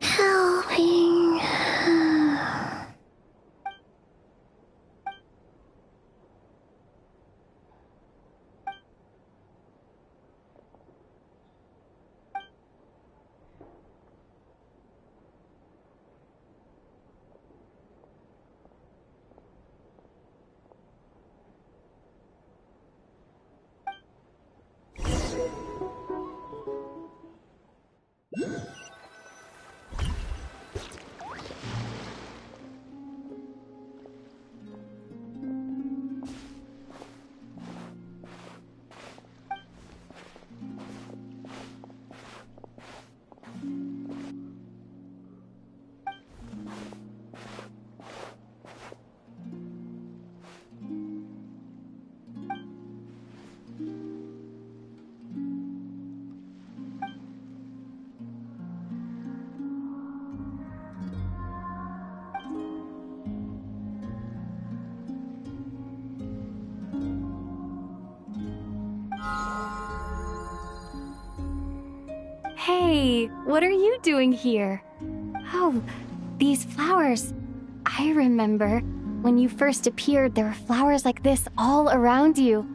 helping. Hey, what are you doing here? Oh, these flowers. I remember when you first appeared, there were flowers like this all around you.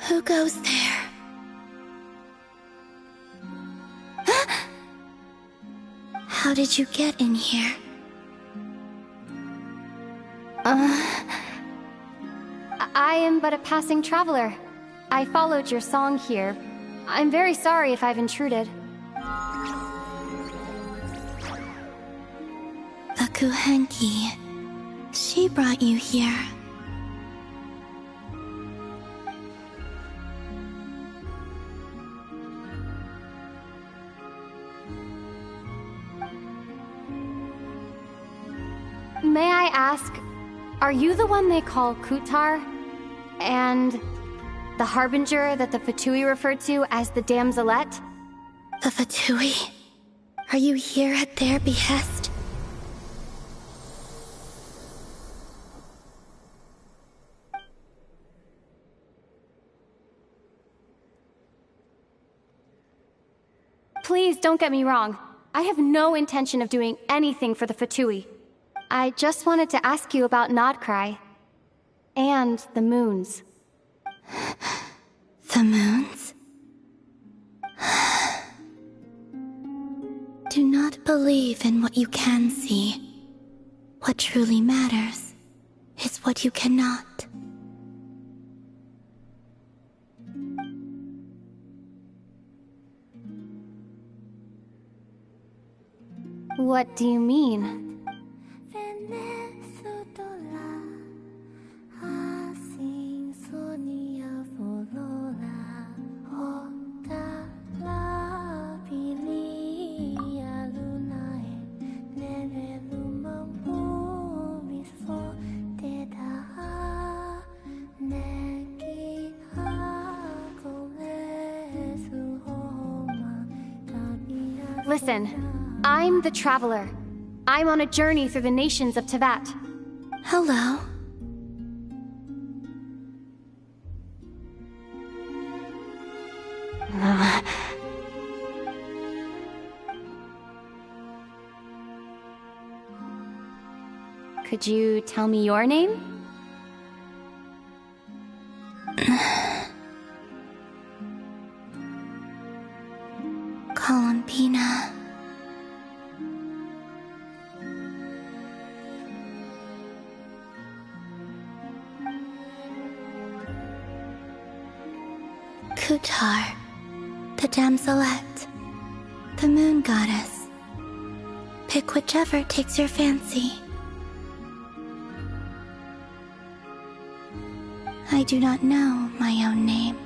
Who goes there? How did you get in here? I am but a passing traveler. I followed your song here. I'm very sorry if I've intruded. Bakuhanki. She brought you here. May I ask, are you the one they call Kutar? And the harbinger that the Fatui referred to as the Damselette? The Fatui? Are you here at their behest? Please don't get me wrong. I have no intention of doing anything for the Fatui. I just wanted to ask you about Nodcry. And the moons. The moons? Do not believe in what you can see. What truly matters is what you cannot. What do you mean? Listen, I'm the Traveler. I'm on a journey through the nations of Tevat. Hello. Could you tell me your name? Columbina. Kutar, the Damselette, the Moon Goddess. Pick whichever takes your fancy. I do not know my own name.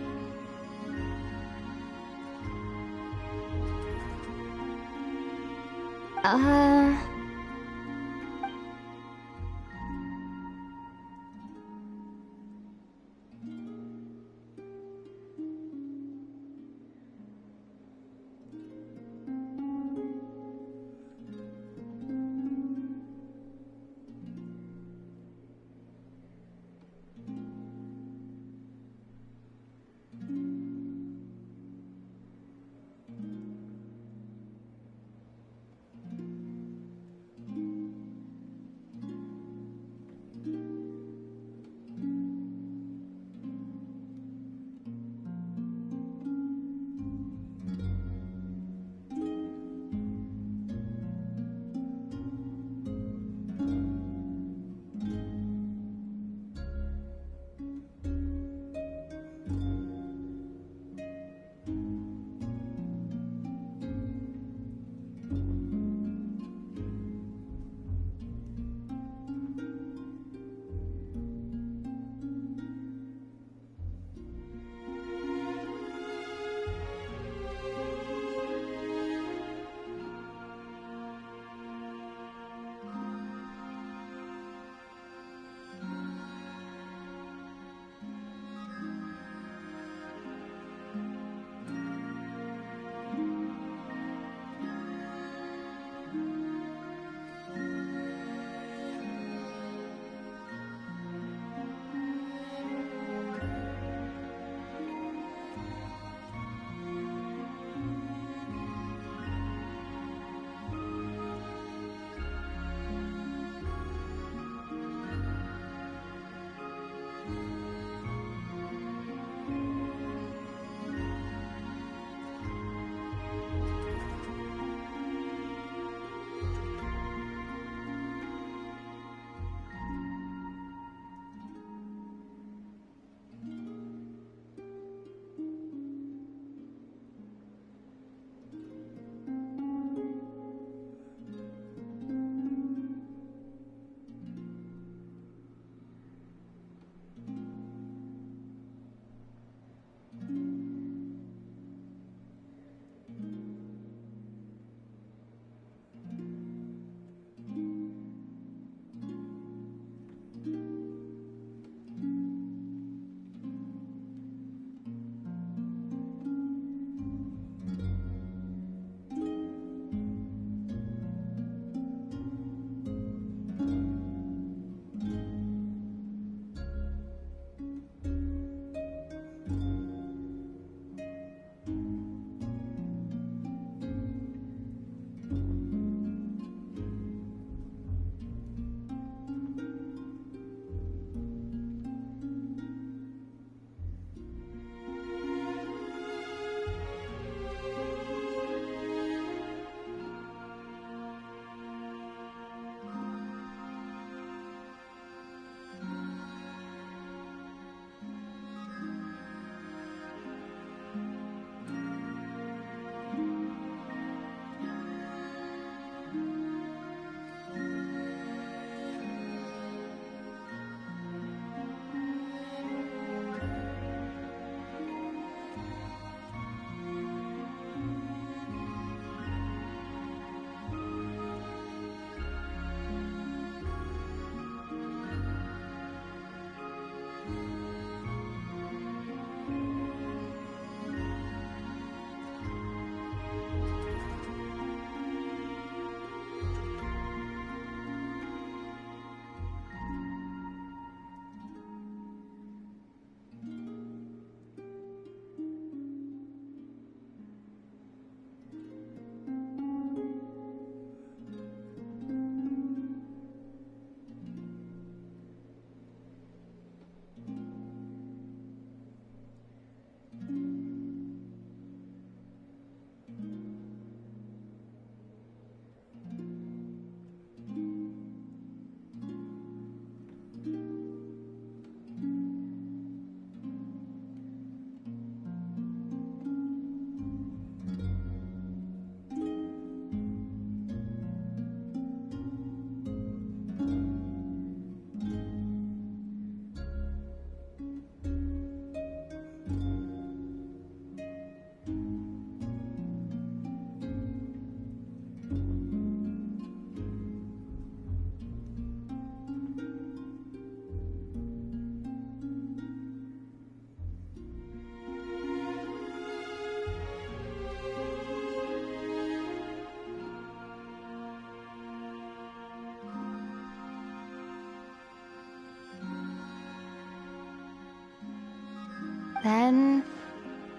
Then...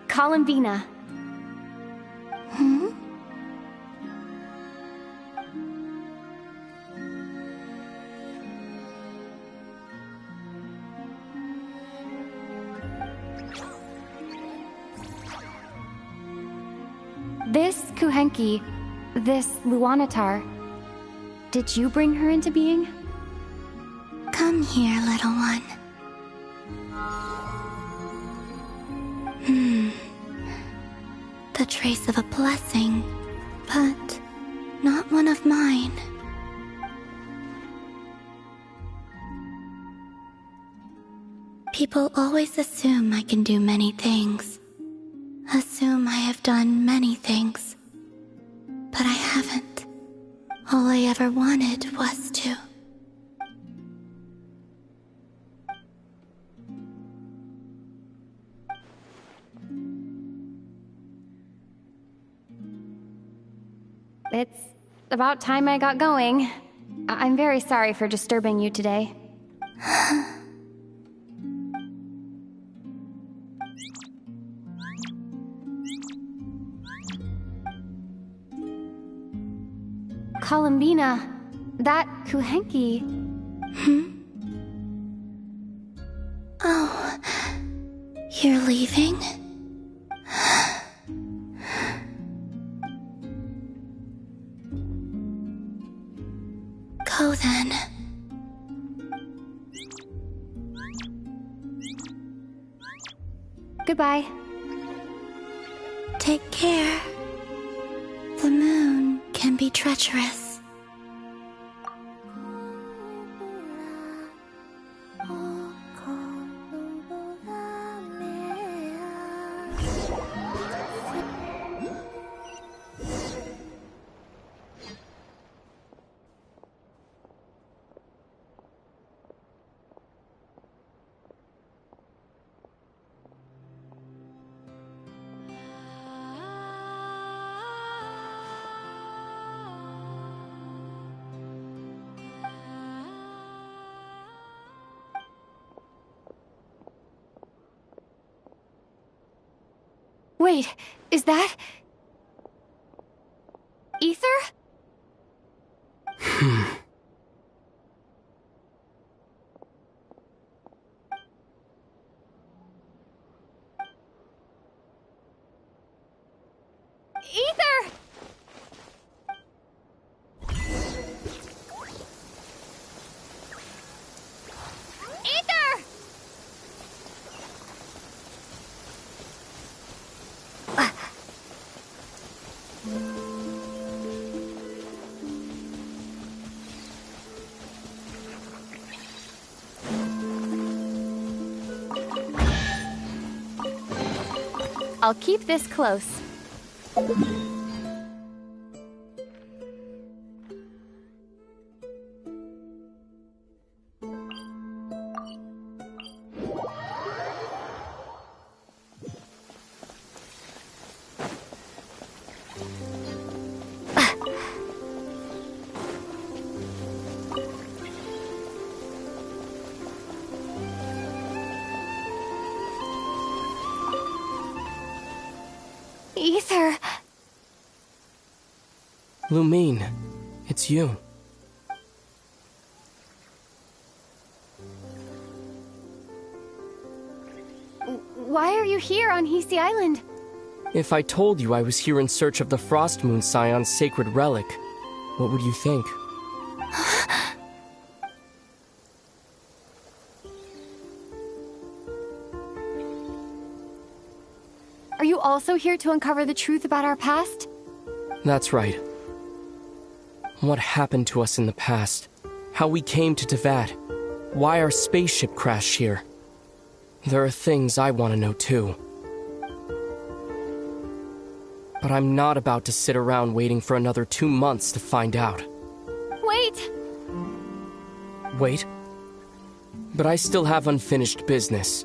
Columbina. Hmm? This Kuhenki, this Luanatar, did you bring her into being? Come here, little one. The trace of a blessing, but not one of mine. People always assume I can do many things. Assume I have done many things. But I haven't. All I ever wanted was to. It's about time I got going. I'm very sorry for disturbing you today. Columbina, that Kuhenki... Oh, you're leaving? Go then. Goodbye. Take care. The moon can be treacherous. Wait, is that... Ether? Ether! Ether! I'll keep this close. Ether! Lumine, it's you. Why are you here on Hisi Island? If I told you I was here in search of the Frost Moon Scion's sacred relic, what would you think? Are you also here to uncover the truth about our past? That's right. What happened to us in the past? How we came to Tevat? Why our spaceship crashed here? There are things I want to know too. But I'm not about to sit around waiting for another 2 months to find out. Wait! Wait? But I still have unfinished business.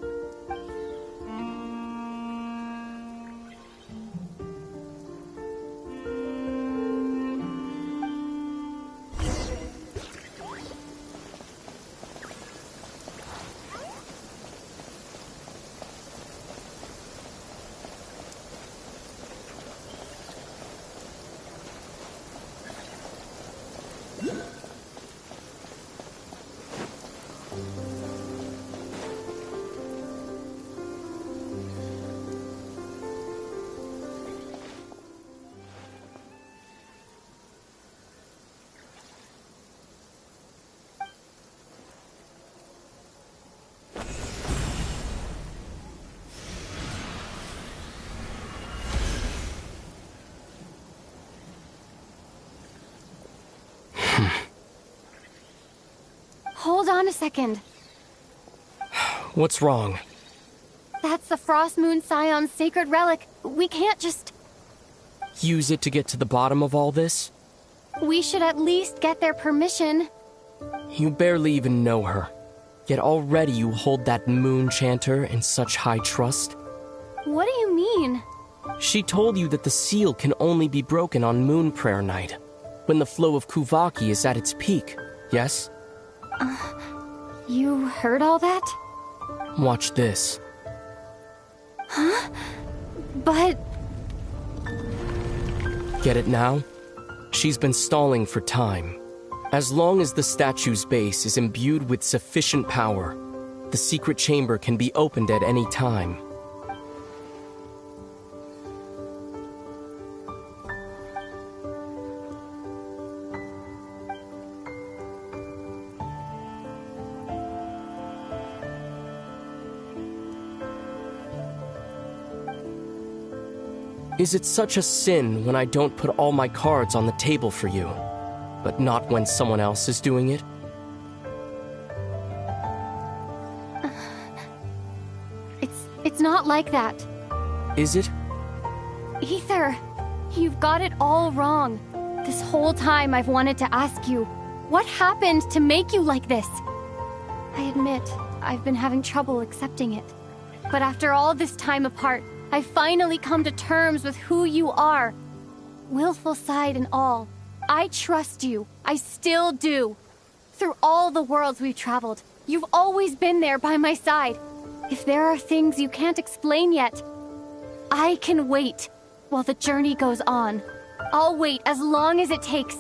Hold on a second. What's wrong? That's the Frost Moon Scion's sacred relic. We can't just... Use it to get to the bottom of all this? We should at least get their permission. You barely even know her. Yet already you hold that moon chanter in such high trust. What do you mean? She told you that the seal can only be broken on moon prayer night, when the flow of Kuvaki is at its peak, yes? You heard all that? Watch this. Huh? But... Get it now? She's been stalling for time. As long as the statue's base is imbued with sufficient power, the secret chamber can be opened at any time. Is it such a sin when I don't put all my cards on the table for you, but not when someone else is doing it? It's not like that. Is it? Ether, you've got it all wrong. This whole time I've wanted to ask you, what happened to make you like this? I admit, I've been having trouble accepting it. But after all this time apart, I've finally come to terms with who you are. Willful side and all. I trust you. I still do. Through all the worlds we've traveled, you've always been there by my side. If there are things you can't explain yet, I can wait while the journey goes on. I'll wait as long as it takes.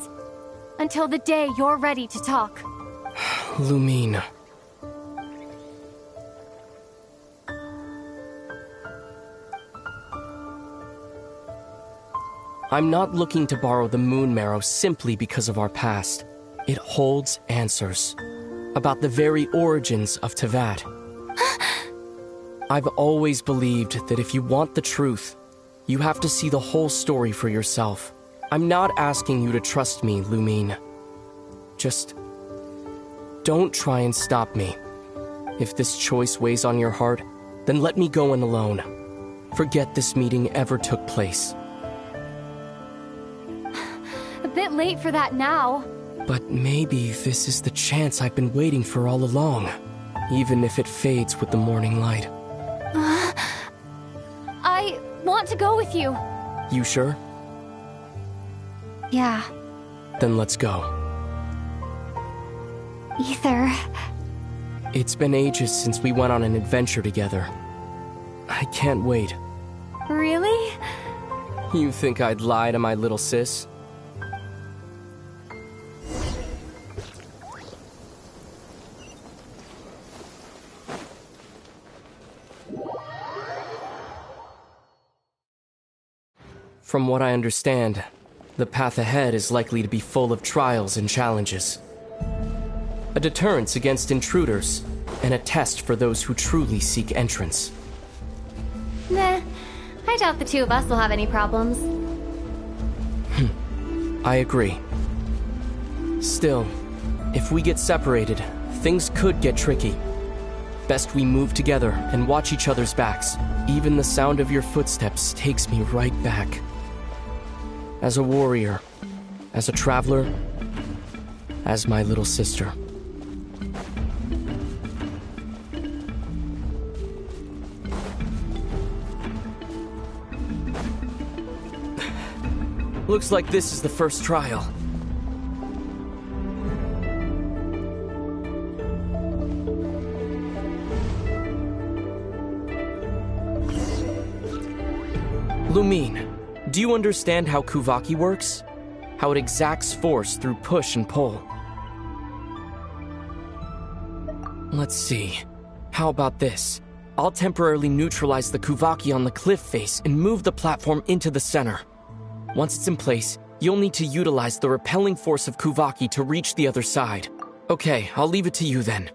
Until the day you're ready to talk. Lumine. I'm not looking to borrow the moon marrow simply because of our past. It holds answers about the very origins of Teyvat. I've always believed that if you want the truth, you have to see the whole story for yourself. I'm not asking you to trust me, Lumine. Just don't try and stop me. If this choice weighs on your heart, then let me go in alone. Forget this meeting ever took place. A bit late for that now. But maybe this is the chance I've been waiting for all along, even if it fades with the morning light. I want to go with you. You sure? Yeah. Then let's go. Ether. It's been ages since we went on an adventure together. I can't wait. Really? You think I'd lie to my little sis? From what I understand, the path ahead is likely to be full of trials and challenges. A deterrence against intruders, and a test for those who truly seek entrance. Nah, I doubt the two of us will have any problems. I agree. Still, if we get separated, things could get tricky. Best we move together and watch each other's backs. Even the sound of your footsteps takes me right back. As a warrior, as a traveler, as my little sister. Looks like this is the first trial. Lumine, do you understand how Kuvaki works? How it exacts force through push and pull? Let's see. How about this? I'll temporarily neutralize the Kuvaki on the cliff face and move the platform into the center. Once it's in place, you'll need to utilize the repelling force of Kuvaki to reach the other side. Okay, I'll leave it to you then.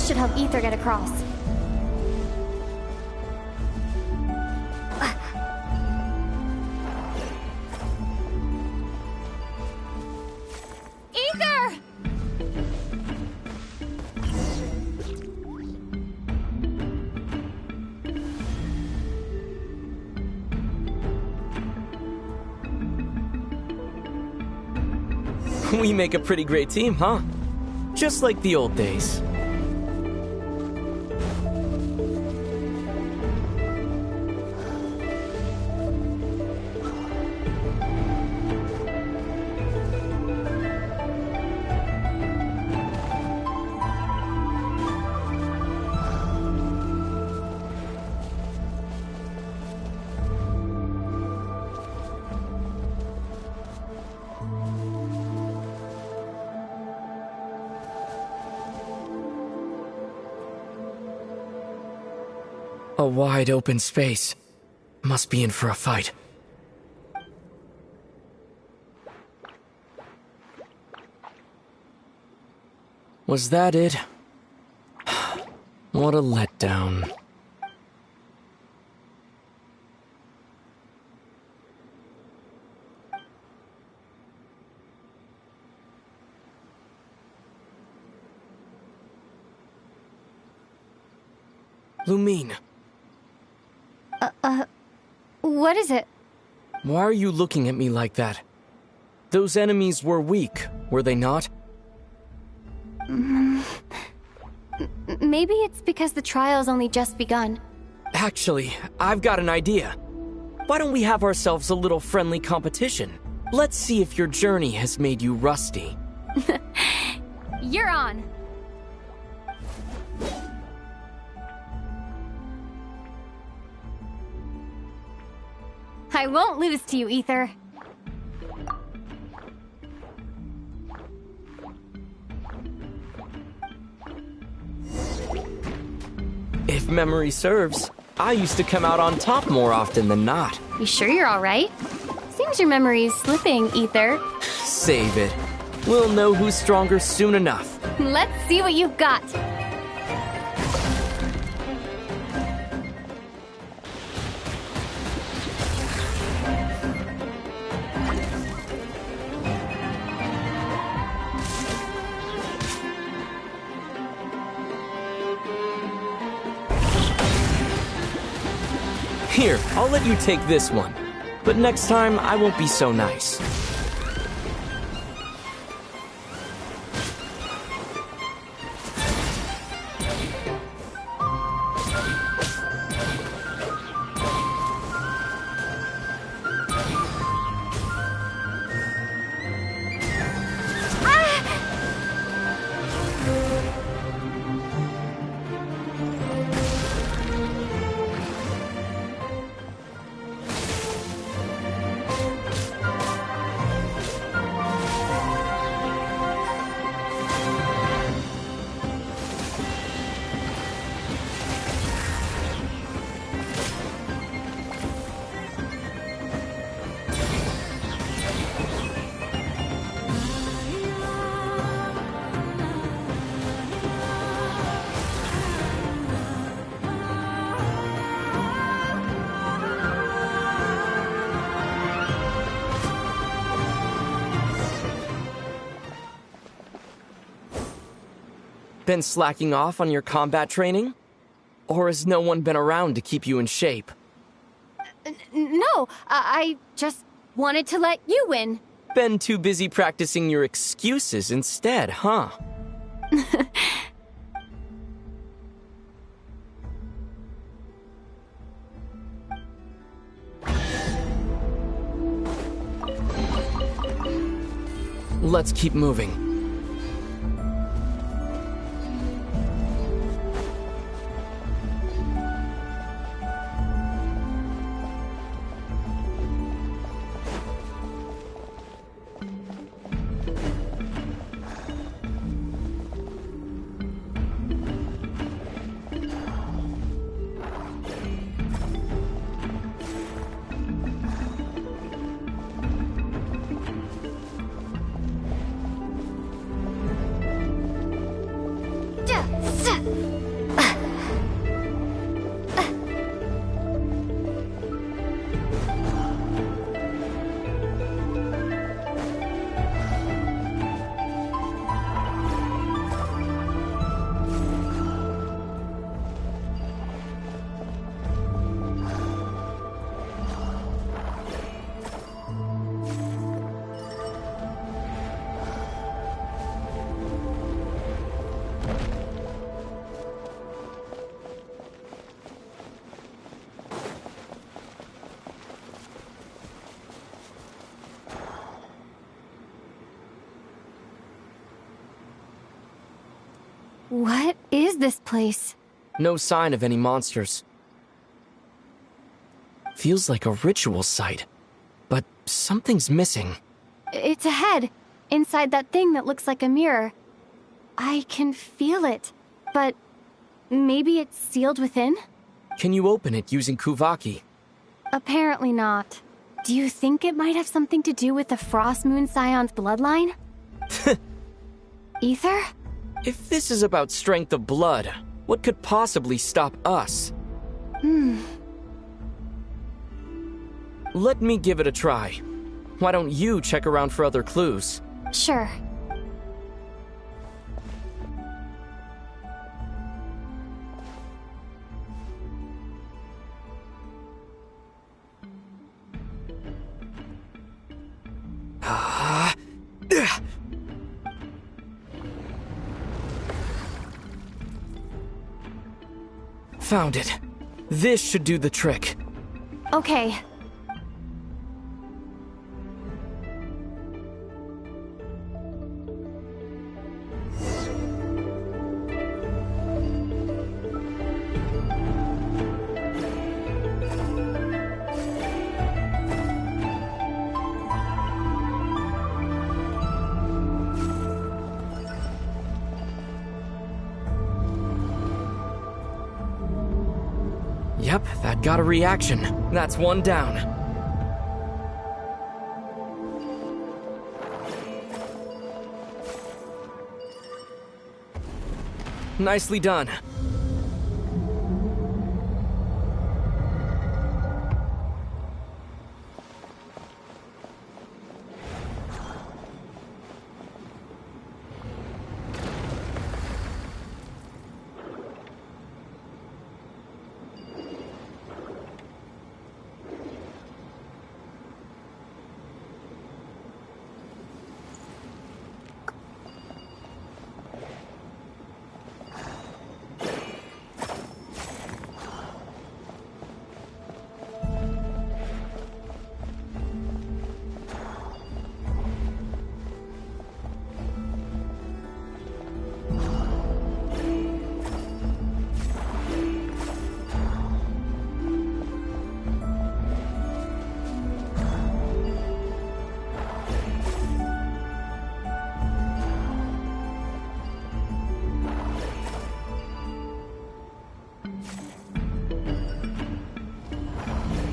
This should help Ether get across. Ether! We make a pretty great team, huh? Just like the old days. A wide open space. Must be in for a fight. Was that it? What a letdown. Lumine. What is it? Why are you looking at me like that? Those enemies were weak, were they not? Maybe it's because the trial's only just begun. Actually, I've got an idea. Why don't we have ourselves a little friendly competition? Let's see if your journey has made you rusty. You're on. I won't lose to you, Ether. If memory serves, I used to come out on top more often than not. You sure you're alright? Seems your memory's slipping, Ether. Save it. We'll know who's stronger soon enough. Let's see what you've got. Here, I'll let you take this one. But next time, I won't be so nice. Been slacking off on your combat training? Or has no one been around to keep you in shape? No, I just wanted to let you win. Been too busy practicing your excuses instead, huh? Let's keep moving. this place? No sign of any monsters. Feels like a ritual site, but something's missing. It's ahead, inside that thing that looks like a mirror. I can feel it, but maybe it's sealed within? Can you open it using Kuvaki? Apparently not. Do you think it might have something to do with the Frost Moon Scion's bloodline? Ether? If this is about strength of blood, what could possibly stop us? Let me give it a try. Why don't you check around for other clues? Sure. Found it. This should do the trick. Okay. Yep, that got a reaction. That's one down. Nicely done.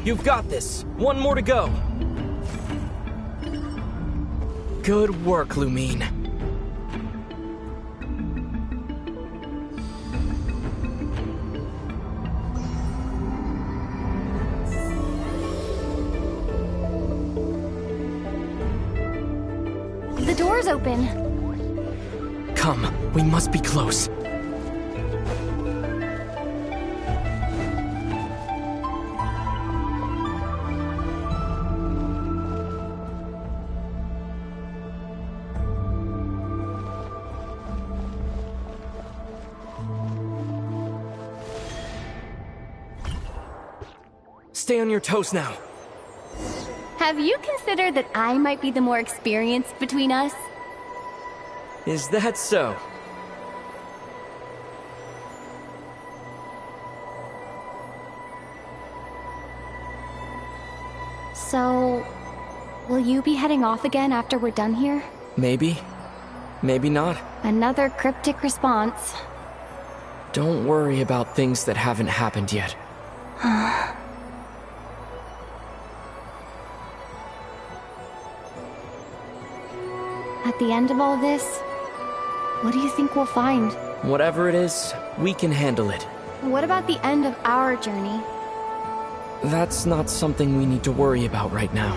You've got this. One more to go. Good work, Lumine. The door's open. Come, we must be close. Stay on your toes now. Have you considered that I might be the more experienced between us? Is that so? So, will you be heading off again after we're done here? Maybe. Maybe not. Another cryptic response. Don't worry about things that haven't happened yet. At the end of all this, what do you think we'll find? Whatever it is, we can handle it. What about the end of our journey? That's not something we need to worry about right now.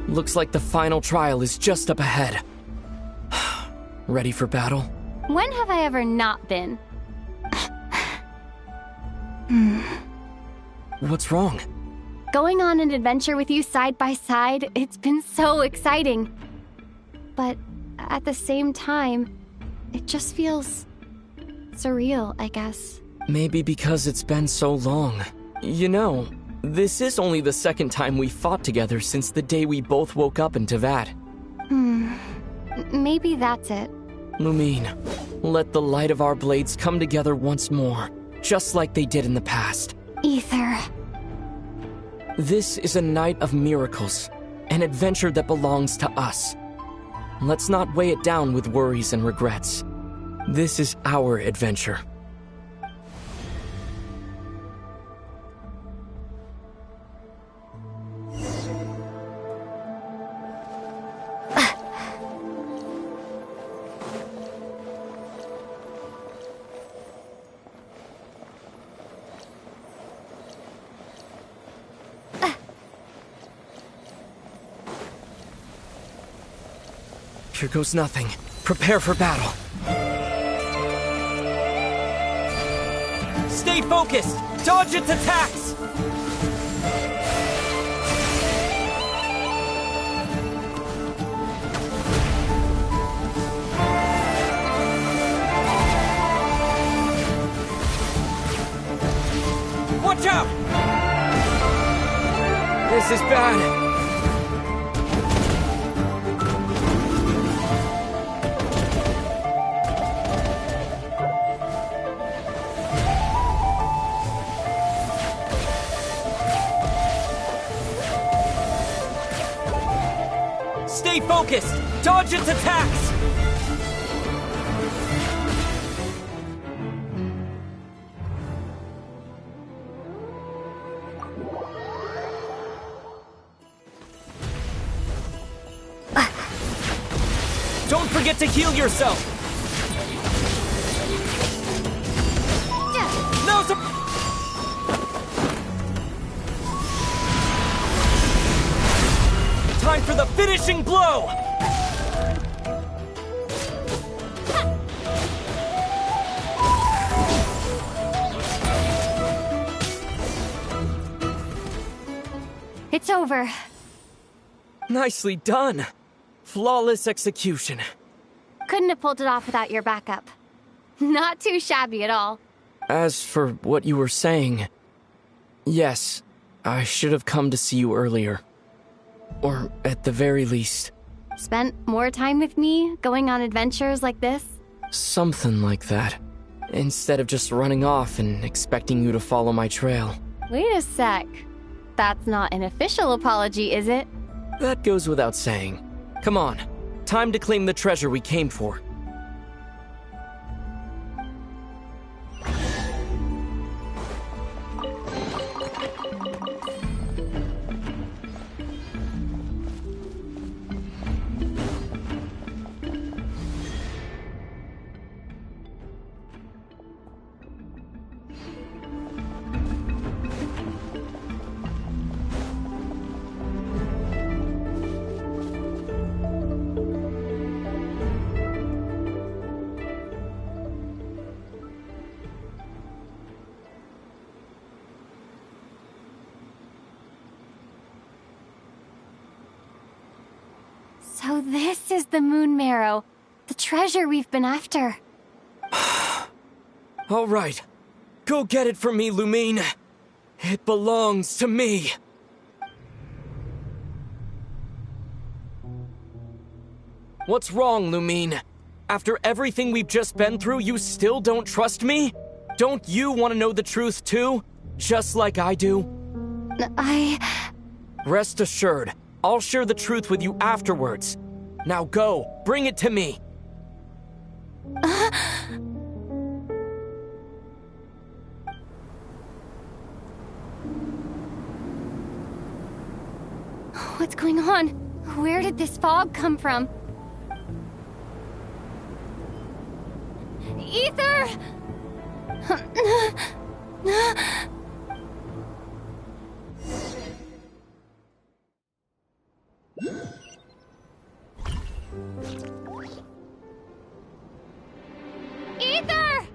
Looks like the final trial is just up ahead. Ready for battle? When have I ever not been? What's wrong? Going on an adventure with you side by side, it's been so exciting. But at the same time, it just feels surreal, I guess. Maybe because it's been so long. You know, this is only the second time we fought together since the day we both woke up in Teyvat. Maybe that's it. Lumine, let the light of our blades come together once more, just like they did in the past. Ether. This is a night of miracles, an adventure that belongs to us. Let's not weigh it down with worries and regrets. This is our adventure. Here goes nothing. Prepare for battle. Stay focused! Dodge its attacks! Watch out! This is bad. Stay focused! Dodge its attacks! Don't forget to heal yourself! Now's a... Time for the finishing blow! It's over. Nicely done. Flawless execution. Couldn't have pulled it off without your backup. Not too shabby at all. As for what you were saying, yes, I should have come to see you earlier. Or at the very least... Spent more time with me, going on adventures like this? Something like that. Instead of just running off and expecting you to follow my trail. Wait a sec. That's not an official apology, is it? That goes without saying. Come on, time to claim the treasure we came for. So this is the Moon Marrow, the treasure we've been after. All right, go get it for me, Lumine. It belongs to me. What's wrong, Lumine? After everything we've just been through, you still don't trust me? Don't you want to know the truth too? Just like I do? Rest assured, I'll share the truth with you afterwards. Now go, bring it to me. What's going on? Where did this fog come from? Ether! Ether!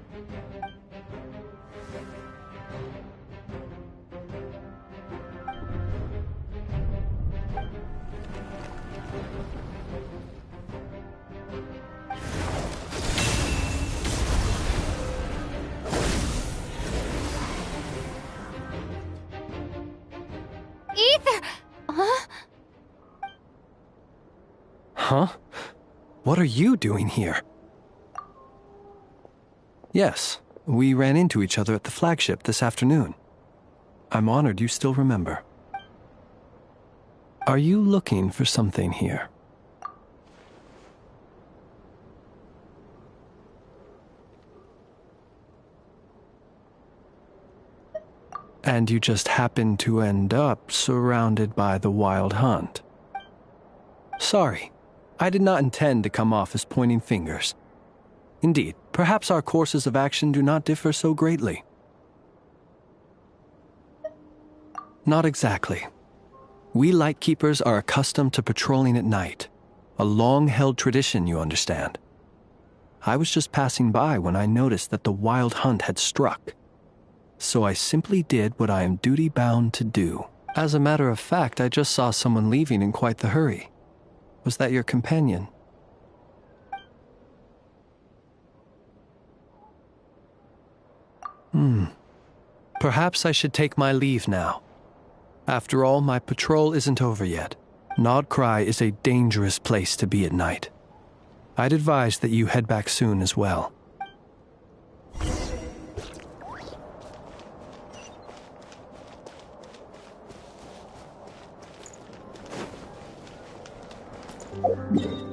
Huh? What are you doing here? Yes, we ran into each other at the flagship this afternoon. I'm honored you still remember. Are you looking for something here? And you just happened to end up surrounded by the Wild Hunt. Sorry, I did not intend to come off as pointing fingers. Indeed, perhaps our courses of action do not differ so greatly. Not exactly. We Lightkeepers are accustomed to patrolling at night. A long-held tradition, you understand. I was just passing by when I noticed that the Wild Hunt had struck. So I simply did what I am duty-bound to do. As a matter of fact, I just saw someone leaving in quite the hurry. Was that your companion? Perhaps I should take my leave now. After all, my patrol isn't over yet. Nodcry is a dangerous place to be at night. I'd advise that you head back soon as well. Yeah.